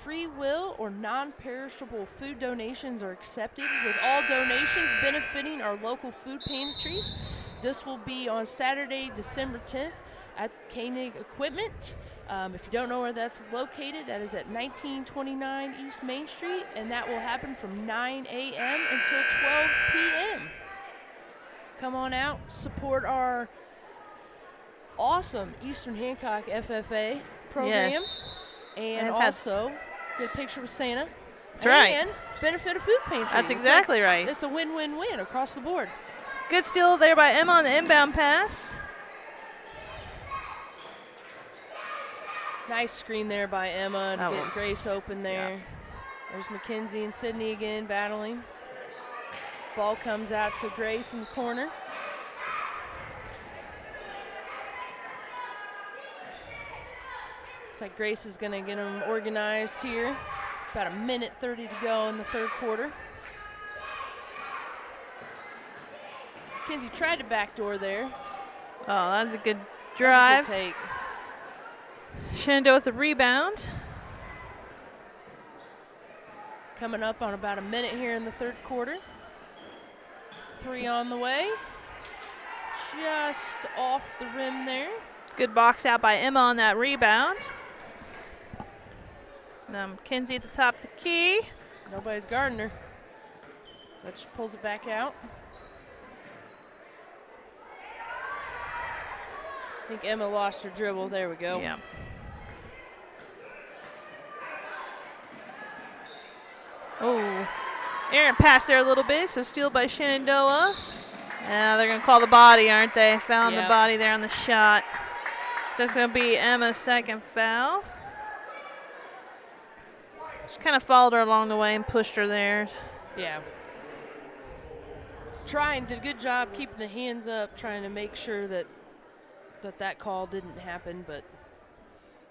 Free will or non-perishable food donations are accepted, with all donations benefiting our local food pantries. This will be on Saturday, December 10th at Koenig Equipment. If you don't know where that's located, that is at 1929 East Main Street, and that will happen from 9 a.m. until 12 p.m. Come on out, support our awesome Eastern Hancock FFA program, Yes. and I've had- also get a picture with Santa. That's right. And benefit a food pantry. That's It's exactly right. It's a win-win-win across the board. Good steal there by Emma on the inbound pass. Nice screen there by Emma to Oh. get Grace open there. There's Mackenzie and Sydney again battling. Ball comes out to Grace in the corner. Looks like Grace is going to get them organized here. About a minute 30 to go in the third quarter. Mackenzie tried to backdoor there. Oh, that was a good That was a drive. good take. Shenandoah with the rebound. Coming up on about a minute here in the third quarter. 3 on the way. Just off the rim there. Good box out by Emma on that rebound. So now Mackenzie at the top of the key. Nobody's guarding her. But she pulls it back out. I think Emma lost her dribble. There we go. Yeah. Oh, Aaron passed there a little bit, so steal by Shenandoah. Now they're going to call the body, aren't they? Found the Yep. body there on the shot. So that's going to be Emma's second foul. She kind of followed her along the way and pushed her there. Yeah. Did a good job keeping the hands up, trying to make sure that that call didn't happen, but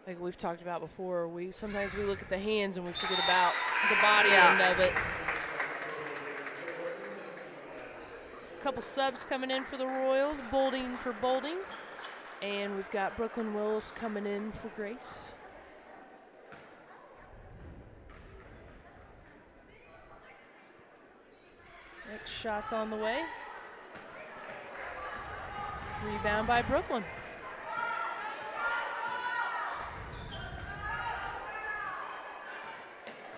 like we've talked about before, sometimes we look at the hands and we forget about the body end of it. A couple subs coming in for the Royals, Bolding for Bolding, and we've got Brooklyn Willis coming in for Grace. Shots on the way. Rebound by Brooklyn.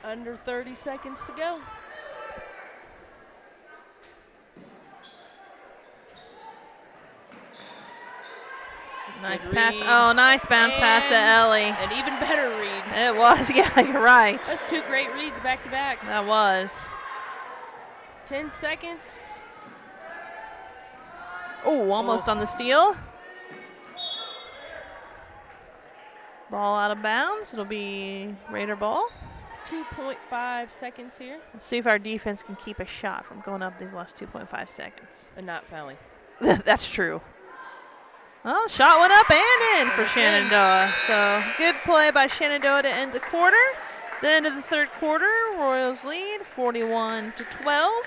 Under 30 seconds to go. Nice pass. Oh, nice bounce pass to Ellie. An even better read. It was. Yeah, you're right. That's 2 great reads back to back. That was. 10 seconds. Oh, almost on the steal. Ball out of bounds. It'll be Raider ball. 2.5 seconds here. Let's see if our defense can keep a shot from going up these last 2.5 seconds. And not fouling. That's true. Well, shot went up and in for Shenandoah. So good play by Shenandoah to end the quarter. The end of the third quarter, Royals lead 41-12.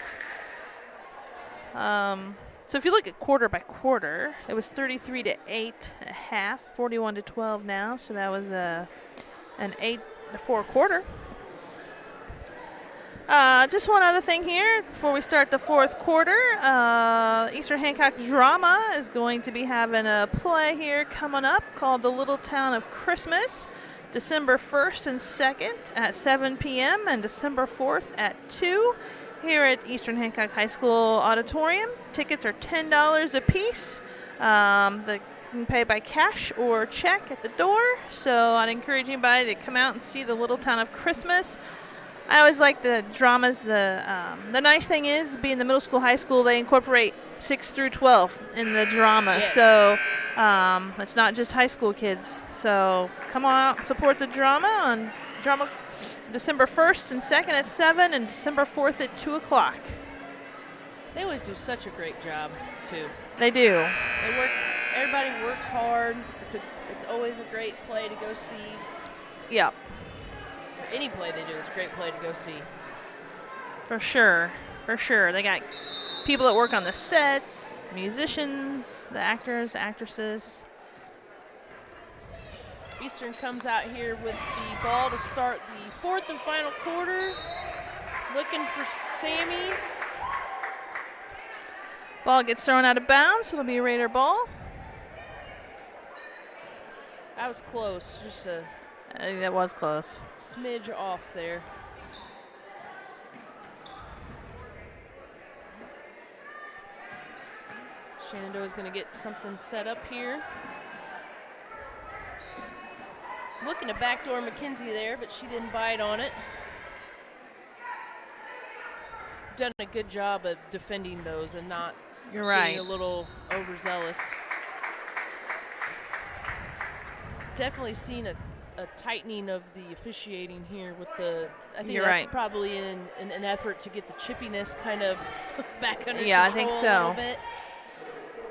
So if you look at quarter by quarter, it was 33-8 at half, 41-12 now. So that was an 8-4 quarter. Just one other thing here before we start the fourth quarter. Eastern Hancock Drama is going to be having a play here coming up called The Little Town of Christmas, December 1st and 2nd at 7 p.m. and December 4th at 2 here at Eastern Hancock High School Auditorium. Tickets are $10 a piece. They can pay by cash or check at the door. So I'd encourage anybody to come out and see The Little Town of Christmas. I always like the dramas. The nice thing is, being the middle school, high school, they incorporate 6 through 12 in the drama. Yes. So it's not just high school kids. So come on out and support the drama on December 1st and 2nd at 7 and December 4th at 2 o'clock. They always do such a great job, too. They do. Everybody works hard. It's always a great play to go see. Yep. Any play they do is a great play to go see. For sure. They got people that work on the sets, musicians, the actors, actresses. Eastern comes out here with the ball to start the fourth and final quarter. Looking for Sammy. Ball gets thrown out of bounds. It'll be a Raider ball. That was close. Just a That was close. smidge off there. Shenandoah's going to get something set up here. Looking to backdoor McKenzie there, but she didn't bite on it. Done a good job of defending those and not You're right. being a little overzealous. Definitely seen a tightening of the officiating here with the, I think You're that's right. probably in an effort to get the chippiness kind of back under control Yeah, I think a so. little bit.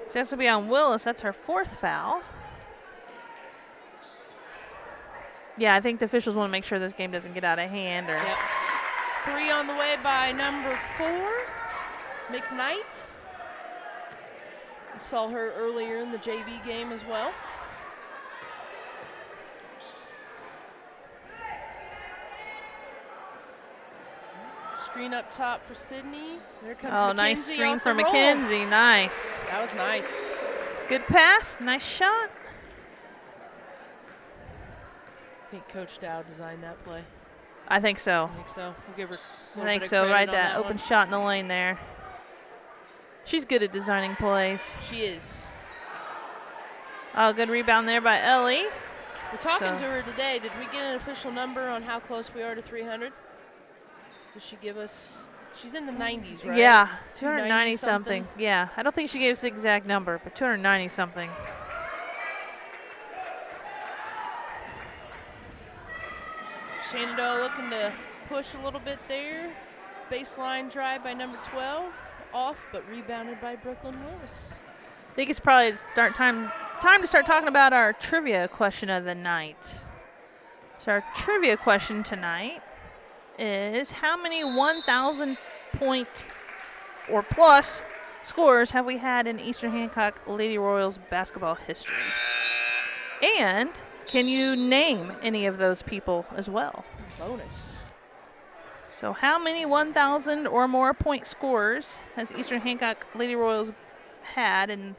So that's will be on Willis. That's her fourth foul. Yeah, I think the officials want to make sure this game doesn't get out of hand. Or Yep. 3 on the way by number 4, McKnight. We saw her earlier in the JV game as well. Screen up top for Sydney. There comes McKenzie. Nice screen off for the roll. McKenzie. Nice. That was nice. Good pass. Nice shot. I think Coach Dow designed that play. I think so. I think so. We'll give her a I little think bit of so. credit Right, on that open one. shot in the lane there. She's good at designing plays. She is. Oh, good rebound there by Ellie. We're talking So- to her today. Did we get an official number on how close we are to 300? Does she give us? She's in the 90s, right? Yeah, 290 290 something. Yeah, I don't think she gave us the exact number, but 290 something. Shenandoah looking to push a little bit there. Baseline drive by number 12. Off, but rebounded by Brooklyn Willis. I think it's probably time to start talking about our trivia question of the night. So our trivia question tonight is, how many 1,000 point or plus scores have we had in Eastern Hancock Lady Royals basketball history? And can you name any of those people as well? Bonus. So how many 1,000 or more point scorers has Eastern Hancock Lady Royals had in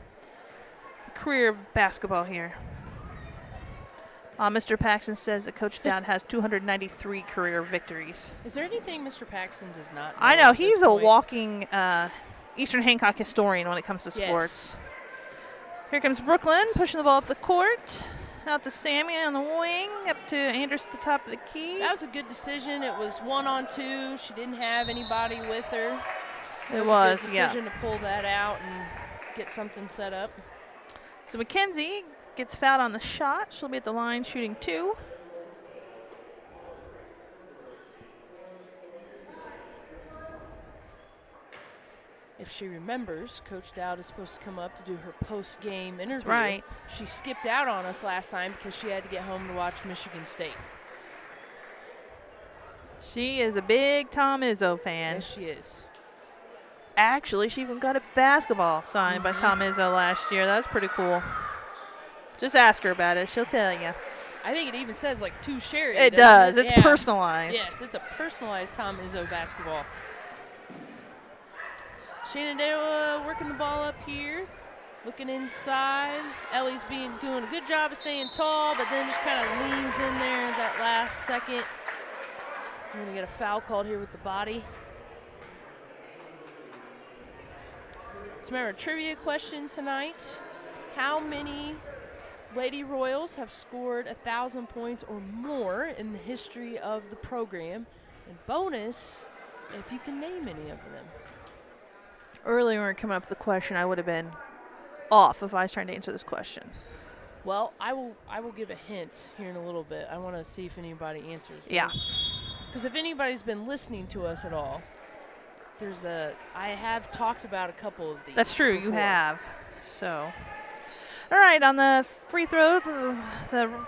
the career of basketball here? Mr. Paxton says that Coach Dowd has 293 career victories. Is there anything Mr. Paxton does not know? I know. at this He's a point? walking Eastern Hancock historian when it comes to sports. Here comes Brooklyn pushing the ball up the court. Out to Sammy on the wing. Up to Andrews at the top of the key. That was a good decision. It was 1-on-2. She didn't have anybody with her. So It was was, a good yeah. decision to pull that out and get something set up. So Mackenzie gets fouled on the shot. She'll be at the line shooting 2. If she remembers, Coach Dowd is supposed to come up to do her post-game interview. That's right. She skipped out on us last time because she had to get home to watch Michigan State. She is a big Tom Izzo fan. Yes, she is. Actually, she even got a basketball signed by Tom Izzo last year. That's pretty cool. Just ask her about it. She'll tell you. I think it even says like to Sherry. It doesn't does. it? It's Yeah. personalized. Yes, it's a personalized Tom Izzo basketball. Shenandoah working the ball up here, looking inside. Ellie's doing a good job of staying tall, but then just kind of leans in there at that last second. We're going to get a foul called here with the body. So remember, a trivia question tonight. How many Lady Royals have scored 1,000 points or more in the history of the program? And bonus, if you can name any of them. Earlier when we were coming up with the question, I would have been off if I was trying to answer this question. Well, I will give a hint here in a little bit. I want to see if anybody answers. Yeah. Because if anybody's been listening to us at all, I have talked about a couple of these. That's true. You before. have. So, all right, on the free throw, the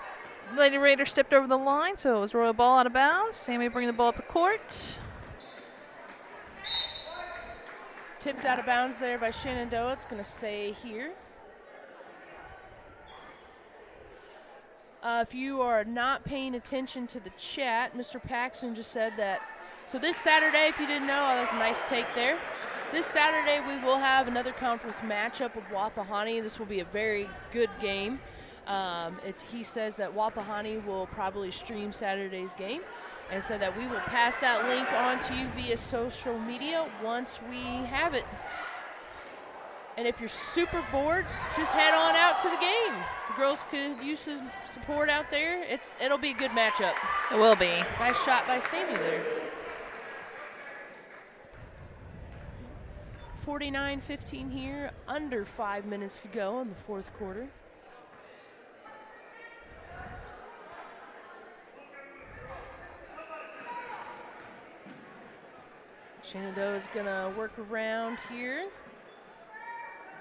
Lady Raiders stepped over the line, so it was Royal ball out of bounds. Sammy bringing the ball up the court. Tipped out of bounds there by Shenandoah. It's going to stay here. If you are not paying attention to the chat, Mr. Paxton just said that. So this Saturday, if you didn't know, that's a nice take there. This Saturday, we will have another conference matchup with Wapahani. This will be a very good game. He says that Wapahani will probably stream Saturday's game, and said that we will pass that link on to you via social media once we have it. And if you're super bored, just head on out to the game. The girls could use some support out there. It'll be a good matchup. It will be. Nice shot by Sammy there. 49-15 here, under 5 minutes to go in the fourth quarter. Shenandoah is going to work around here,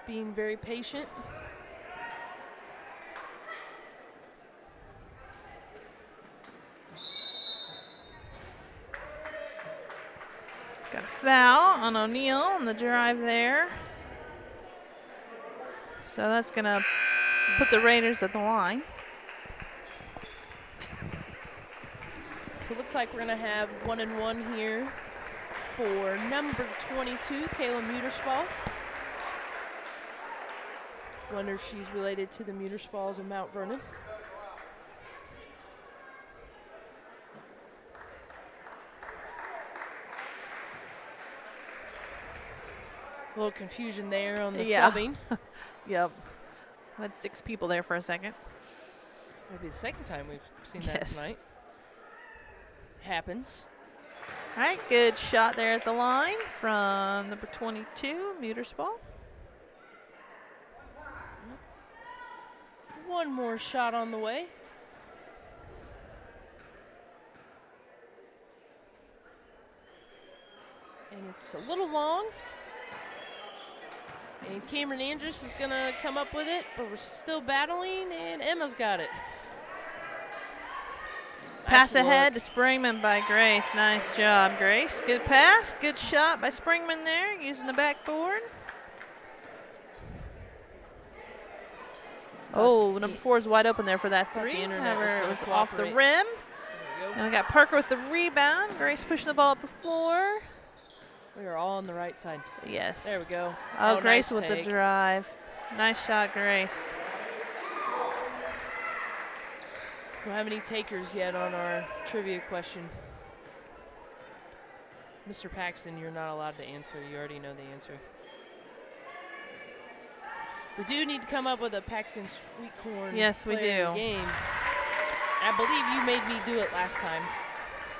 being very patient. Got a foul on O'Neal on the drive there. So that's going to put the Raiders at the line. So it looks like we're going to have 1-and-1 here for number 22, Kayla Muterspaw. Wonder if she's related to the Muterspahs of Mount Vernon. A little confusion there on the subbing. Yep. Had 6 people there for a second. That'll be the second time we've seen that tonight. Happens. All right, good shot there at the line from number 22, Muterspaw. One more shot on the way. And it's a little long. And Cameron Andrews is going to come up with it, but we're still battling, and Emma's got it. Pass Nice ahead look. to Springman by Grace. Nice job, Grace. Good pass. Good shot by Springman there, using the backboard. Oh, number 4 is wide open there for that Thought the 3. internet was However, gonna it was off the cooperate. rim. There we go. And we got Parker with the rebound. Grace pushing the ball up the floor. We are all on the right side. Yes. There we go. Oh, Grace nice with take. the drive. Nice shot, Grace. We don't have any takers yet on our trivia question. Mr. Paxton, you're not allowed to answer. You already know the answer. We do need to come up with a Paxton Sweet Corn. Yes, we player do. of the game. I believe you made me do it last time,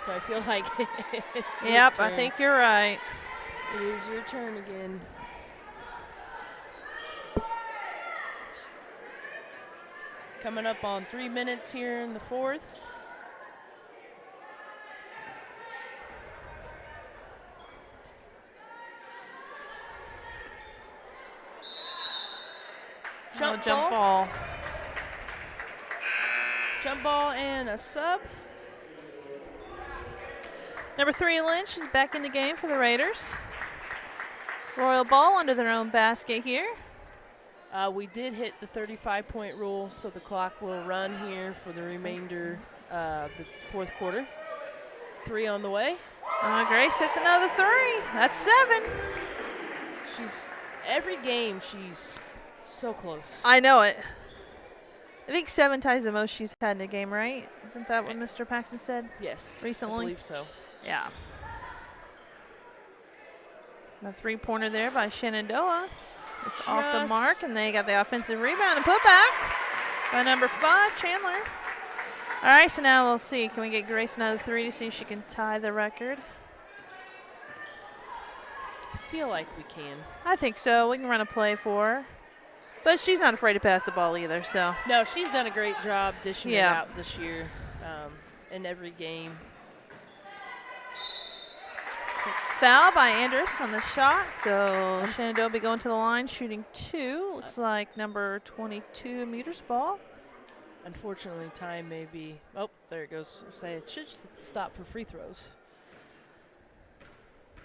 so I feel like it's your Yep, turn. I think you're right. It is your turn again. Coming up on 3 minutes here in the fourth. Jump ball. Jump ball and a sub. Number 3, Lynch, is back in the game for the Raiders. Royal ball under their own basket here. We did hit the 35-point rule, so the clock will run here for the remainder of the fourth quarter. 3 on the way. Grace hits another 3. That's 7. Every game she's so close. I know it. I think 7 ties the most she's had in a game, right? Isn't that what Mr. Paxton said? Yes. Recently? I believe so. Yeah. A 3-pointer there by Shenandoah. Just off the mark, and they got the offensive rebound and put back by number 5, Chandler. All right, so now we'll see. Can we get Grace another 3 to see if she can tie the record? I feel like we can. I think so. We can run a play for her. But she's not afraid to pass the ball either, so. No, she's done a great job dishing it out this year in every game. Foul by Andrus on the shot, so Shenandoah will be going to the line, shooting 2. Looks like number 22, Meters ball. Unfortunately, time may be. Oh, there it goes. Say it should stop for free throws.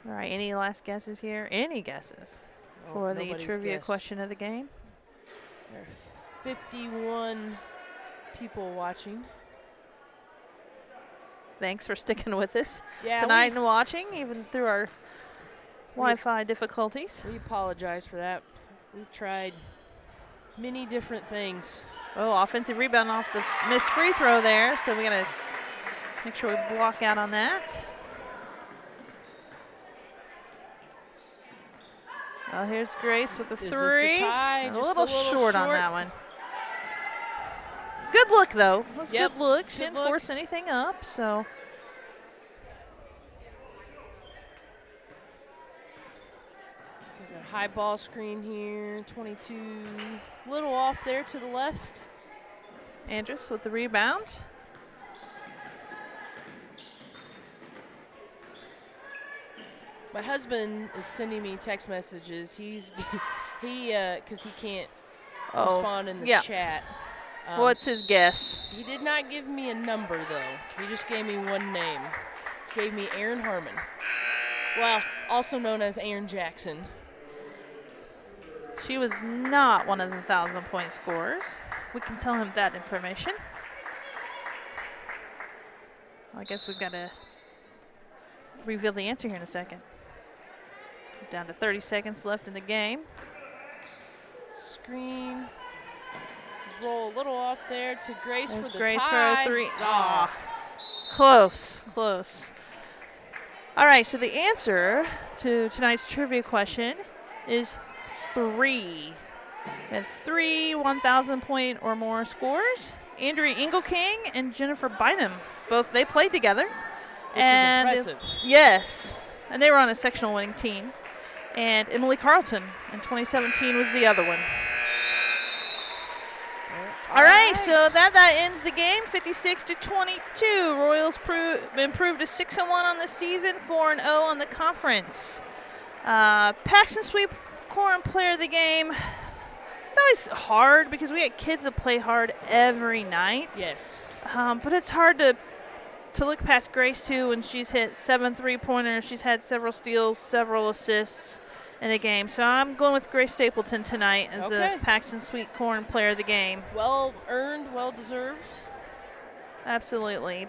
All right, any last guesses here? Any guesses for the trivia question of the game? There are 51 people watching. Thanks for sticking with us Yeah, tonight and watching, even through our Wi-Fi difficulties. We apologize for that. We tried many different things. Oh, offensive rebound off the missed free throw there, so we got to make sure we block out on that. Well, here's Grace with the 3. A little short on that one. Good look, though. It was a good look. She didn't force anything up, so. High ball screen here, 22. Little off there to the left. Andrus with the rebound. My husband is sending me text messages. Because he can't respond in the chat. What's his guess? He did not give me a number, though. He just gave me one name. Gave me Aaron Harmon. Well, also known as Aaron Jackson. She was not one of the 1,000-point scorers. We can tell him that information. Well, I guess we've got to reveal the answer here in a second. Down to 30 seconds left in the game. Screen. Roll a little off there to Grace There's for the Grace tie. for a 3. Ah, close, close. All right, so the answer to tonight's trivia question is 3. We had 3 1,000-point or more scores. Andrea Engelking and Jennifer Bynum, both they played together. Which is impressive. Yes, and they were on a sectional winning team. And Emily Carlton in 2017 was the other one. All right, so that ends the game, 56-22. Royals improved to 6-1 on the season, 4-0 on the conference. Paxton Sweet Corn player of the game. It's always hard because we get kids that play hard every night. Yes. But it's hard to look past Grace, too, when she's hit 7 3-pointers. She's had several steals, several assists in a game. So I'm going with Grace Stapleton tonight as the Paxton Sweet Corn player of the game. Well earned, well deserved. Absolutely.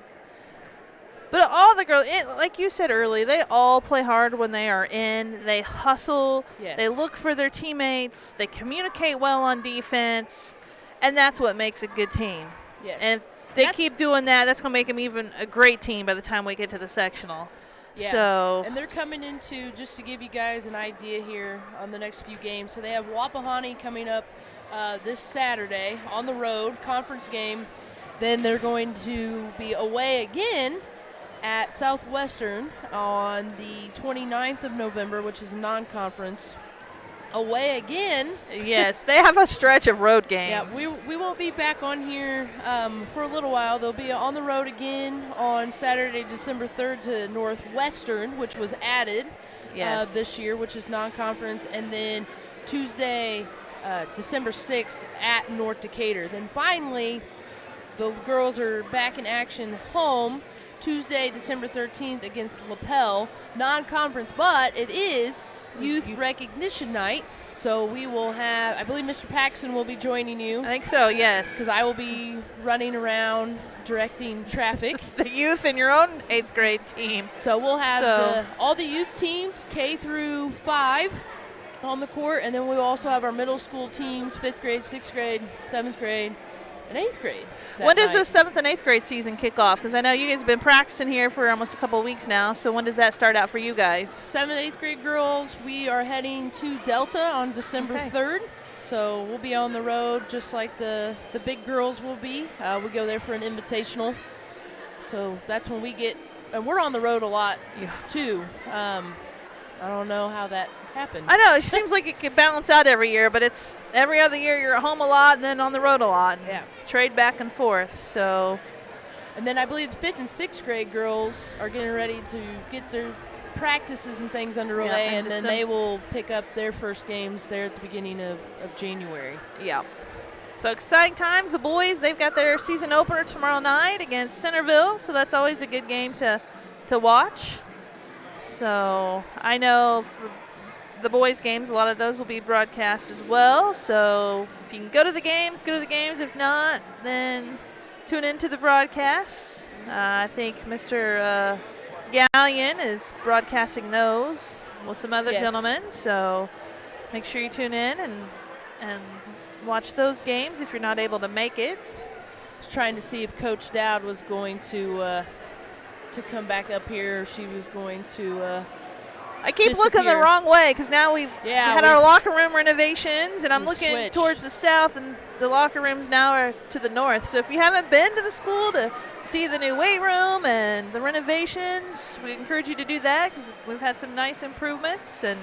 But all the girls, like you said earlier, they all play hard when they are in. They hustle. Yes. They look for their teammates. They communicate well on defense. And that's what makes a good team. Yes. And if they keep doing that, that's going to make them even a great team by the time we get to the sectional. Yeah. So. And they're coming into, just to give you guys an idea here on the next few games, so they have Wapahani coming up this Saturday on the road, conference game. Then they're going to be away again at Southwestern on the 29th of November, which is non-conference. Away again. Yes, they have a stretch of road games. Yeah, we won't be back on here for a little while. They'll be on the road again on Saturday, December 3rd to Northwestern, which was added this year, which is non-conference. And then Tuesday, December 6th at North Decatur. Then finally, the girls are back in action home Tuesday, December 13th against LaPel. Non-conference, but it is Youth Recognition Night. So we will have, I believe Mr. Paxson will be joining you. I think so, yes. Because I will be running around directing traffic. The youth in your own 8th grade team. So we'll have all the youth teams, K through 5, on the court. And then we'll also have our middle school teams, 5th grade, 6th grade, 7th grade, and 8th grade. When does the 7th and 8th grade season kick off? Because I know you guys have been practicing here for almost a couple of weeks now. So when does that start out for you guys? 7th and 8th grade girls, we are heading to Delta on December 3rd. So we'll be on the road just like the big girls will be. We go there for an invitational. So that's when we get, and we're on the road a lot too. I don't know how that happened. I know, it seems like it could balance out every year, but it's every other year you're at home a lot and then on the road a lot. Yeah. Trade back and forth. So, and then I believe the 5th and 6th grade girls are getting ready to get their practices and things underway, and then they will pick up their first games there at the beginning of January. Yeah. So exciting times. The boys, they've got their season opener tomorrow night against Centerville, so that's always a good game to watch. So I know for the boys' games, a lot of those will be broadcast as well. So if you can go to the games, go to the games. If not, then tune into the broadcasts. I think Mr. Gallion is broadcasting those with some other gentlemen. So make sure you tune in and watch those games if you're not able to make it. I was trying to see if Coach Dowd was going to come back up here. She was going to I keep looking the wrong way because now we've had our locker room renovations, and I'm looking towards the south, and the locker rooms now are to the north. So if you haven't been to the school to see the new weight room and the renovations, we encourage you to do that because we've had some nice improvements, and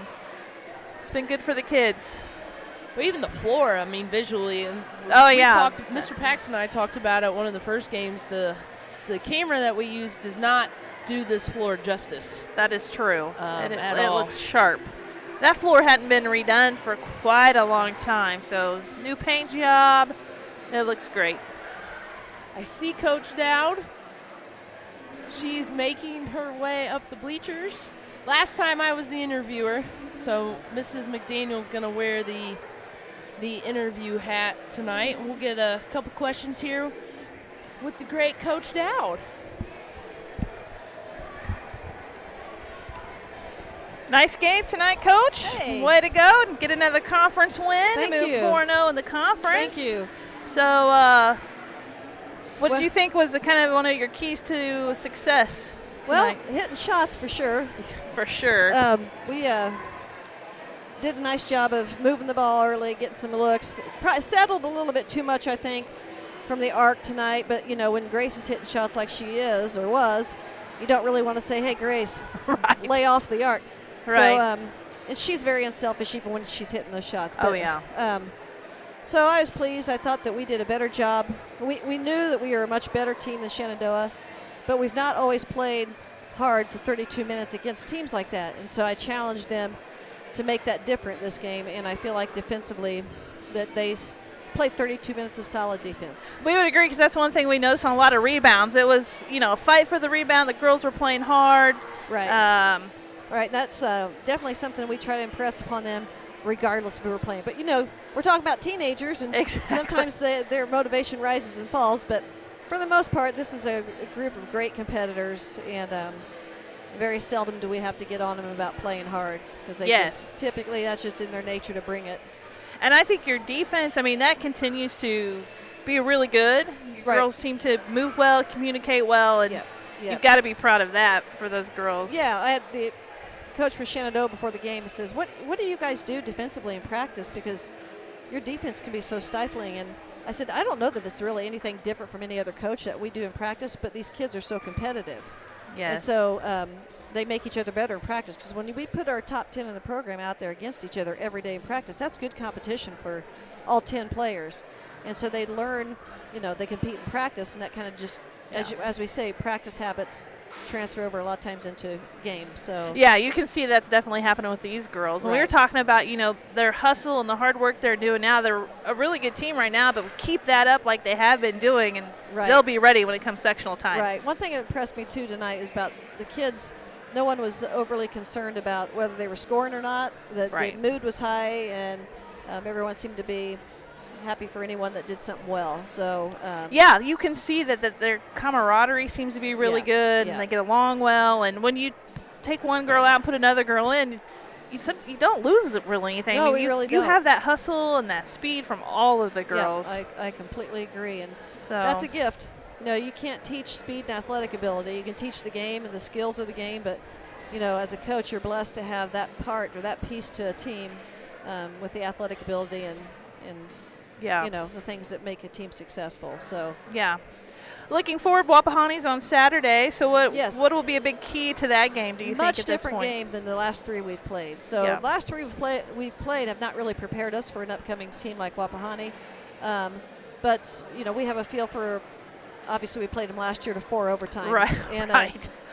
it's been good for the kids. Well, even the floor, I mean, visually. And Mr. Paxson and I talked about it one of the first games. The camera that we use does not do this floor justice. That is true. It all. looks sharp. That floor hadn't been redone for quite a long time, so new paint job. It looks great. I see Coach Dowd. She's making her way up the bleachers. Last time I was the interviewer, so Mrs. McDaniel's going to wear the interview hat tonight. We'll get a couple questions here with the great Coach Dowd. Nice game tonight, Coach. Hey. Way to go and get another conference win. Thank Move you. 4-0 in the conference. Thank you. So what did you think was the kind of one of your keys to success tonight? Well, hitting shots for sure. For sure. We did a nice job of moving the ball early, getting some looks. Probably settled a little bit too much, I think, from the arc tonight. But, when Grace is hitting shots like she is or was, you don't really want to say, hey, Grace, lay off the arc. Right. So, and she's very unselfish even when she's hitting those shots. But, oh, yeah. So I was pleased. I thought that we did a better job. We knew that we were a much better team than Shenandoah, but we've not always played hard for 32 minutes against teams like that. And so I challenged them to make that different this game, and I feel like defensively that they played 32 minutes of solid defense. We would agree because that's one thing we noticed on a lot of rebounds. It was, a fight for the rebound. The girls were playing hard. Right. Right, that's definitely something we try to impress upon them regardless of who we're playing. But, we're talking about teenagers, and sometimes their motivation rises and falls. But For the most part, this is a group of great competitors, and very seldom do we have to get on them about playing hard, because they just typically, that's just in their nature to bring it. And I think your defense, I mean, that continues to be really good. Your girls seem to move well, communicate well, and you've got to be proud of that for those girls. Yeah, I had the coach for Shenandoah before the game says, what do you guys do defensively in practice? Because your defense can be so stifling. And I said, I don't know that it's really anything different from any other coach that we do in practice, but these kids are so competitive. Yes. And so they make each other better in practice, because when we put our top 10 in the program out there against each other every day in practice, that's good competition for all 10 players. And so they learn, they compete in practice, and that kind of just, as we say, practice habits transfer over a lot of times into games. So yeah, you can see that's definitely happening with these girls. When we were talking about, their hustle and the hard work they're doing now, they're a really good team right now, but keep that up like they have been doing, and they'll be ready when it comes sectional time. Right. One thing that impressed me, too, tonight is about the kids. No one was overly concerned about whether they were scoring or not. The mood was high, and everyone seemed to be happy for anyone that did something well. So yeah, you can see that their camaraderie seems to be really good, and they get along well. And when you take one girl out and put another girl in, you don't lose really anything. No, I mean, you have that hustle and that speed from all of the girls. Yeah, I completely agree, and so that's a gift. You can't teach speed and athletic ability. You can teach the game and the skills of the game, but as a coach, you're blessed to have that part or that piece to a team with the athletic ability and the things that make a team successful. So yeah, looking forward. Wapahani's on Saturday. So what will be a big key to that game? Do you think at this point? Much different game than the last three we've played. So the last three we've played have not really prepared us for an upcoming team like Wapahani. But we have a feel for. Obviously, we played them last year to 4 overtimes. Right. And,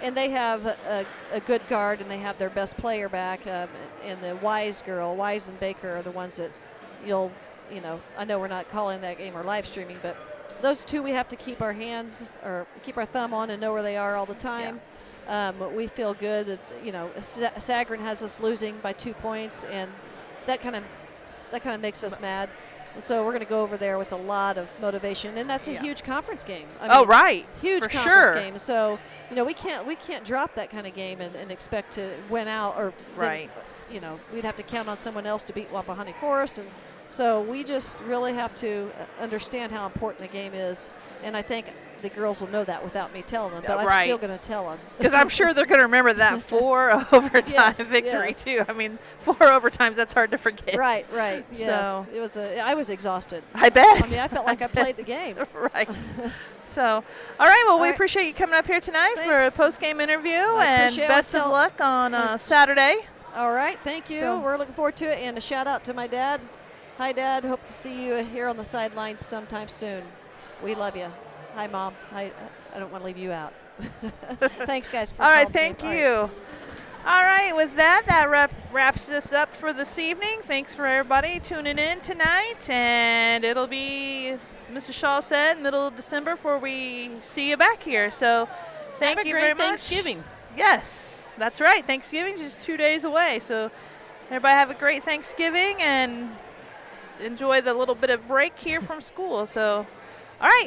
and they have a good guard, and they have their best player back. And the Wise and Baker are the ones that I know we're not calling that game or live streaming, but those two we have to keep our hands or keep our thumb on and know where they are all the time. We feel good that, Sagarin has us losing by 2 points, and that kind of makes us mad. So we're going to go over there with a lot of motivation, and that's a huge conference game. Huge conference game. So we can't drop that kind of game and expect to win out, or we'd have to count on someone else to beat Wapahani for us. And so we just really have to understand how important the game is, and I think the girls will know that without me telling them, but I'm still going to tell them. Because I'm sure they're going to remember that 4 overtime victory, too. I mean, 4 overtimes, that's hard to forget. Right. Yes. So I was exhausted. I bet. I mean, I felt like I played the game. Right. So, all right. Well, we appreciate you coming up here tonight for a post-game interview, and best of luck on Saturday. All right. Thank you. So we're looking forward to it, and a shout-out to my dad. Hi, Dad. Hope to see you here on the sidelines sometime soon. We love you. Hi, Mom. I don't want to leave you out. Thanks, guys. For all right, thank you. All right, with that wraps this up for this evening. Thanks for everybody tuning in tonight, and it'll be, as Mrs. Shaw said, middle of December before we see you back here. So thank you very much. Thanksgiving. Yes, that's right. Thanksgiving's just 2 days away. So everybody have a great Thanksgiving and enjoy the little bit of break here from school. So, all right.